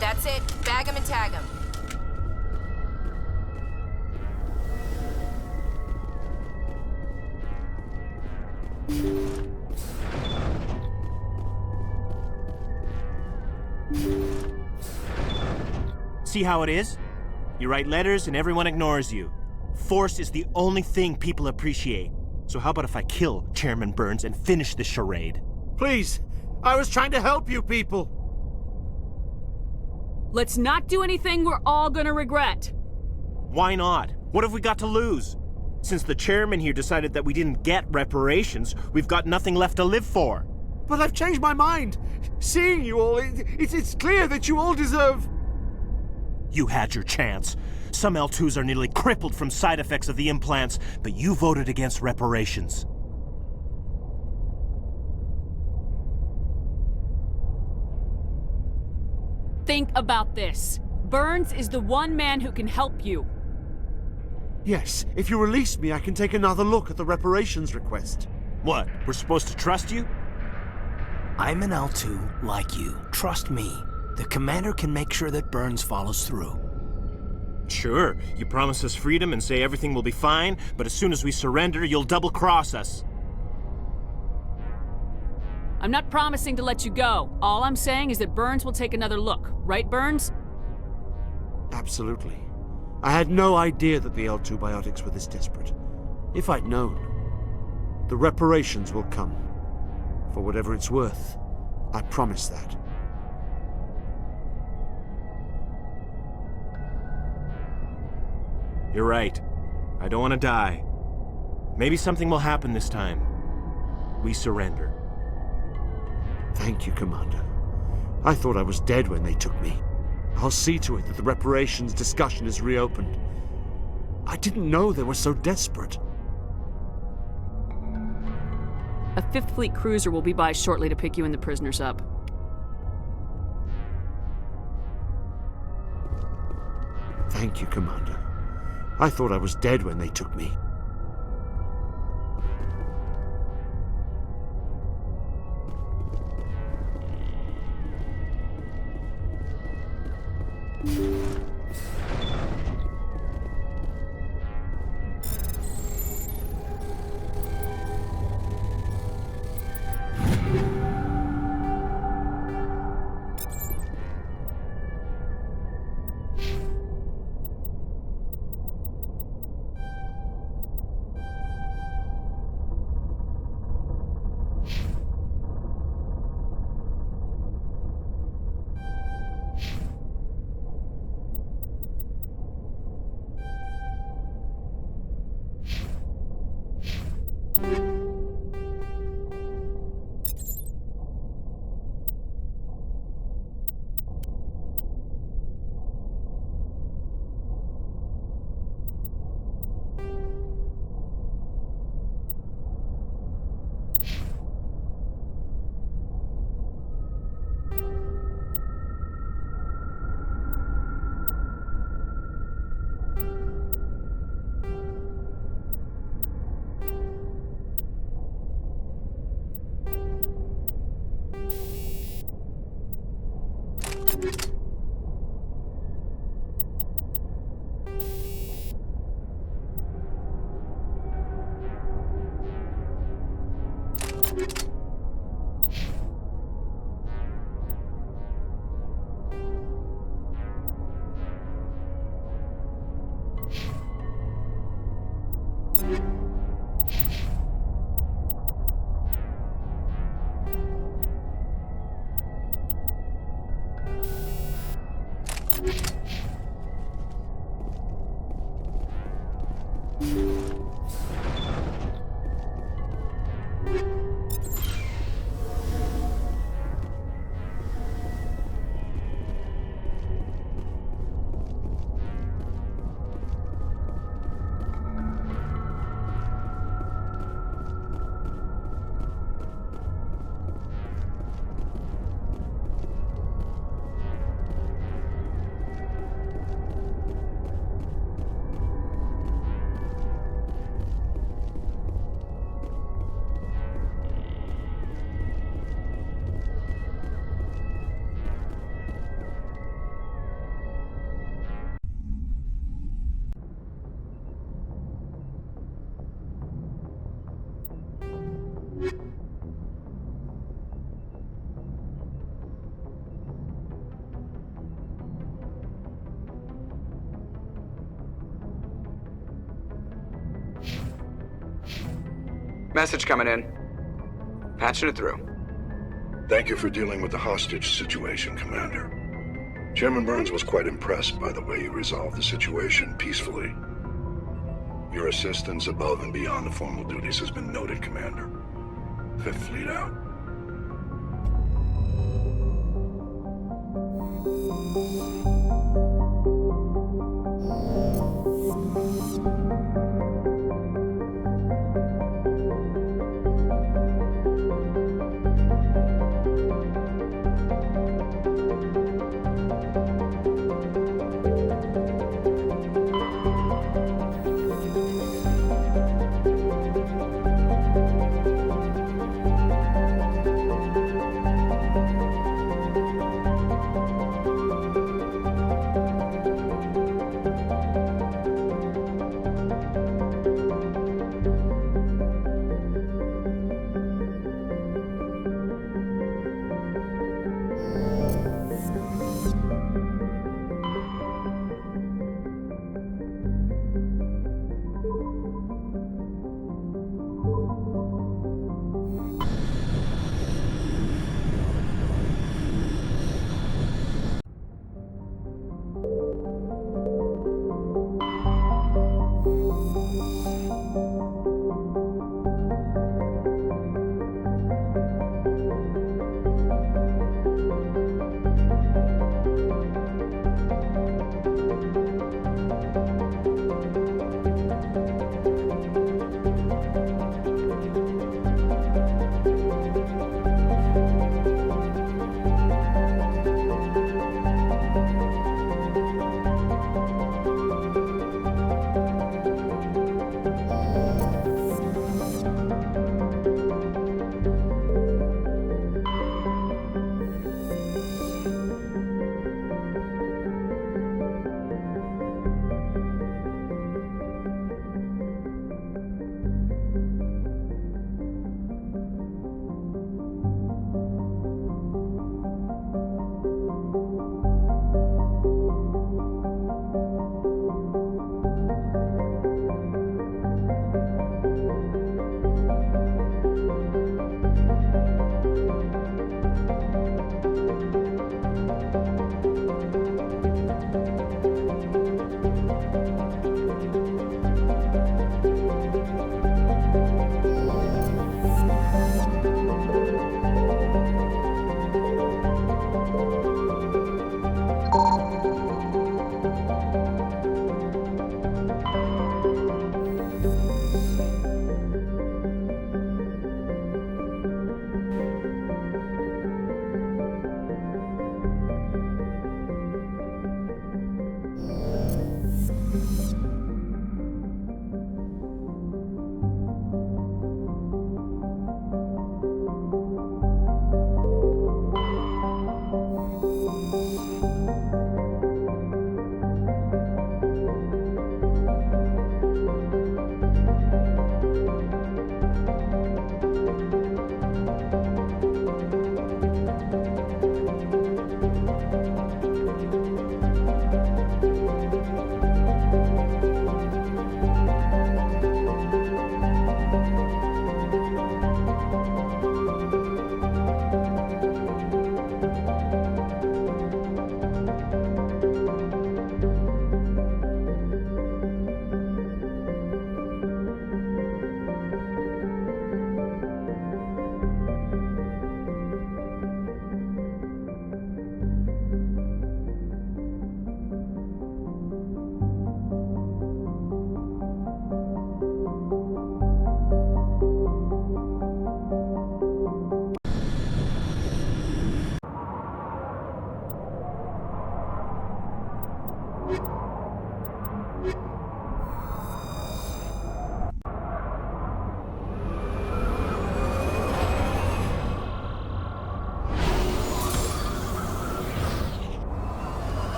That's it. Bag 'em and tag 'em. See how it is? You write letters and everyone ignores you. Force is the only thing people appreciate. So how about if I kill Chairman Burns and finish this charade? Please! I was trying to help you people! Let's not do anything we're all gonna regret. Why not? What have we got to lose? Since the chairman here decided that we didn't get reparations, we've got nothing left to live for. But I've changed my mind. Seeing you all, it's clear that you all deserve... You had your chance. Some L2s are nearly crippled from side effects of the implants, but you voted against reparations. Think about this. Burns is the one man who can help you. Yes, if you release me, I can take another look at the reparations request. What, we're supposed to trust you? I'm an L2 like you. Trust me. The commander can make sure that Burns follows through. Sure, you promise us freedom and say everything will be fine, but as soon as we surrender, you'll double-cross us. I'm not promising to let you go. All I'm saying is that Burns will take another look. Right, Burns? Absolutely. I had no idea that the L2 biotics were this desperate. If I'd known, the reparations will come. For whatever it's worth, I promise that. You're right. I don't want to die. Maybe something will happen this time. We surrender. Thank you, Commander. I thought I was dead when they took me. I'll see to it that the reparations discussion is reopened. I didn't know they were so desperate. A 5th Fleet cruiser will be by shortly to pick you and the prisoners up. Thank you, Commander. I thought I was dead when they took me. Message coming in. Patching it through. Thank you for dealing with the hostage situation, Commander. Chairman Burns was quite impressed by the way you resolved the situation peacefully. Your assistance above and beyond the formal duties has been noted, Commander. 5th Fleet out.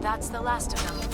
That's the last of them.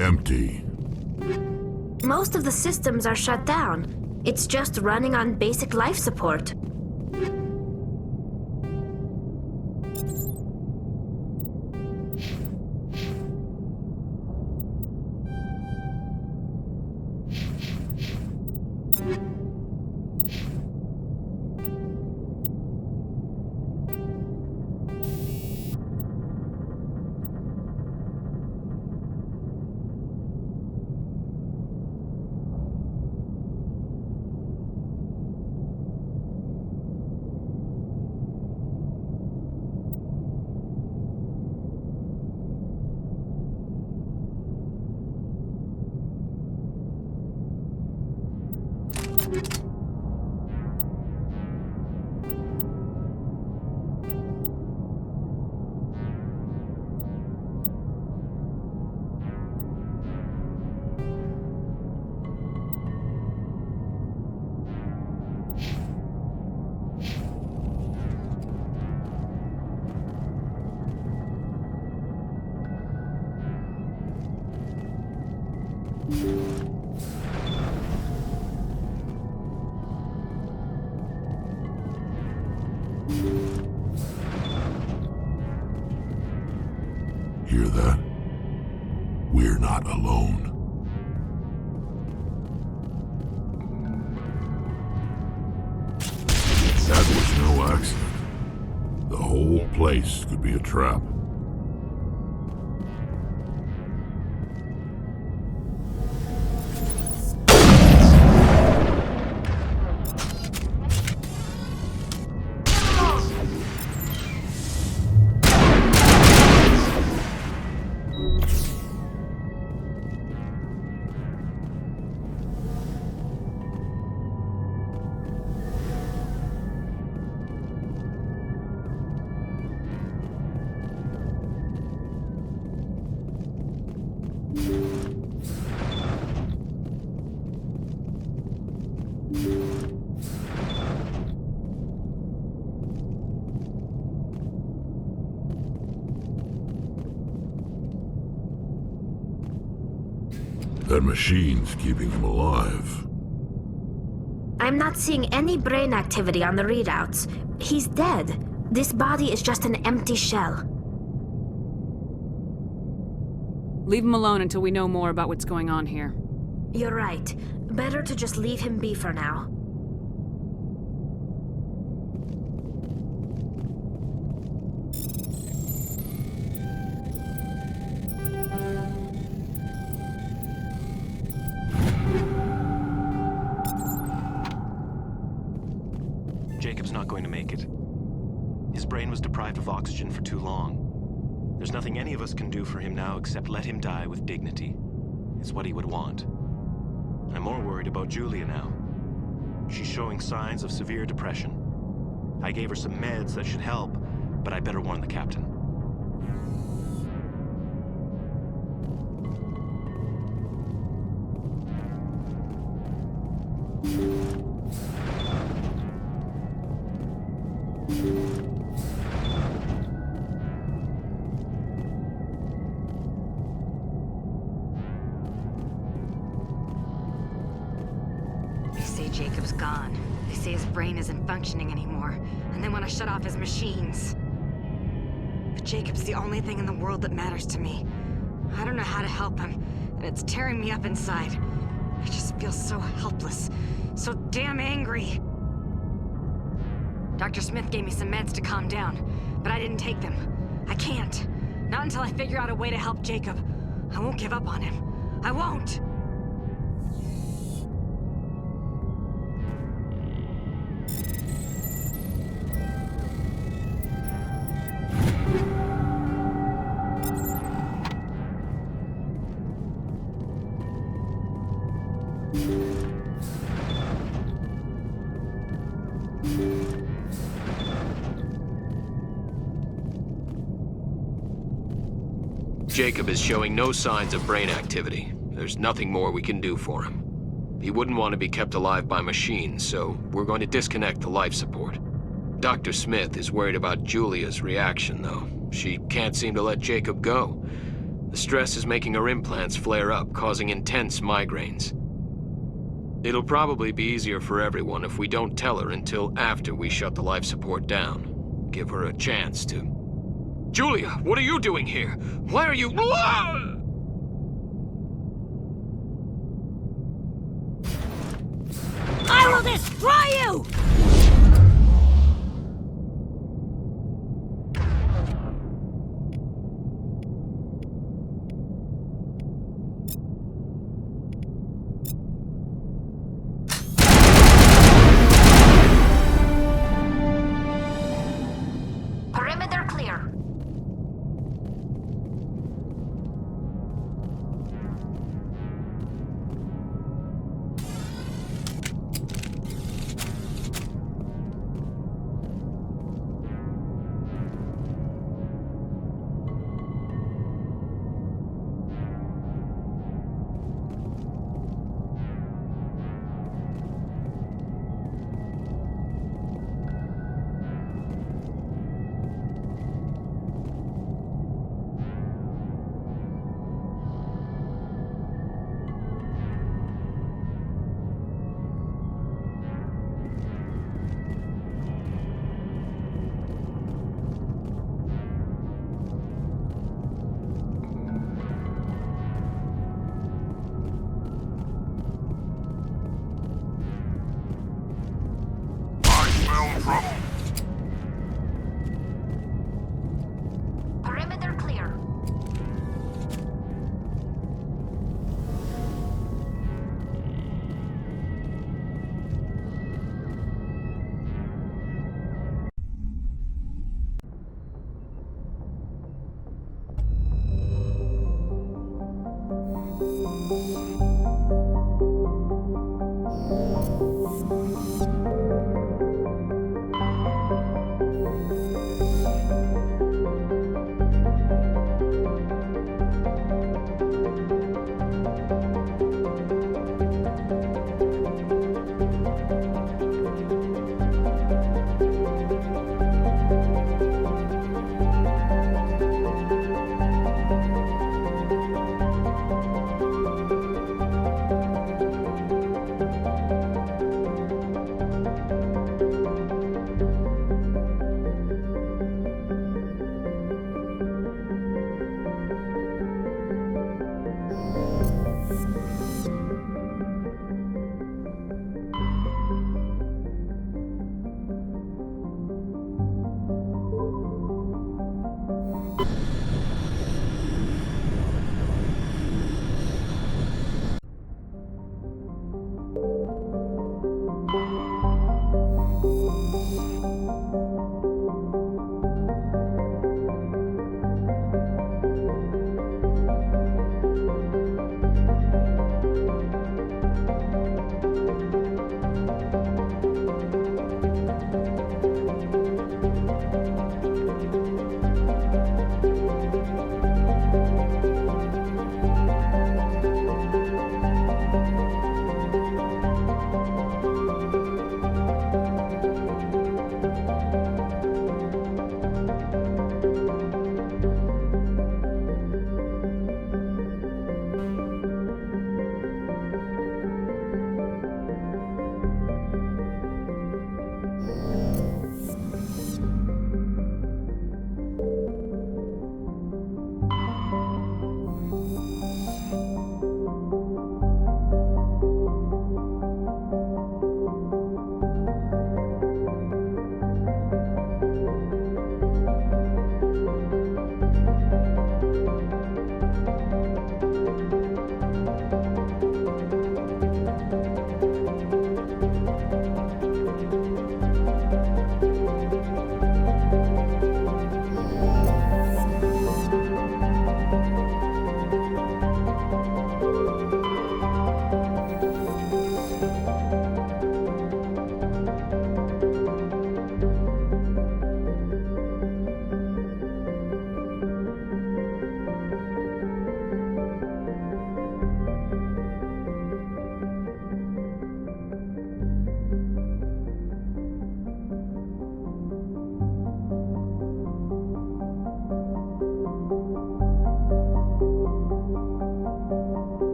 Empty. Most of the systems are shut down. It's just running on basic life support. Hear that? We're not alone. That was no accident. The whole place could be a trap. That machine's keeping him alive. I'm not seeing any brain activity on the readouts. He's dead. This body is just an empty shell. Leave him alone until we know more about what's going on here. You're right. Better to just leave him be for now. Jacob's not going to make it. His brain was deprived of oxygen for too long. There's nothing any of us can do for him now except let him die with dignity. It's what he would want. I'm more worried about Julia now. She's showing signs of severe depression. I gave her some meds that should help, but I better warn the captain. Jacob's gone. They say his brain isn't functioning anymore, and they want to shut off his machines. But Jacob's the only thing in the world that matters to me. I don't know how to help him, and it's tearing me up inside. I just feel so helpless, so damn angry. Dr. Smith gave me some meds to calm down, but I didn't take them. I can't. Not until I figure out a way to help Jacob. I won't give up on him. I won't! Jacob is showing no signs of brain activity. There's nothing more we can do for him. He wouldn't want to be kept alive by machines, so we're going to disconnect the life support. Dr. Smith is worried about Julia's reaction, though. She can't seem to let Jacob go. The stress is making her implants flare up, causing intense migraines. It'll probably be easier for everyone if we don't tell her until after we shut the life support down. Give her a chance to... Julia, what are you doing here? Why are you... I will destroy you! Perimeter clear. Perimeter clear.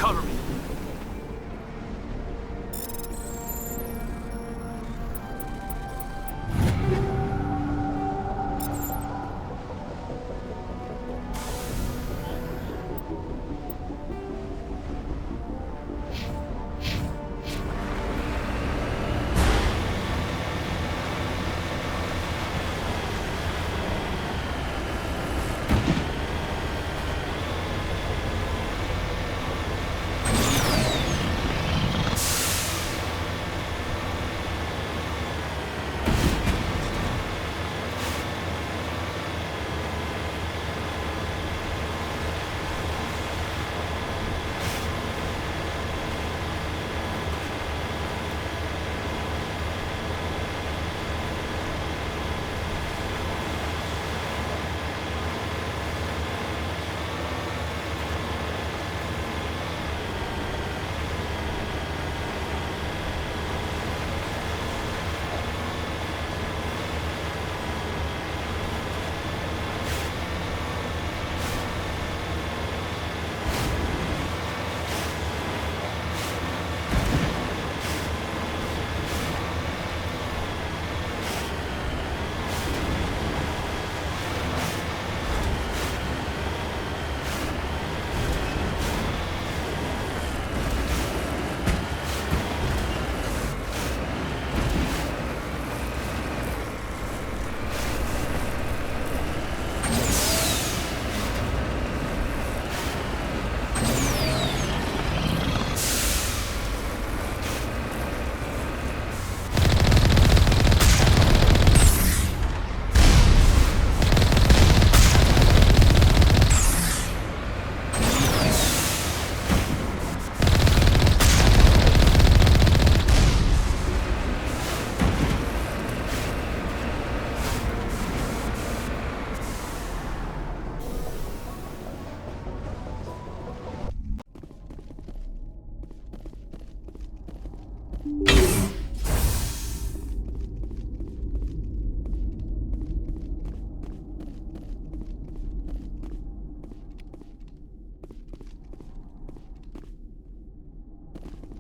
Cover me.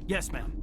Yes, ma'am.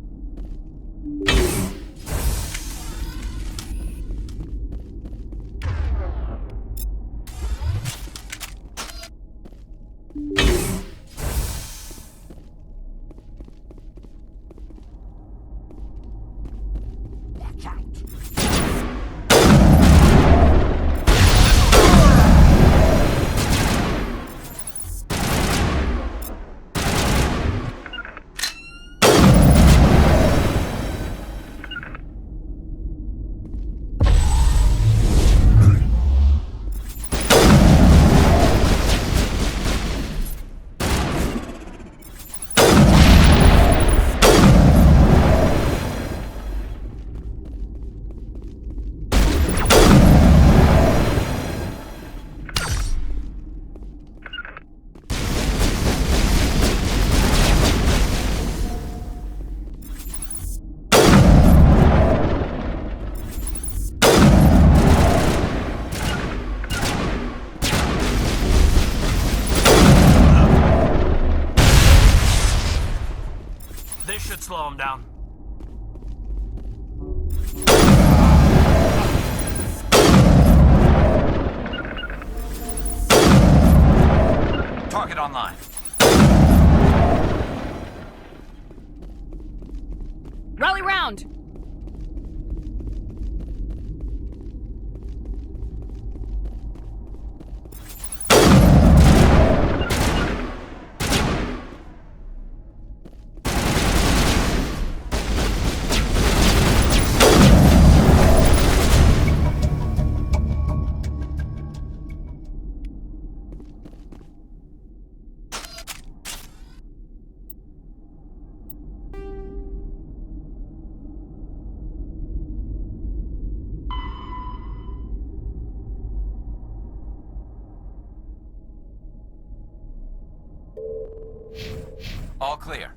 slow him down. Target online. Rally round! All clear.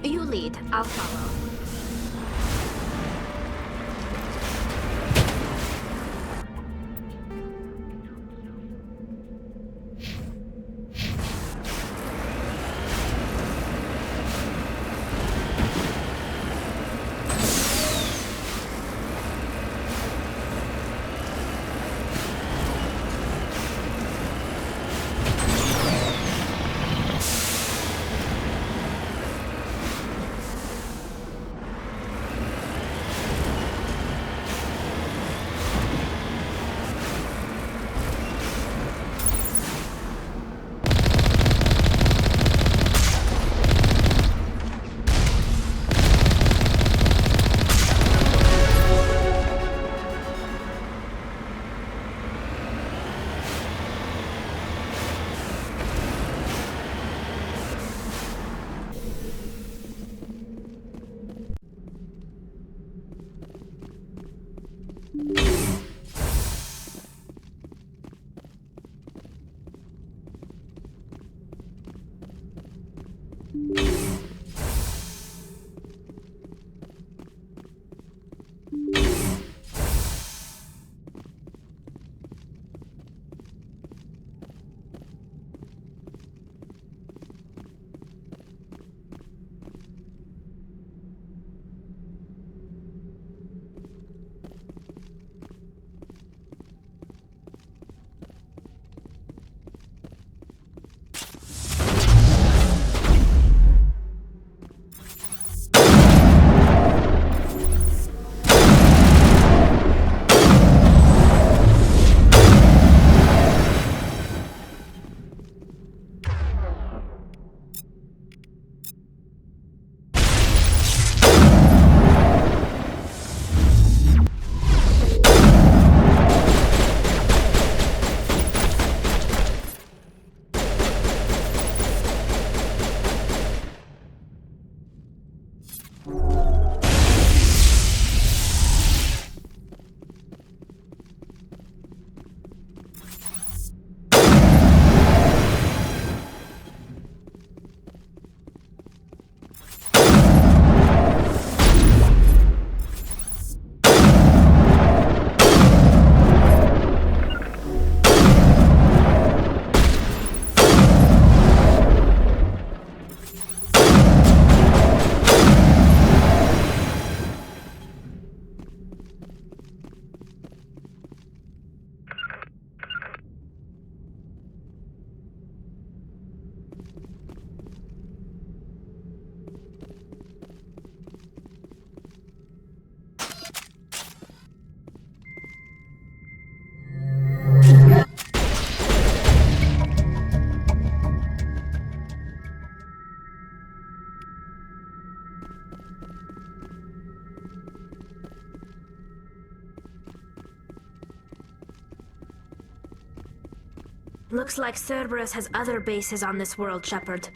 You lead, I'll follow. Looks like Cerberus has other bases on this world, Shepard.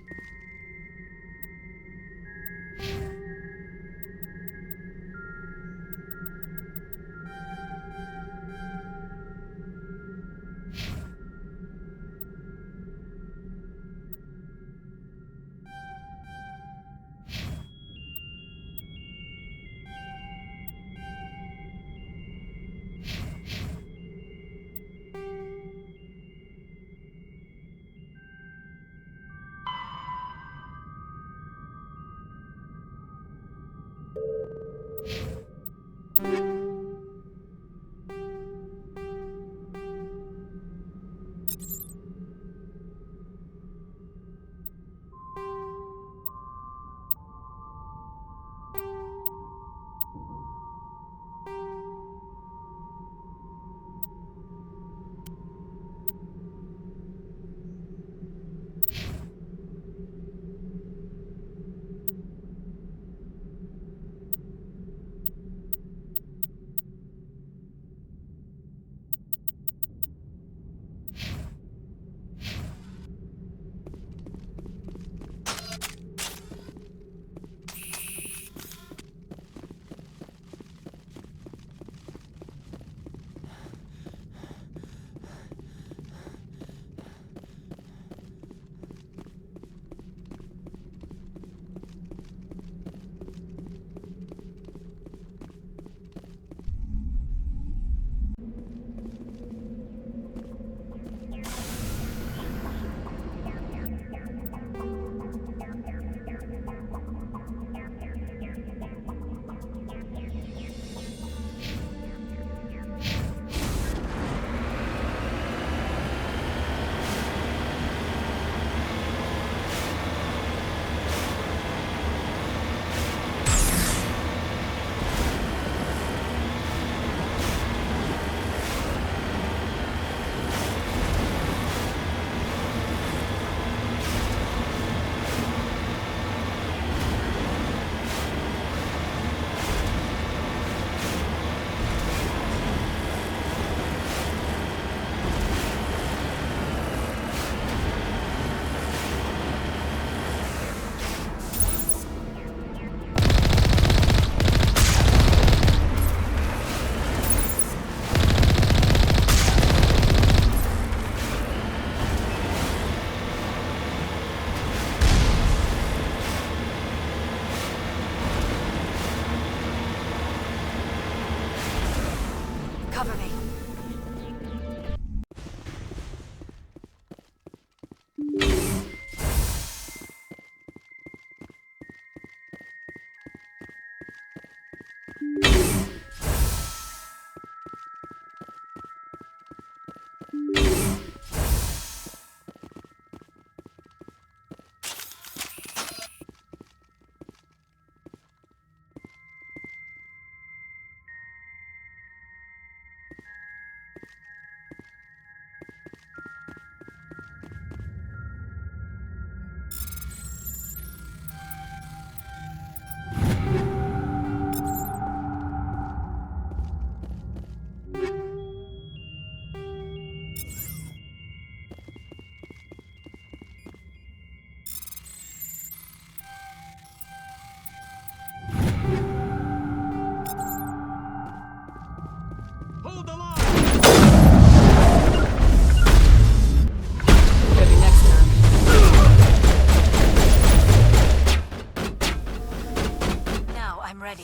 ready.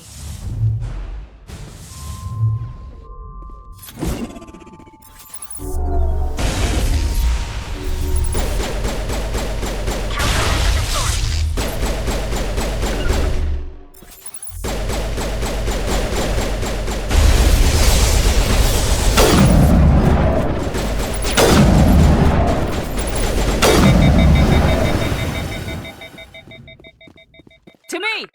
To me!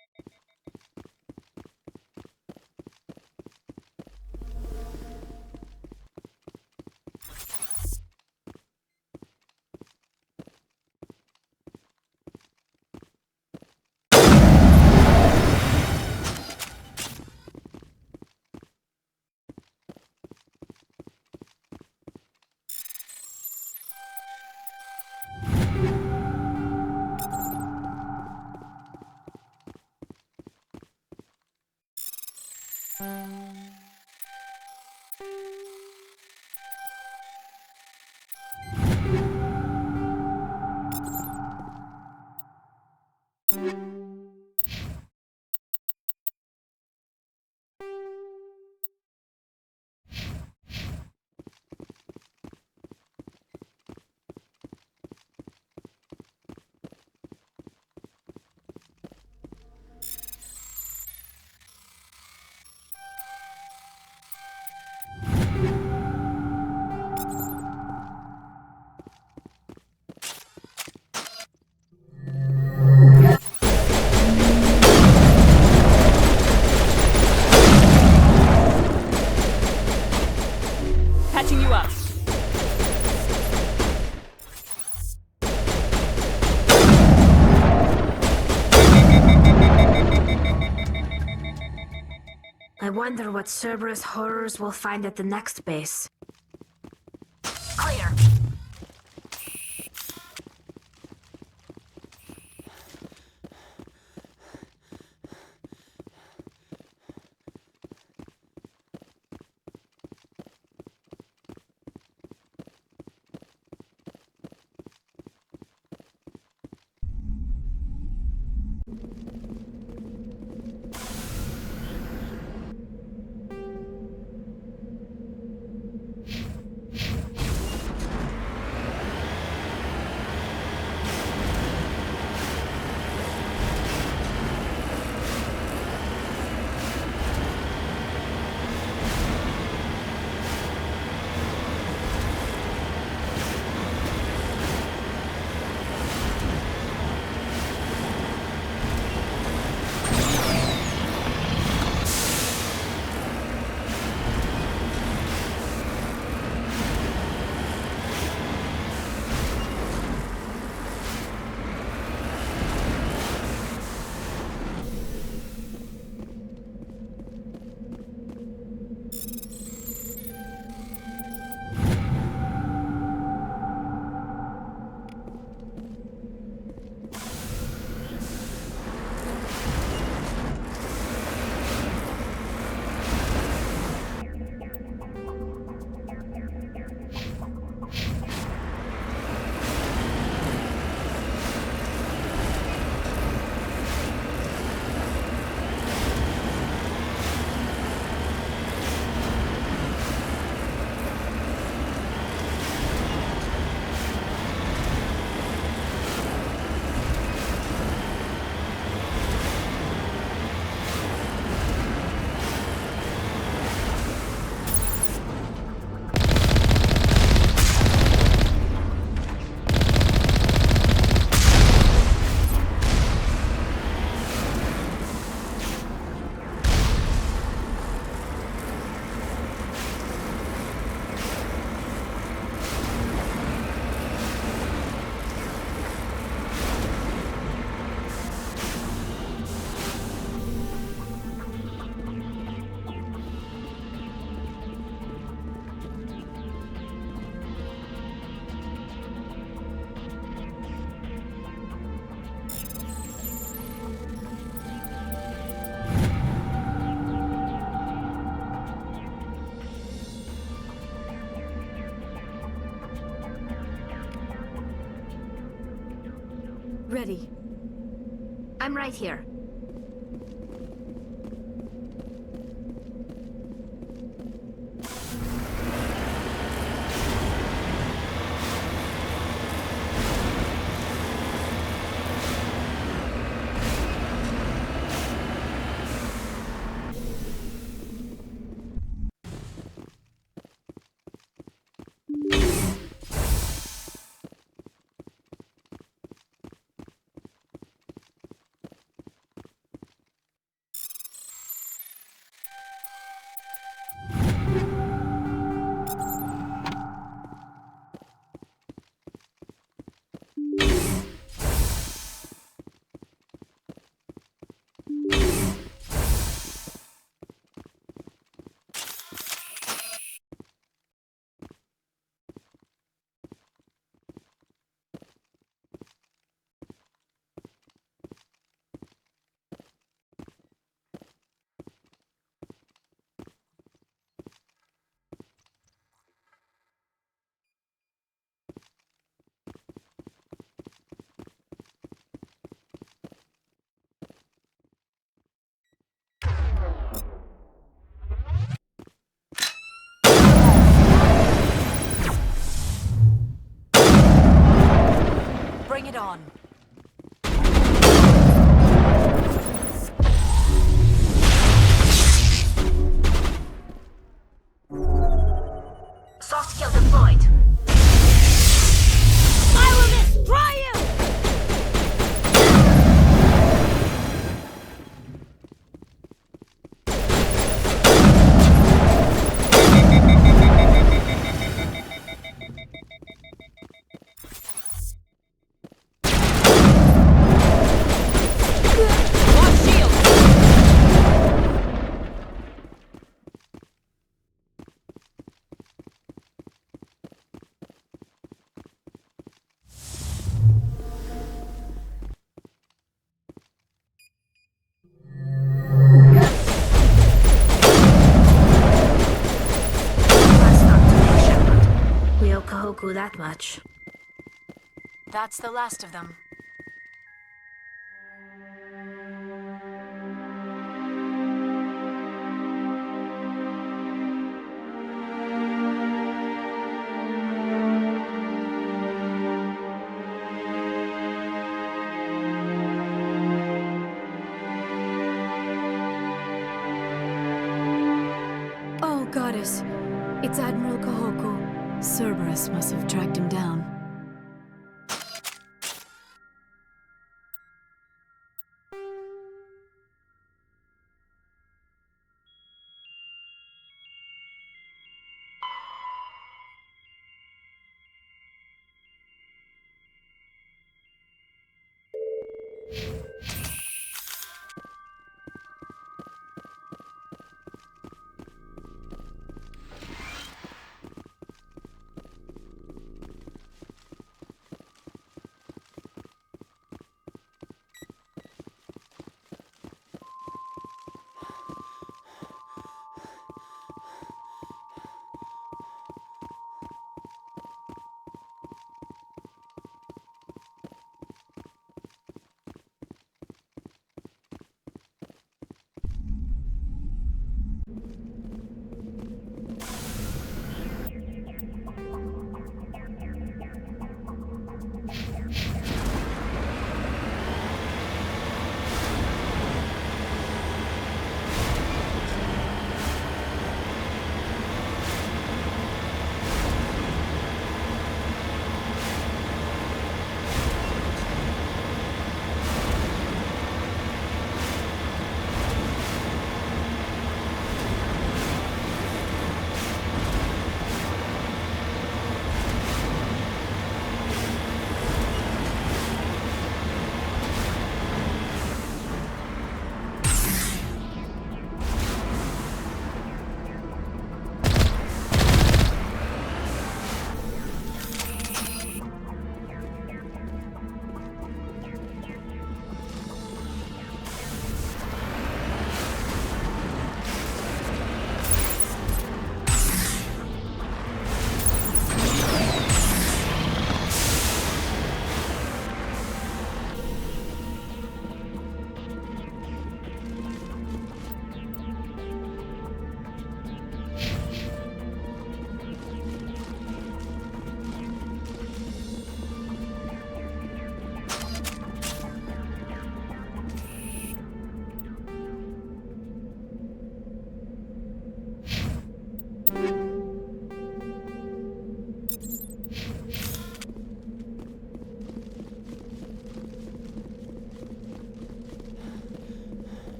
Patching you up. I wonder what Cerberus horrors we'll find at the next base. Clear. Ready. I'm right here. much. That's the last of them. Oh, Goddess. It's Admiral Kahoko. Cerberus must have tracked him down.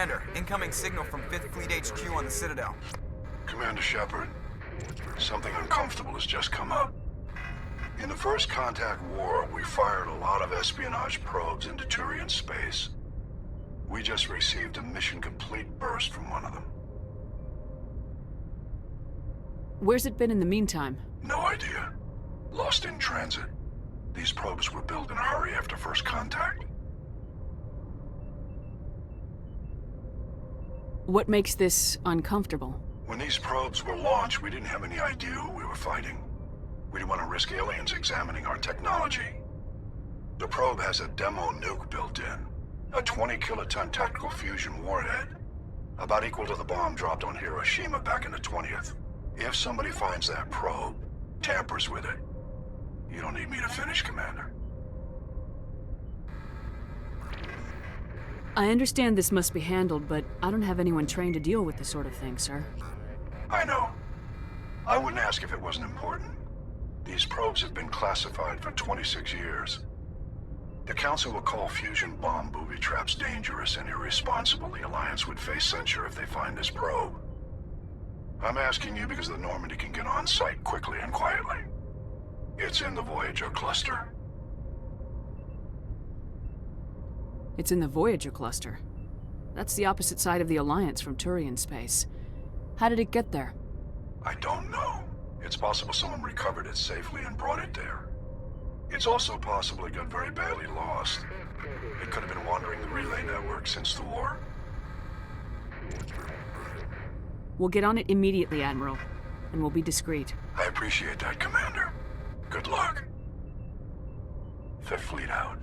Commander, incoming signal from 5th Fleet HQ on the Citadel. Commander Shepard, something uncomfortable has just come up. In the First Contact War, we fired a lot of espionage probes into Turian space. We just received a mission complete burst from one of them. Where's it been in the meantime? No idea. Lost in transit. These probes were built in a hurry after First Contact. What makes this uncomfortable? When these probes were launched, we didn't have any idea who we were fighting. We don't want to risk aliens examining our technology. The probe has a demo nuke built in. A 20-kiloton tactical fusion warhead. About equal to the bomb dropped on Hiroshima back in the 20th. If somebody finds that probe, tampers with it, you don't need me to finish, Commander. I understand this must be handled, but I don't have anyone trained to deal with this sort of thing, sir. I know. I wouldn't ask if it wasn't important. These probes have been classified for 26 years. The Council will call fusion bomb booby traps dangerous and irresponsible. The Alliance would face censure if they find this probe. I'm asking you because the Normandy can get on site quickly and quietly. It's in the Voyager cluster. It's in the Voyager cluster. That's the opposite side of the Alliance from Turian space. How did it get there? I don't know. It's possible someone recovered it safely and brought it there. It's also possible it got very badly lost. It could have been wandering the relay network since the war. We'll get on it immediately, Admiral, and we'll be discreet. I appreciate that, Commander. Good luck. Fifth Fleet out.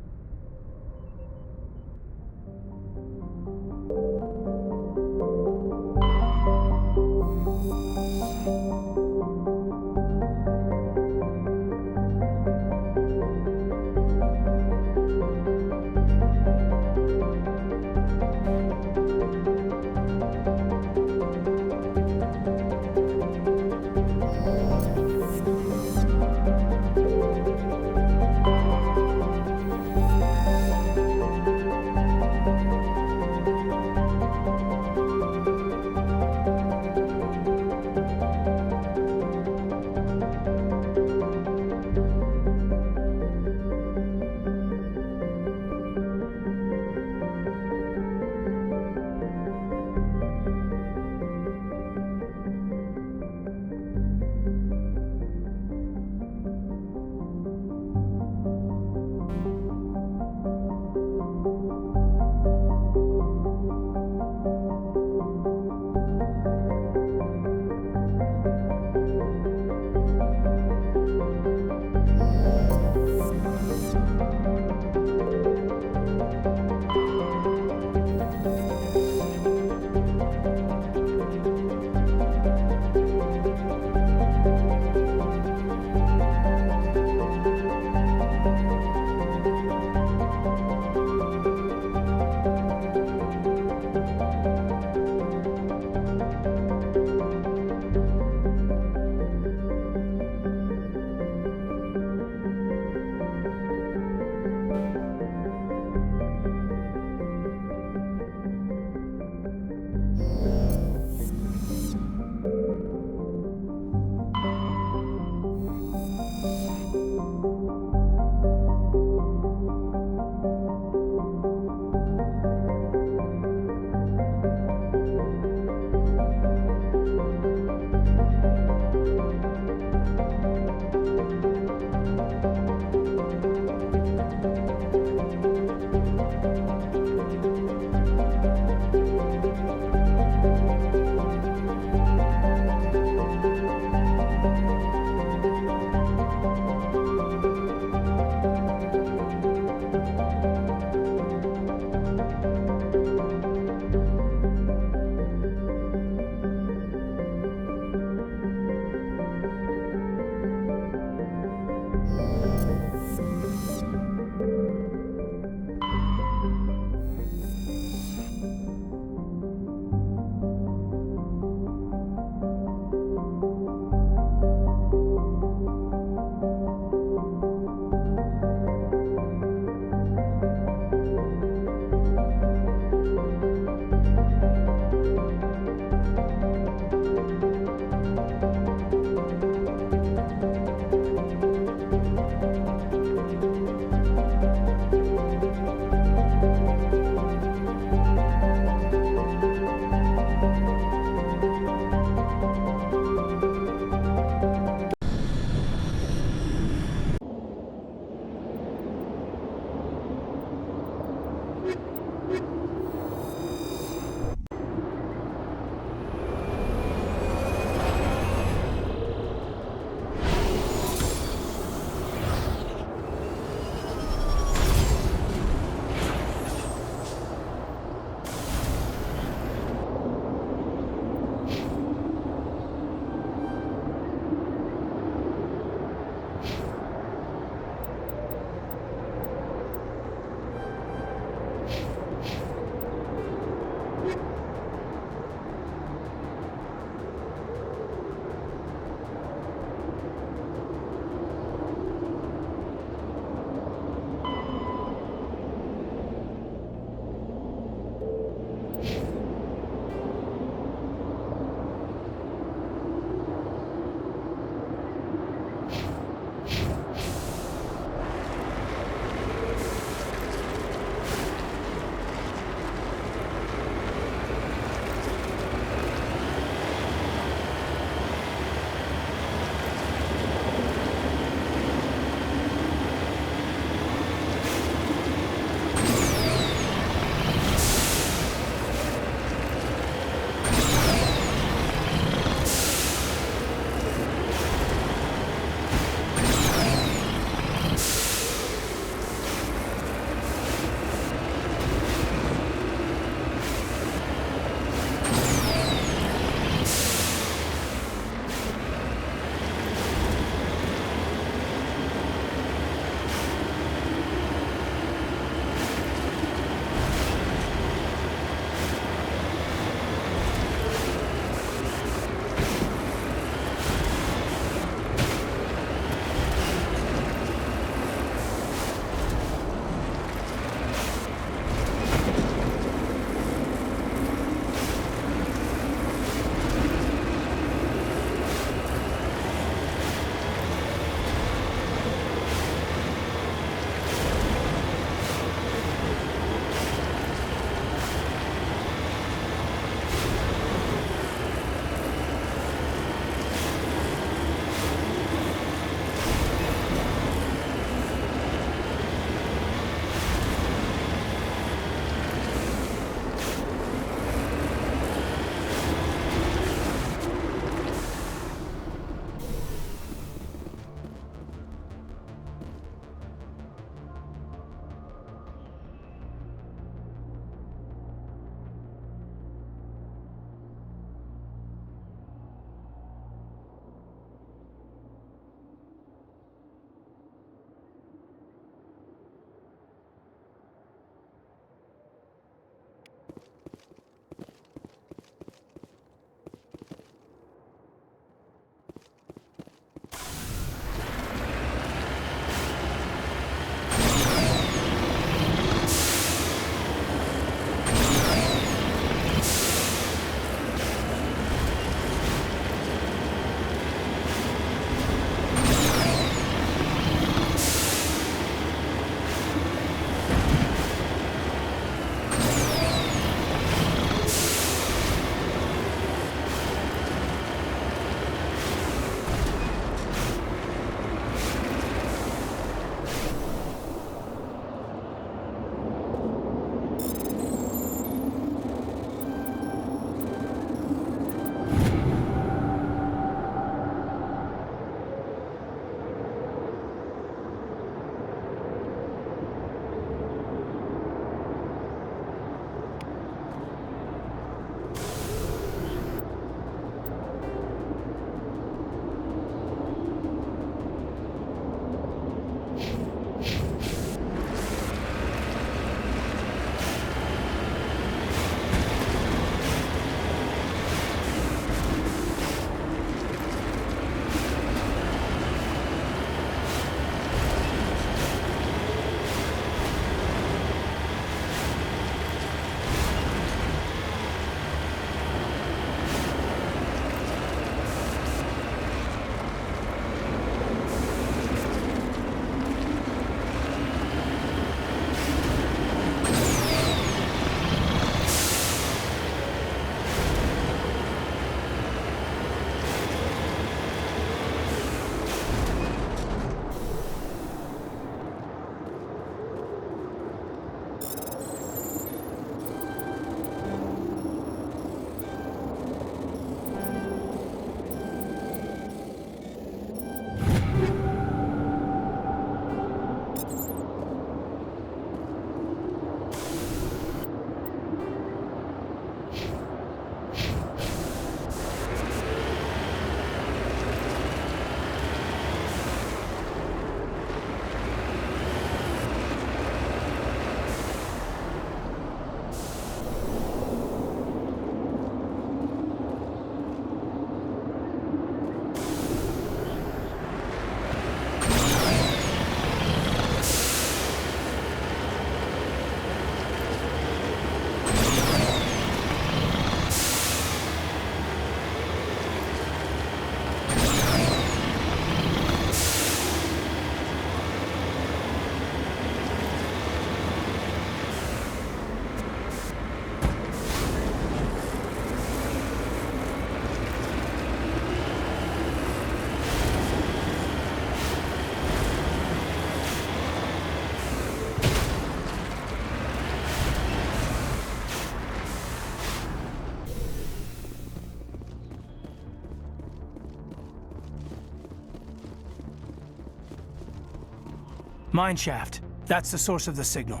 Mine shaft. That's the source of the signal.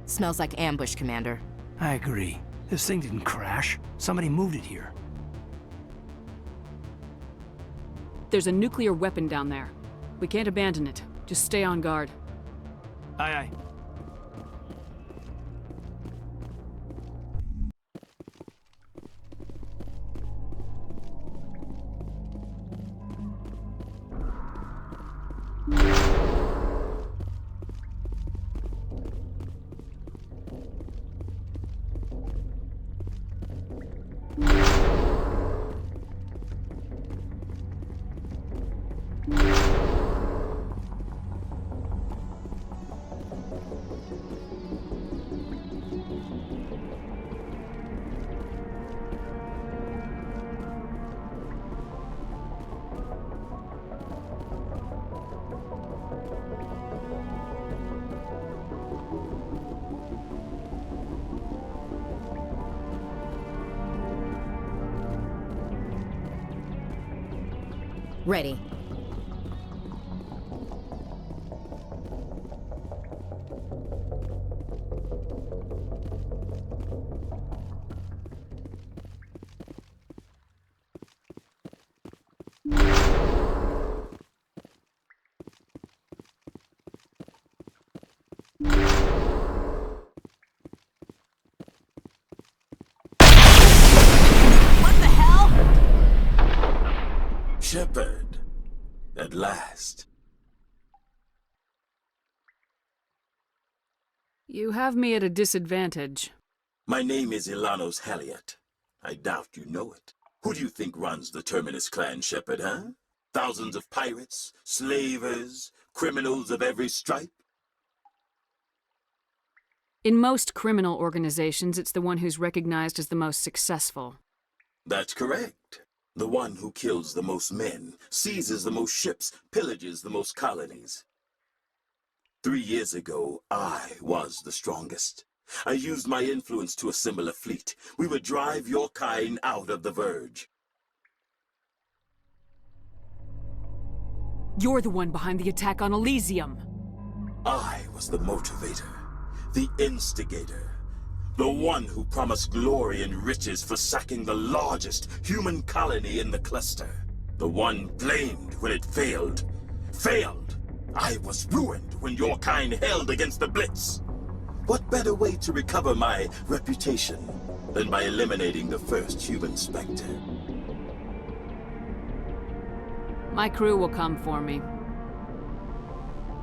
Smells like ambush, Commander. I agree. This thing didn't crash. Somebody moved it here. There's a nuclear weapon down there. We can't abandon it. Just stay on guard. Aye, aye. Ready. Shepard, at last. You have me at a disadvantage. My name is Ilanos Halliot. I doubt you know it. Who do you think runs the Terminus clan, Shepard, huh? Thousands of pirates, slavers, criminals of every stripe? In most criminal organizations, it's the one who's recognized as the most successful. That's correct. The one who kills the most men, seizes the most ships, pillages the most colonies. 3 years ago, I was the strongest. I used my influence to assemble a fleet. We would drive your kind out of the Verge. You're the one behind the attack on Elysium. I was the motivator, the instigator. The one who promised glory and riches for sacking the largest human colony in the cluster. The one blamed when it failed. Failed! I was ruined when your kind held against the Blitz. What better way to recover my reputation than by eliminating the first human Spectre? My crew will come for me.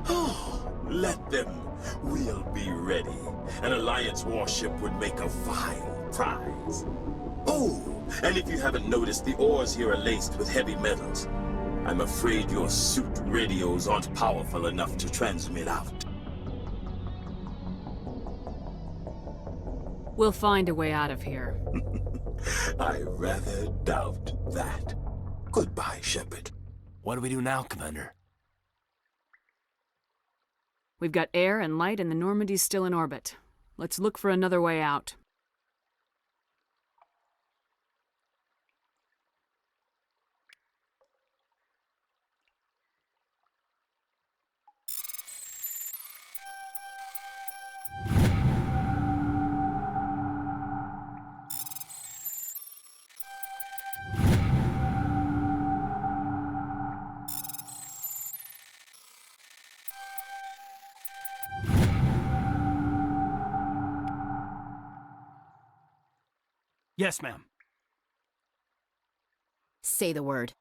Oh, let them. We'll be ready. An Alliance warship would make a fine prize. Oh, and if you haven't noticed, the ores here are laced with heavy metals. I'm afraid your suit radios aren't powerful enough to transmit out. We'll find a way out of here. I rather doubt that. Goodbye, Shepard. What do we do now, Commander? We've got air and light and the Normandy's still in orbit. Let's look for another way out. Yes, ma'am. Say the word.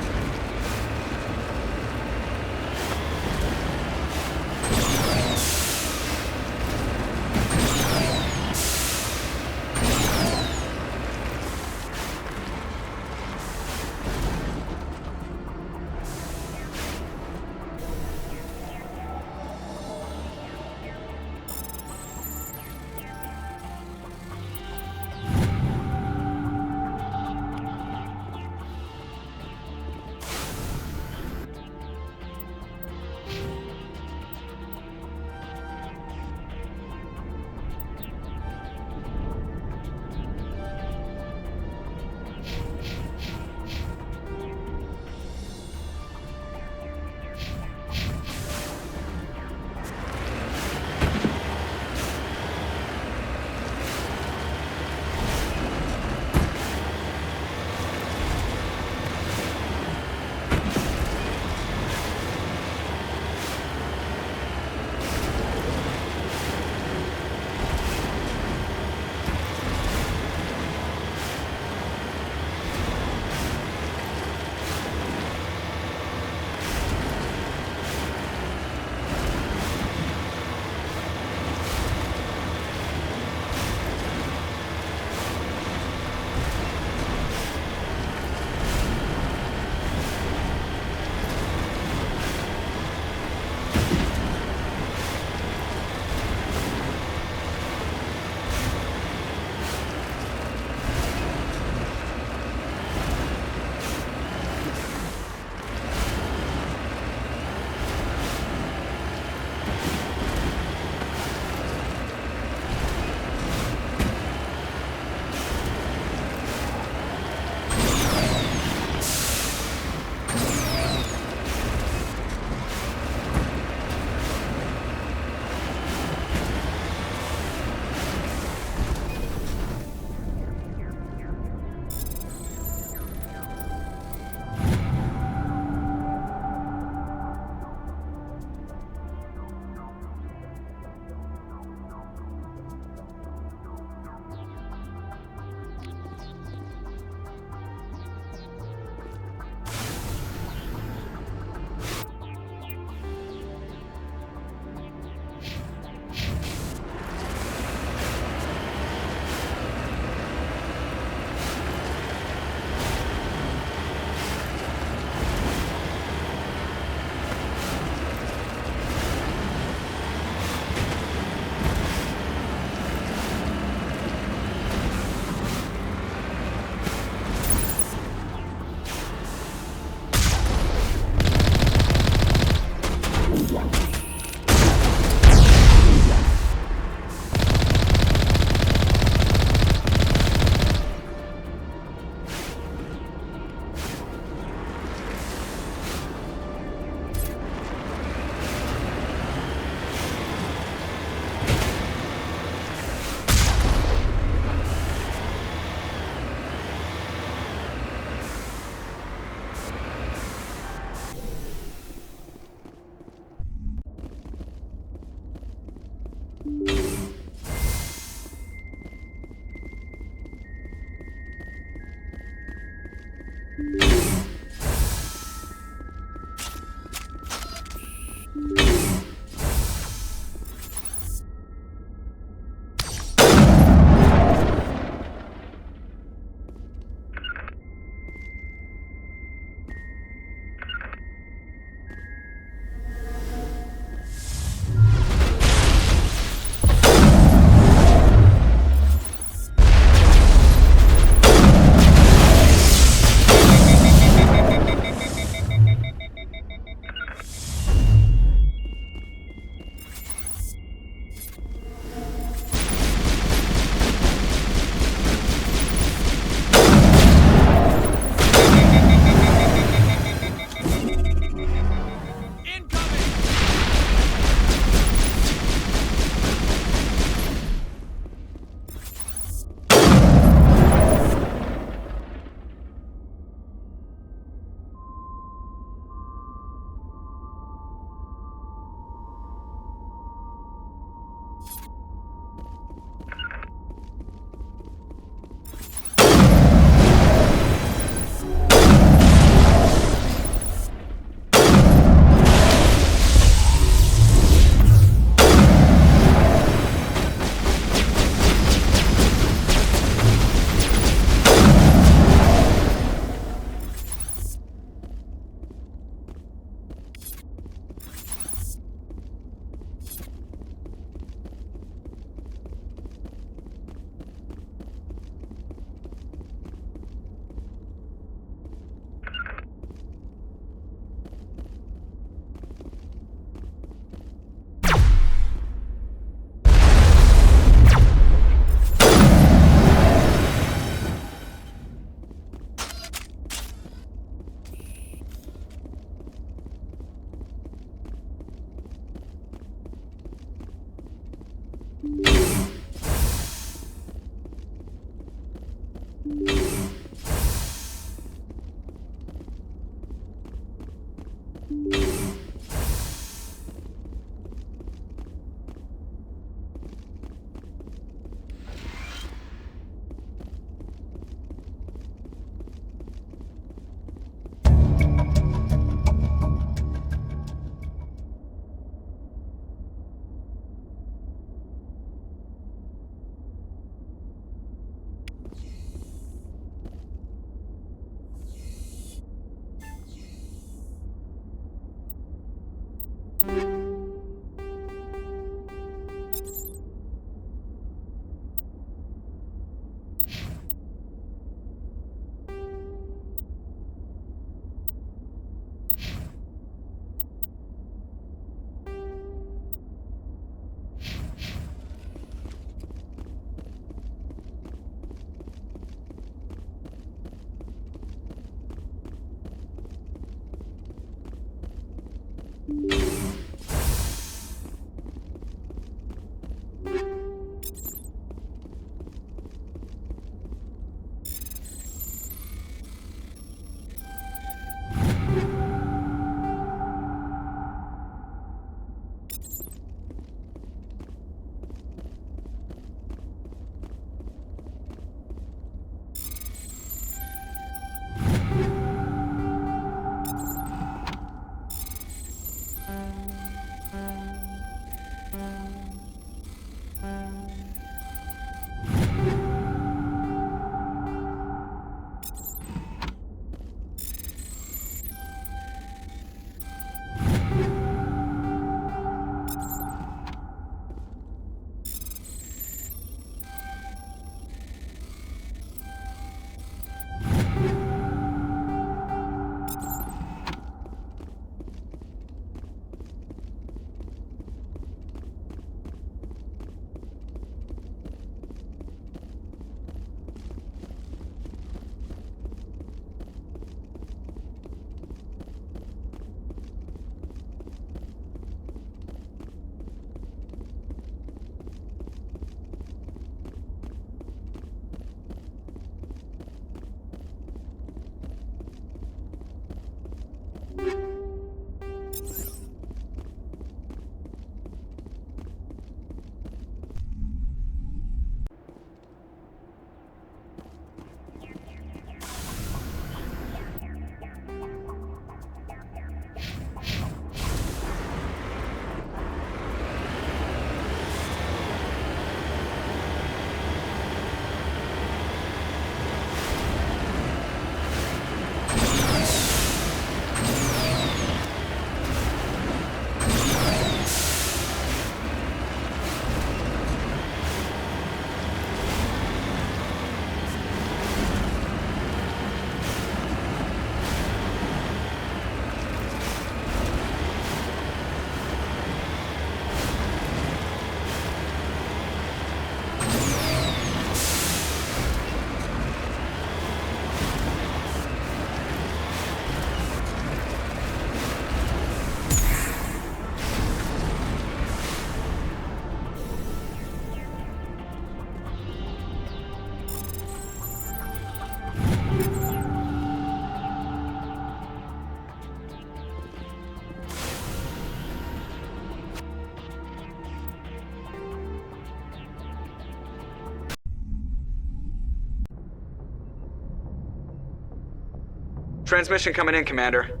Transmission coming in, Commander.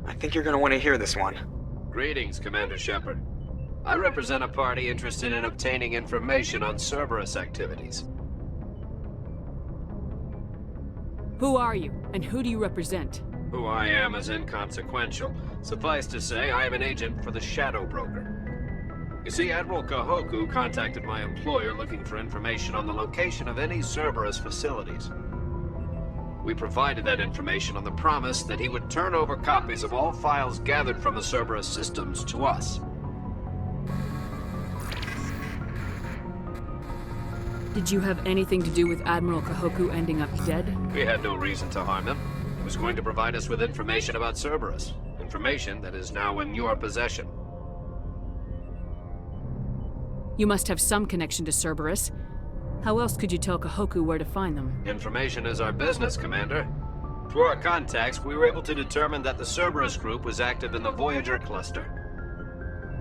I think you're gonna want to hear this one. Greetings, Commander Shepard. I represent a party interested in obtaining information on Cerberus activities. Who are you, and who do you represent? Who I am is inconsequential. Suffice to say, I am an agent for the Shadow Broker. You see, Admiral Kahoku contacted my employer looking for information on the location of any Cerberus facilities. We provided that information on the promise that he would turn over copies of all files gathered from the Cerberus systems to us. Did you have anything to do with Admiral Kahoku ending up dead? We had no reason to harm him. He was going to provide us with information about Cerberus. Information that is now in your possession. You must have some connection to Cerberus. How else could you tell Kahoku where to find them? Information is our business, Commander. Through our contacts, we were able to determine that the Cerberus group was active in the Voyager cluster.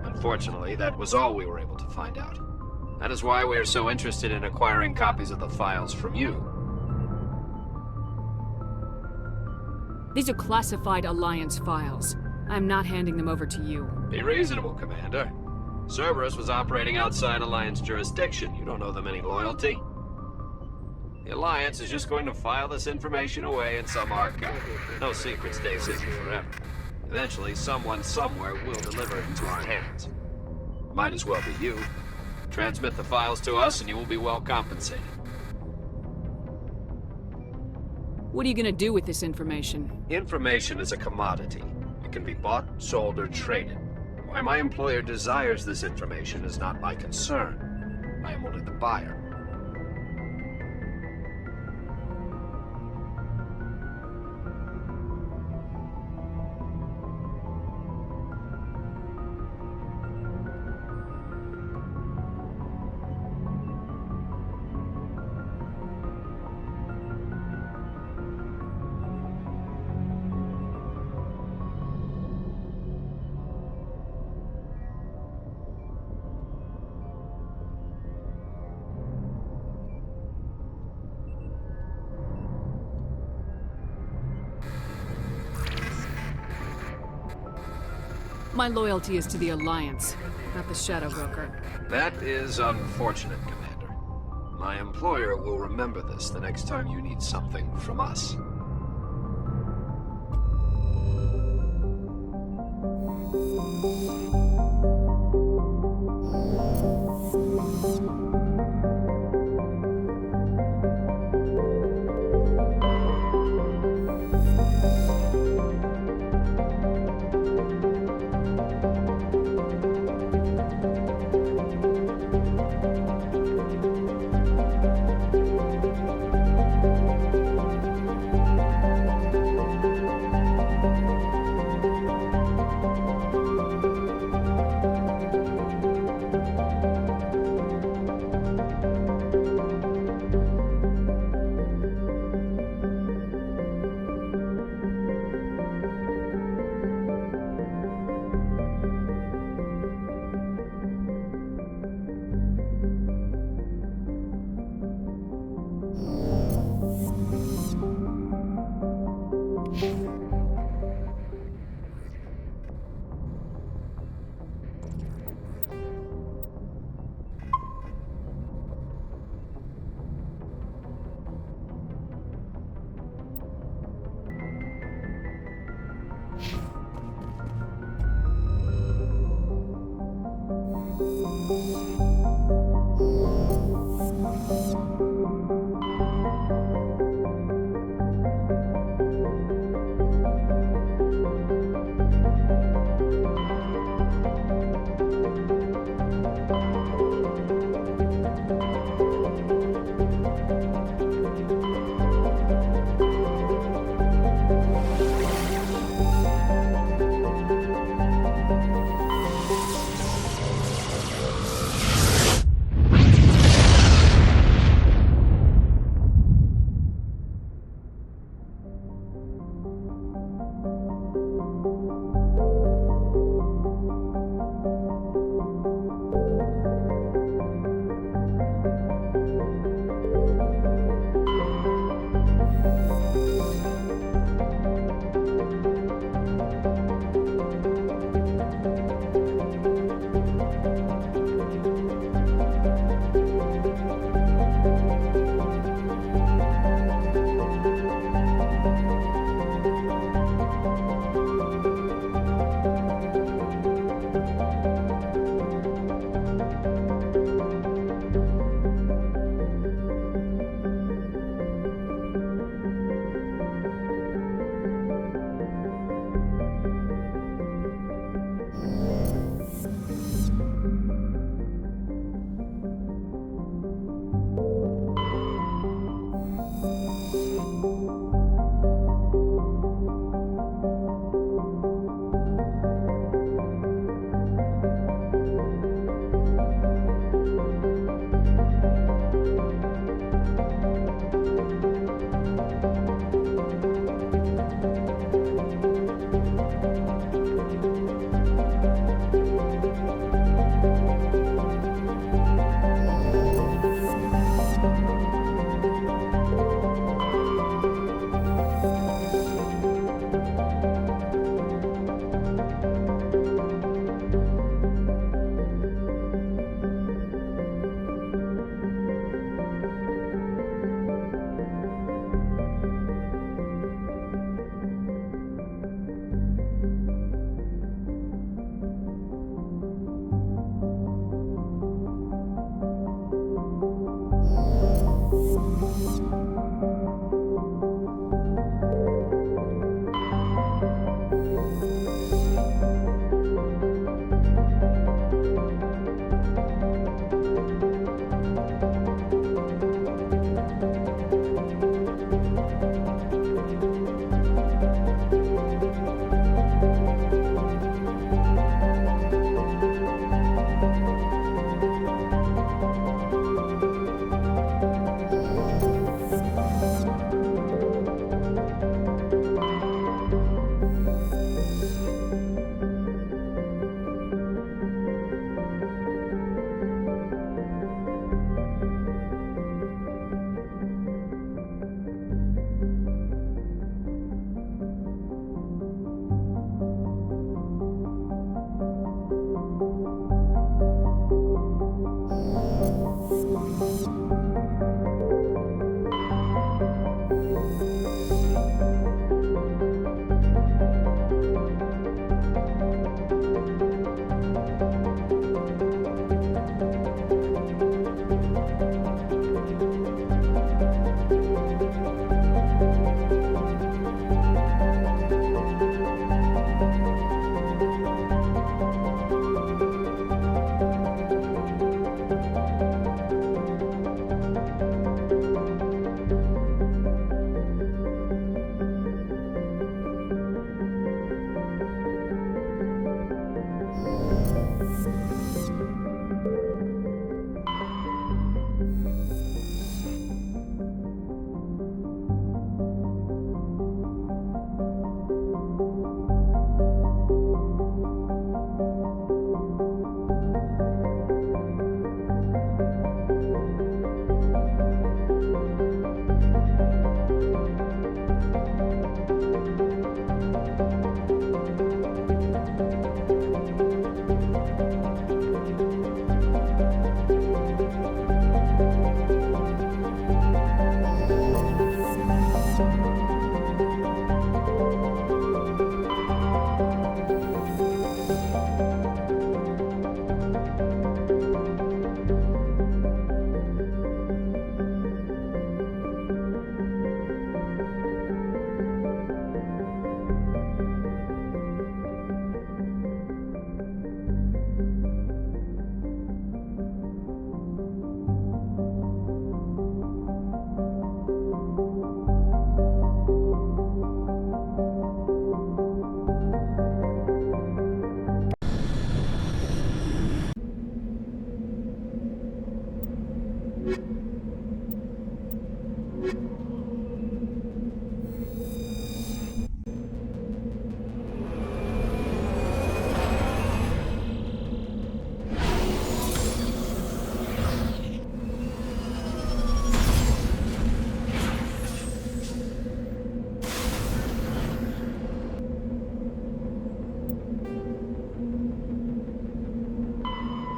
Unfortunately, that was all we were able to find out. That is why we are so interested in acquiring copies of the files from you. These are classified Alliance files. I'm not handing them over to you. Be reasonable, Commander. Cerberus was operating outside Alliance jurisdiction. You don't owe them any loyalty. The Alliance is just going to file this information away in some archive. No secret stays hidden forever. Eventually, someone somewhere will deliver it into our hands. Might as well be you. Transmit the files to us and you will be well compensated. What are you gonna do with this information? Information is a commodity. It can be bought, sold, or traded. Why my employer desires this information is not my concern. I am only the buyer. My loyalty is to the Alliance, not the Shadow Broker. That is unfortunate, Commander. My employer will remember this the next time you need something from us.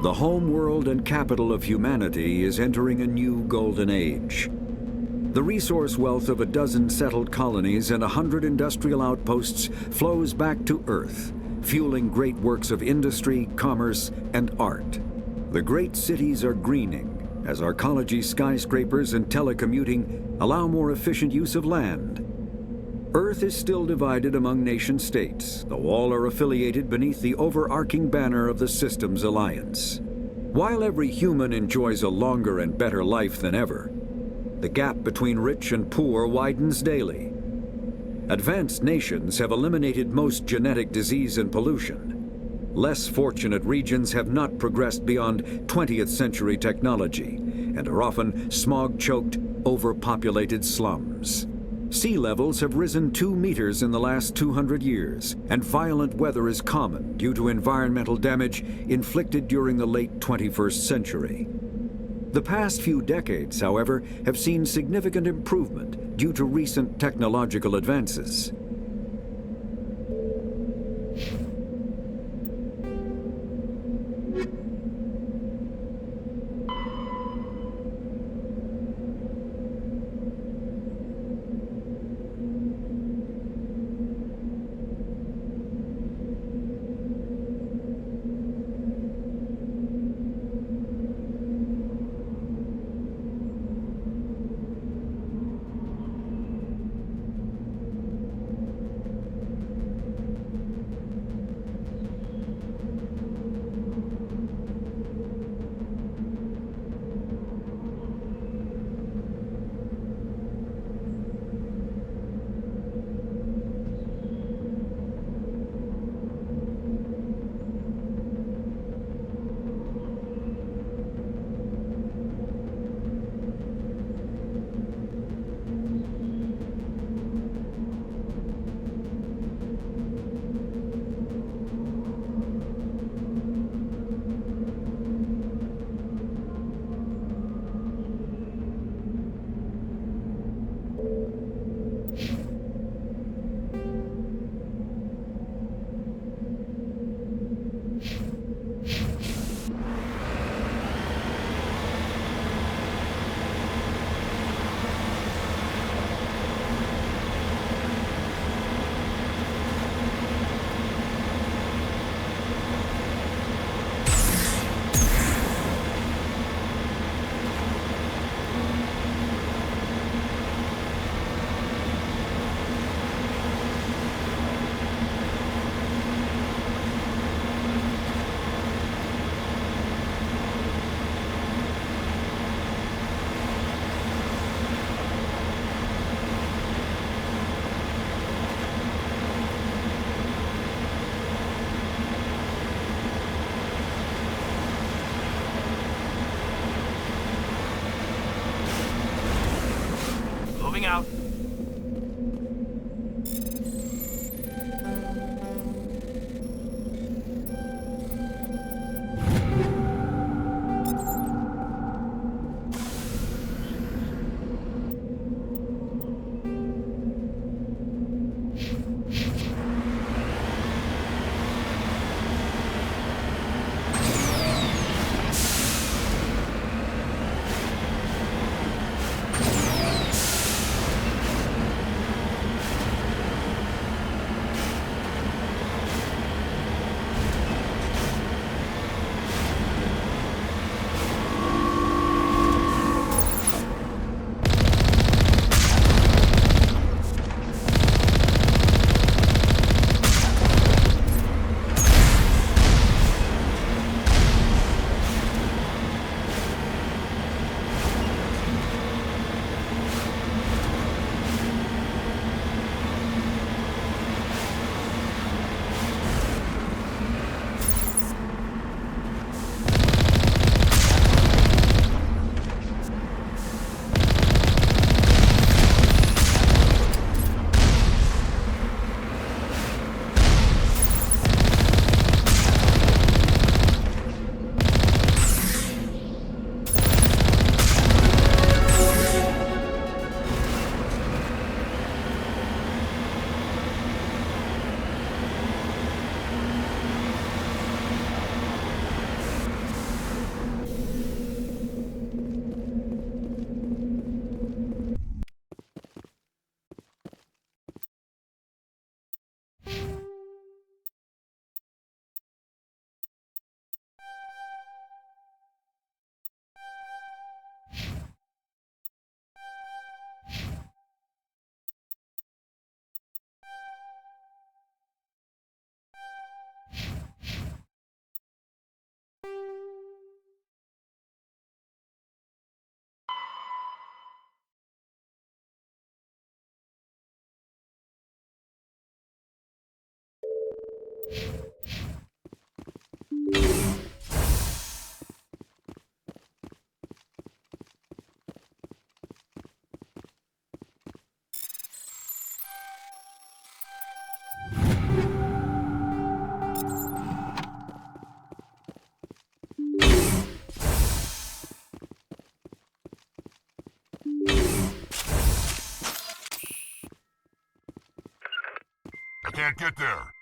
The home world and capital of humanity is entering a new golden age. The resource wealth of a dozen settled colonies and 100 industrial outposts flows back to Earth, fueling great works of industry, commerce, and art. The great cities are greening as arcology skyscrapers and telecommuting allow more efficient use of land. Earth is still divided among nation-states, though all are affiliated beneath the overarching banner of the Systems Alliance. While every human enjoys a longer and better life than ever, the gap between rich and poor widens daily. Advanced nations have eliminated most genetic disease and pollution. Less fortunate regions have not progressed beyond 20th century technology and are often smog-choked, overpopulated slums. Sea levels have risen 2 meters in the last 200 years, and violent weather is common due to environmental damage inflicted during the late 21st century. The past few decades, however, have seen significant improvement due to recent technological advances. Out. I can't get there.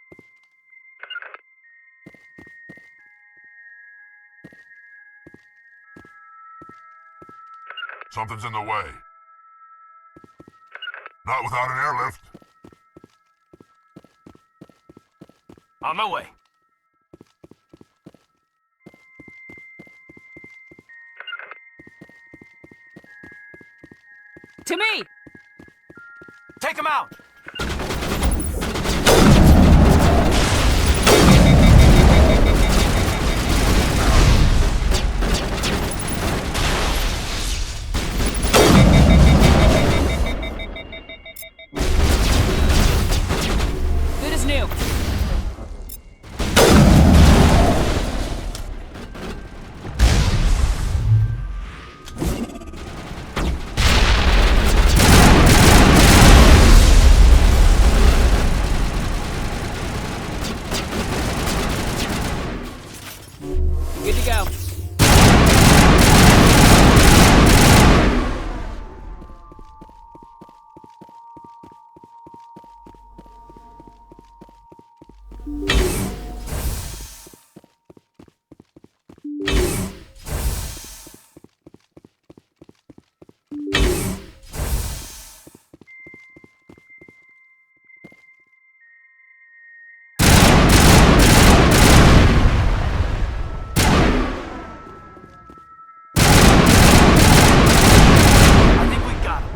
Something's in the way. Not without an airlift. On my way. To me! Take him out! Good as new. Good to go. I think we got him,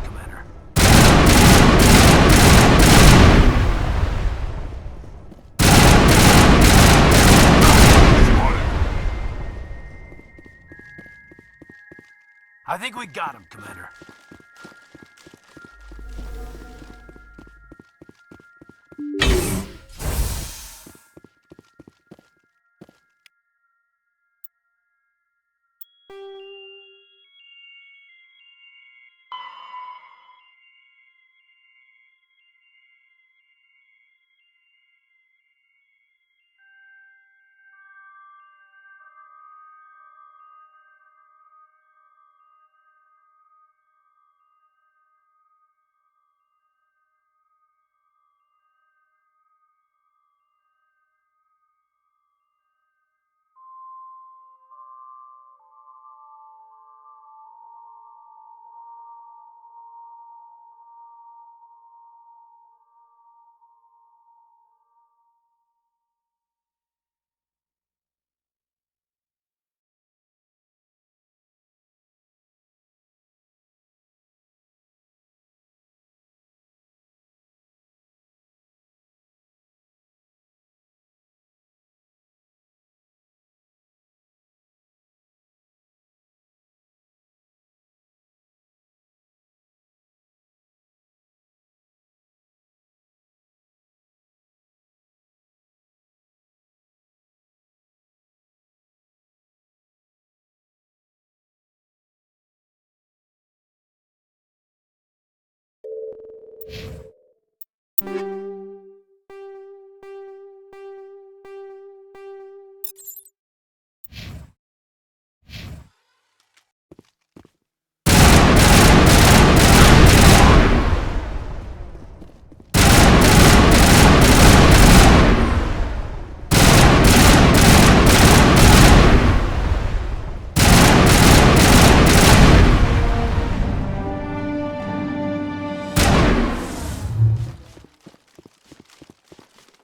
Commander. I think we got him, Commander.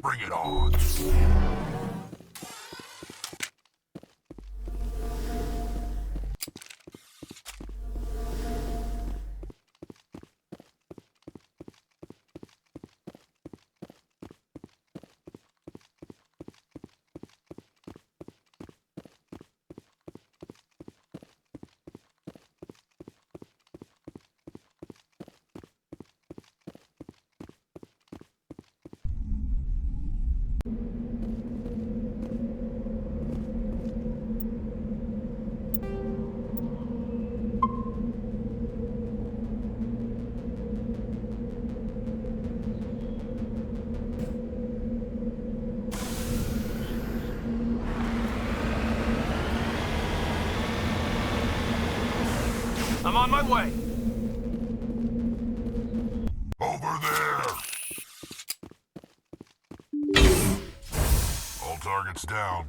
Bring it on. I'm on my way. Over there! All targets down.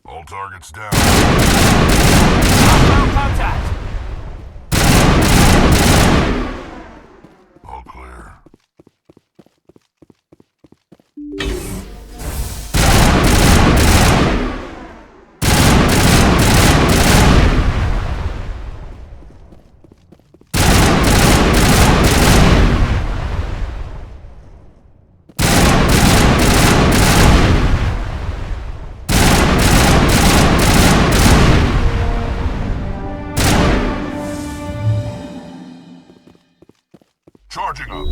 All targets down. Contact! All clear. Charging up.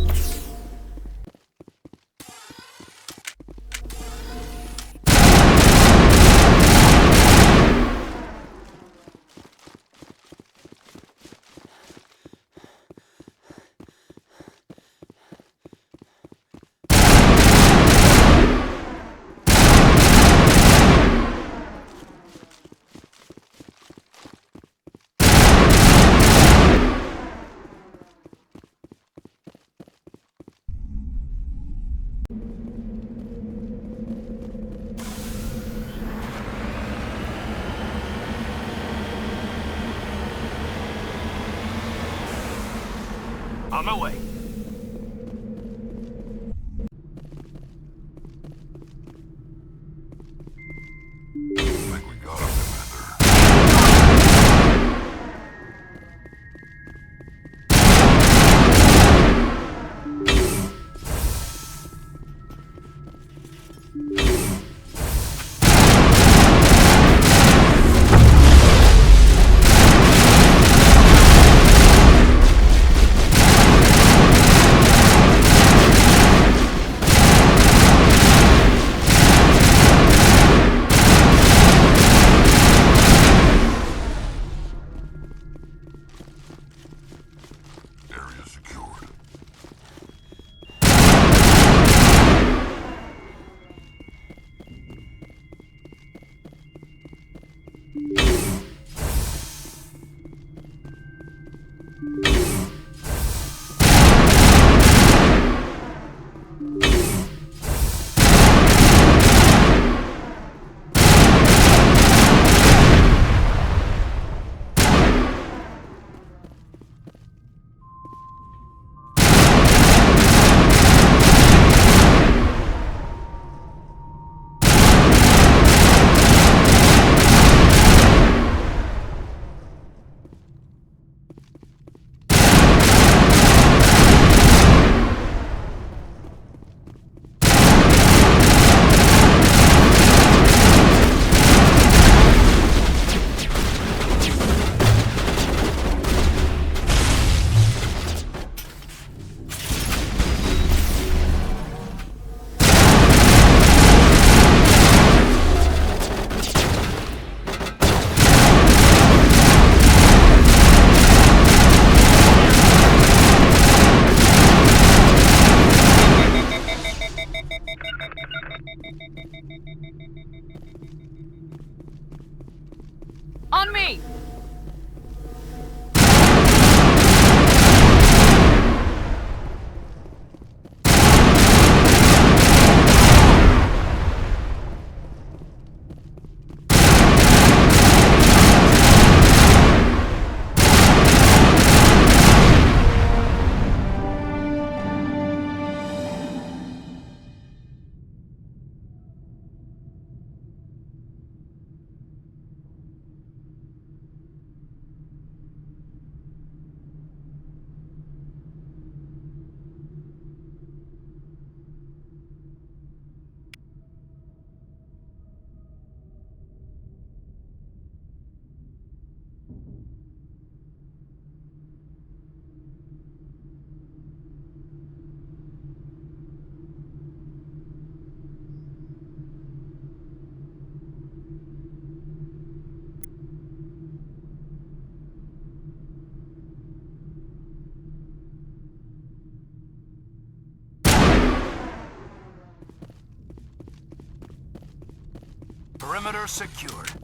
On my way. Think we got him, Commander. Perimeter secured.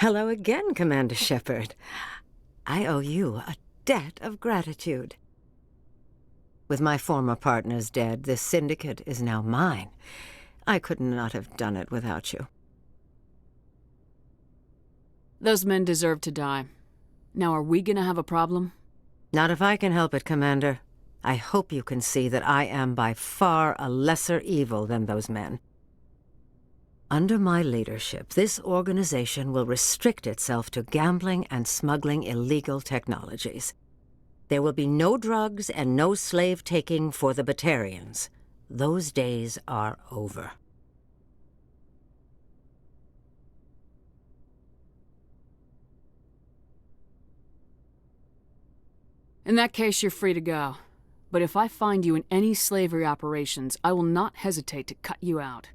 Hello again, Commander Shepard. I owe you a debt of gratitude. With my former partners dead, this syndicate is now mine. I could not have done it without you. Those men deserve to die. Now, are we gonna have a problem? Not if I can help it, Commander. I hope you can see that I am by far a lesser evil than those men. Under my leadership, this organization will restrict itself to gambling and smuggling illegal technologies. There will be no drugs and no slave-taking for the Batarians. Those days are over. In that case, you're free to go. But if I find you in any slavery operations, I will not hesitate to cut you out.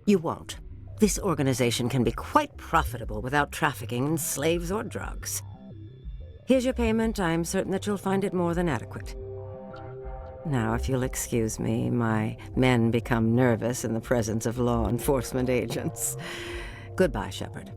You won't. This organization can be quite profitable without trafficking in slaves or drugs. Here's your payment. I'm certain that you'll find it more than adequate. Now, if you'll excuse me, my men become nervous in the presence of law enforcement agents. Goodbye, Shepard.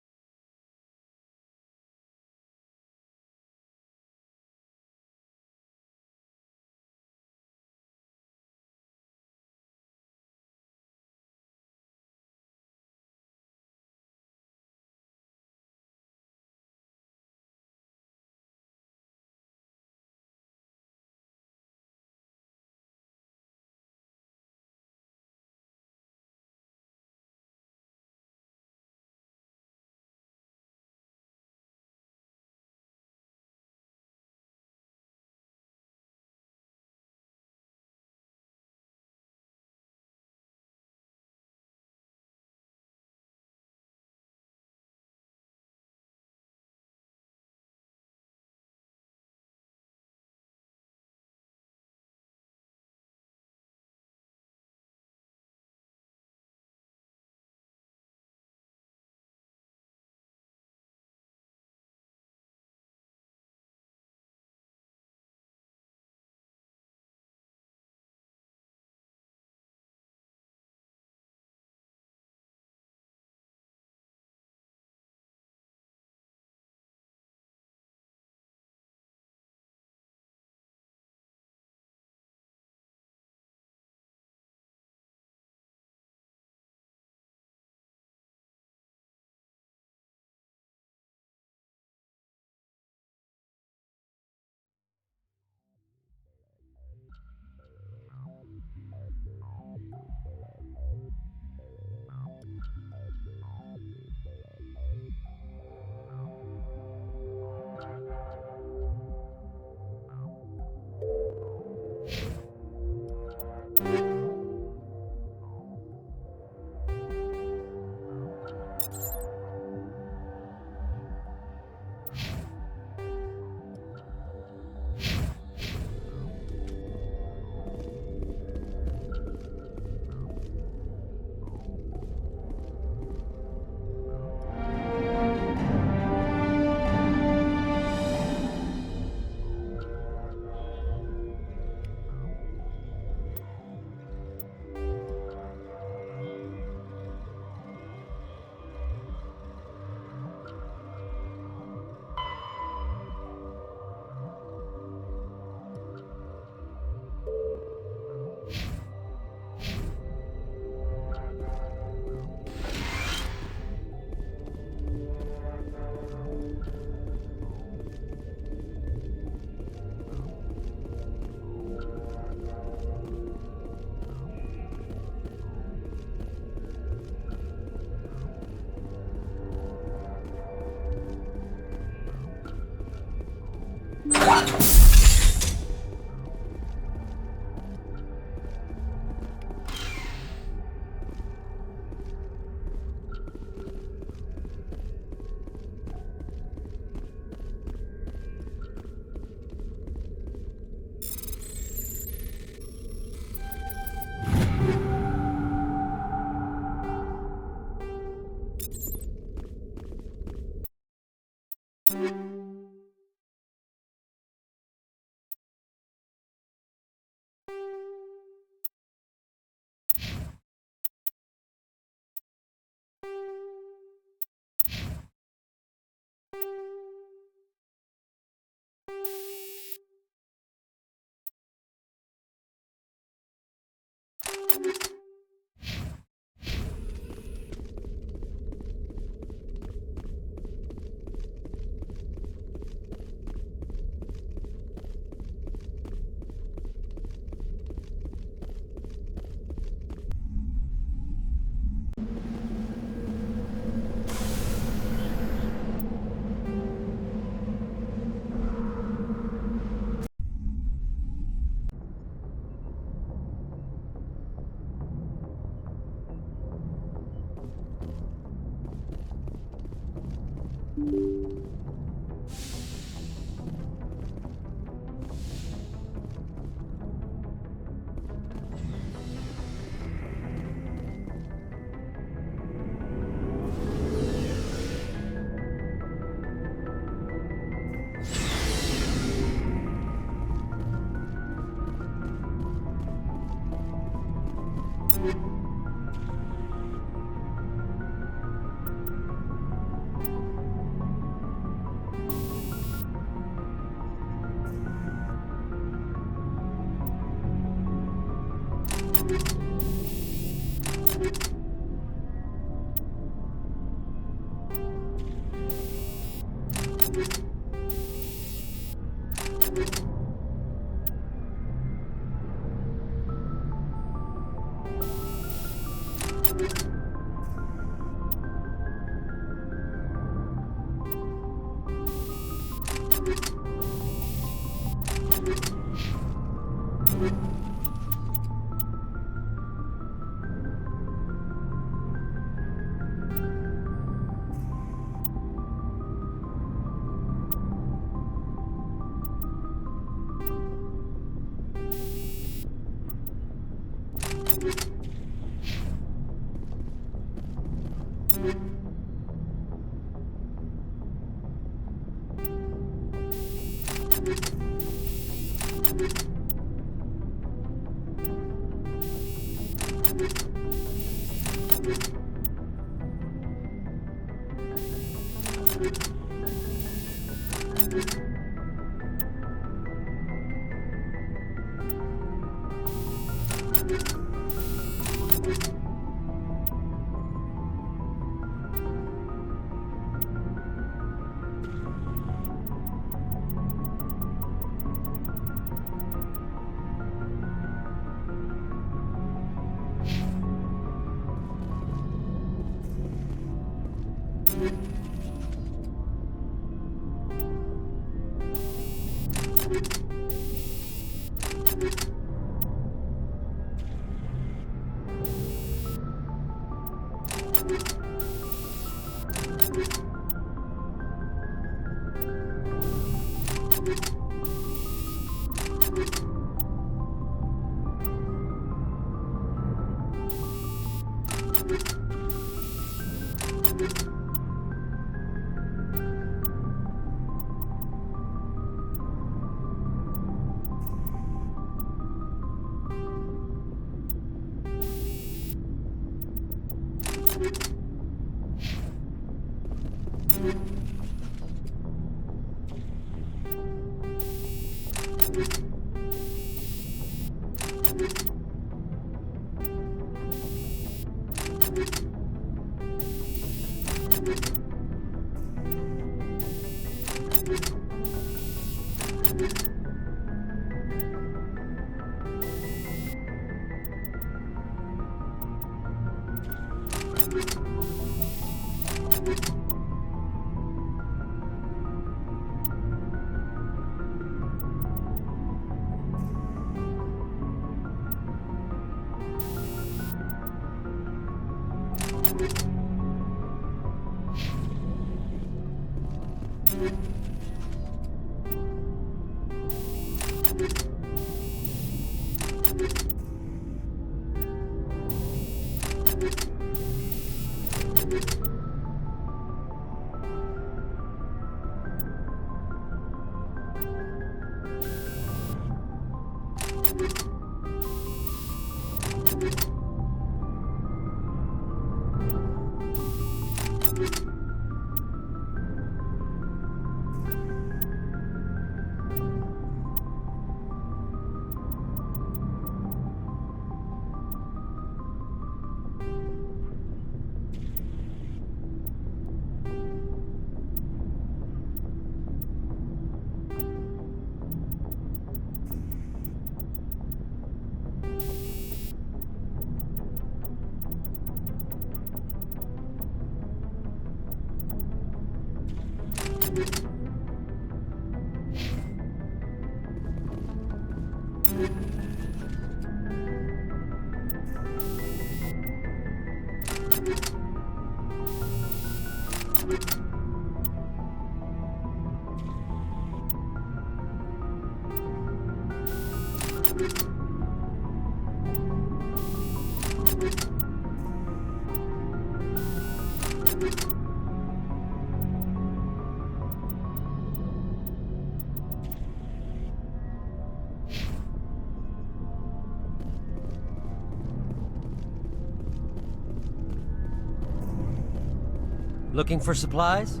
Looking for supplies?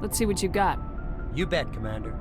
Let's see what you got. You bet, Commander.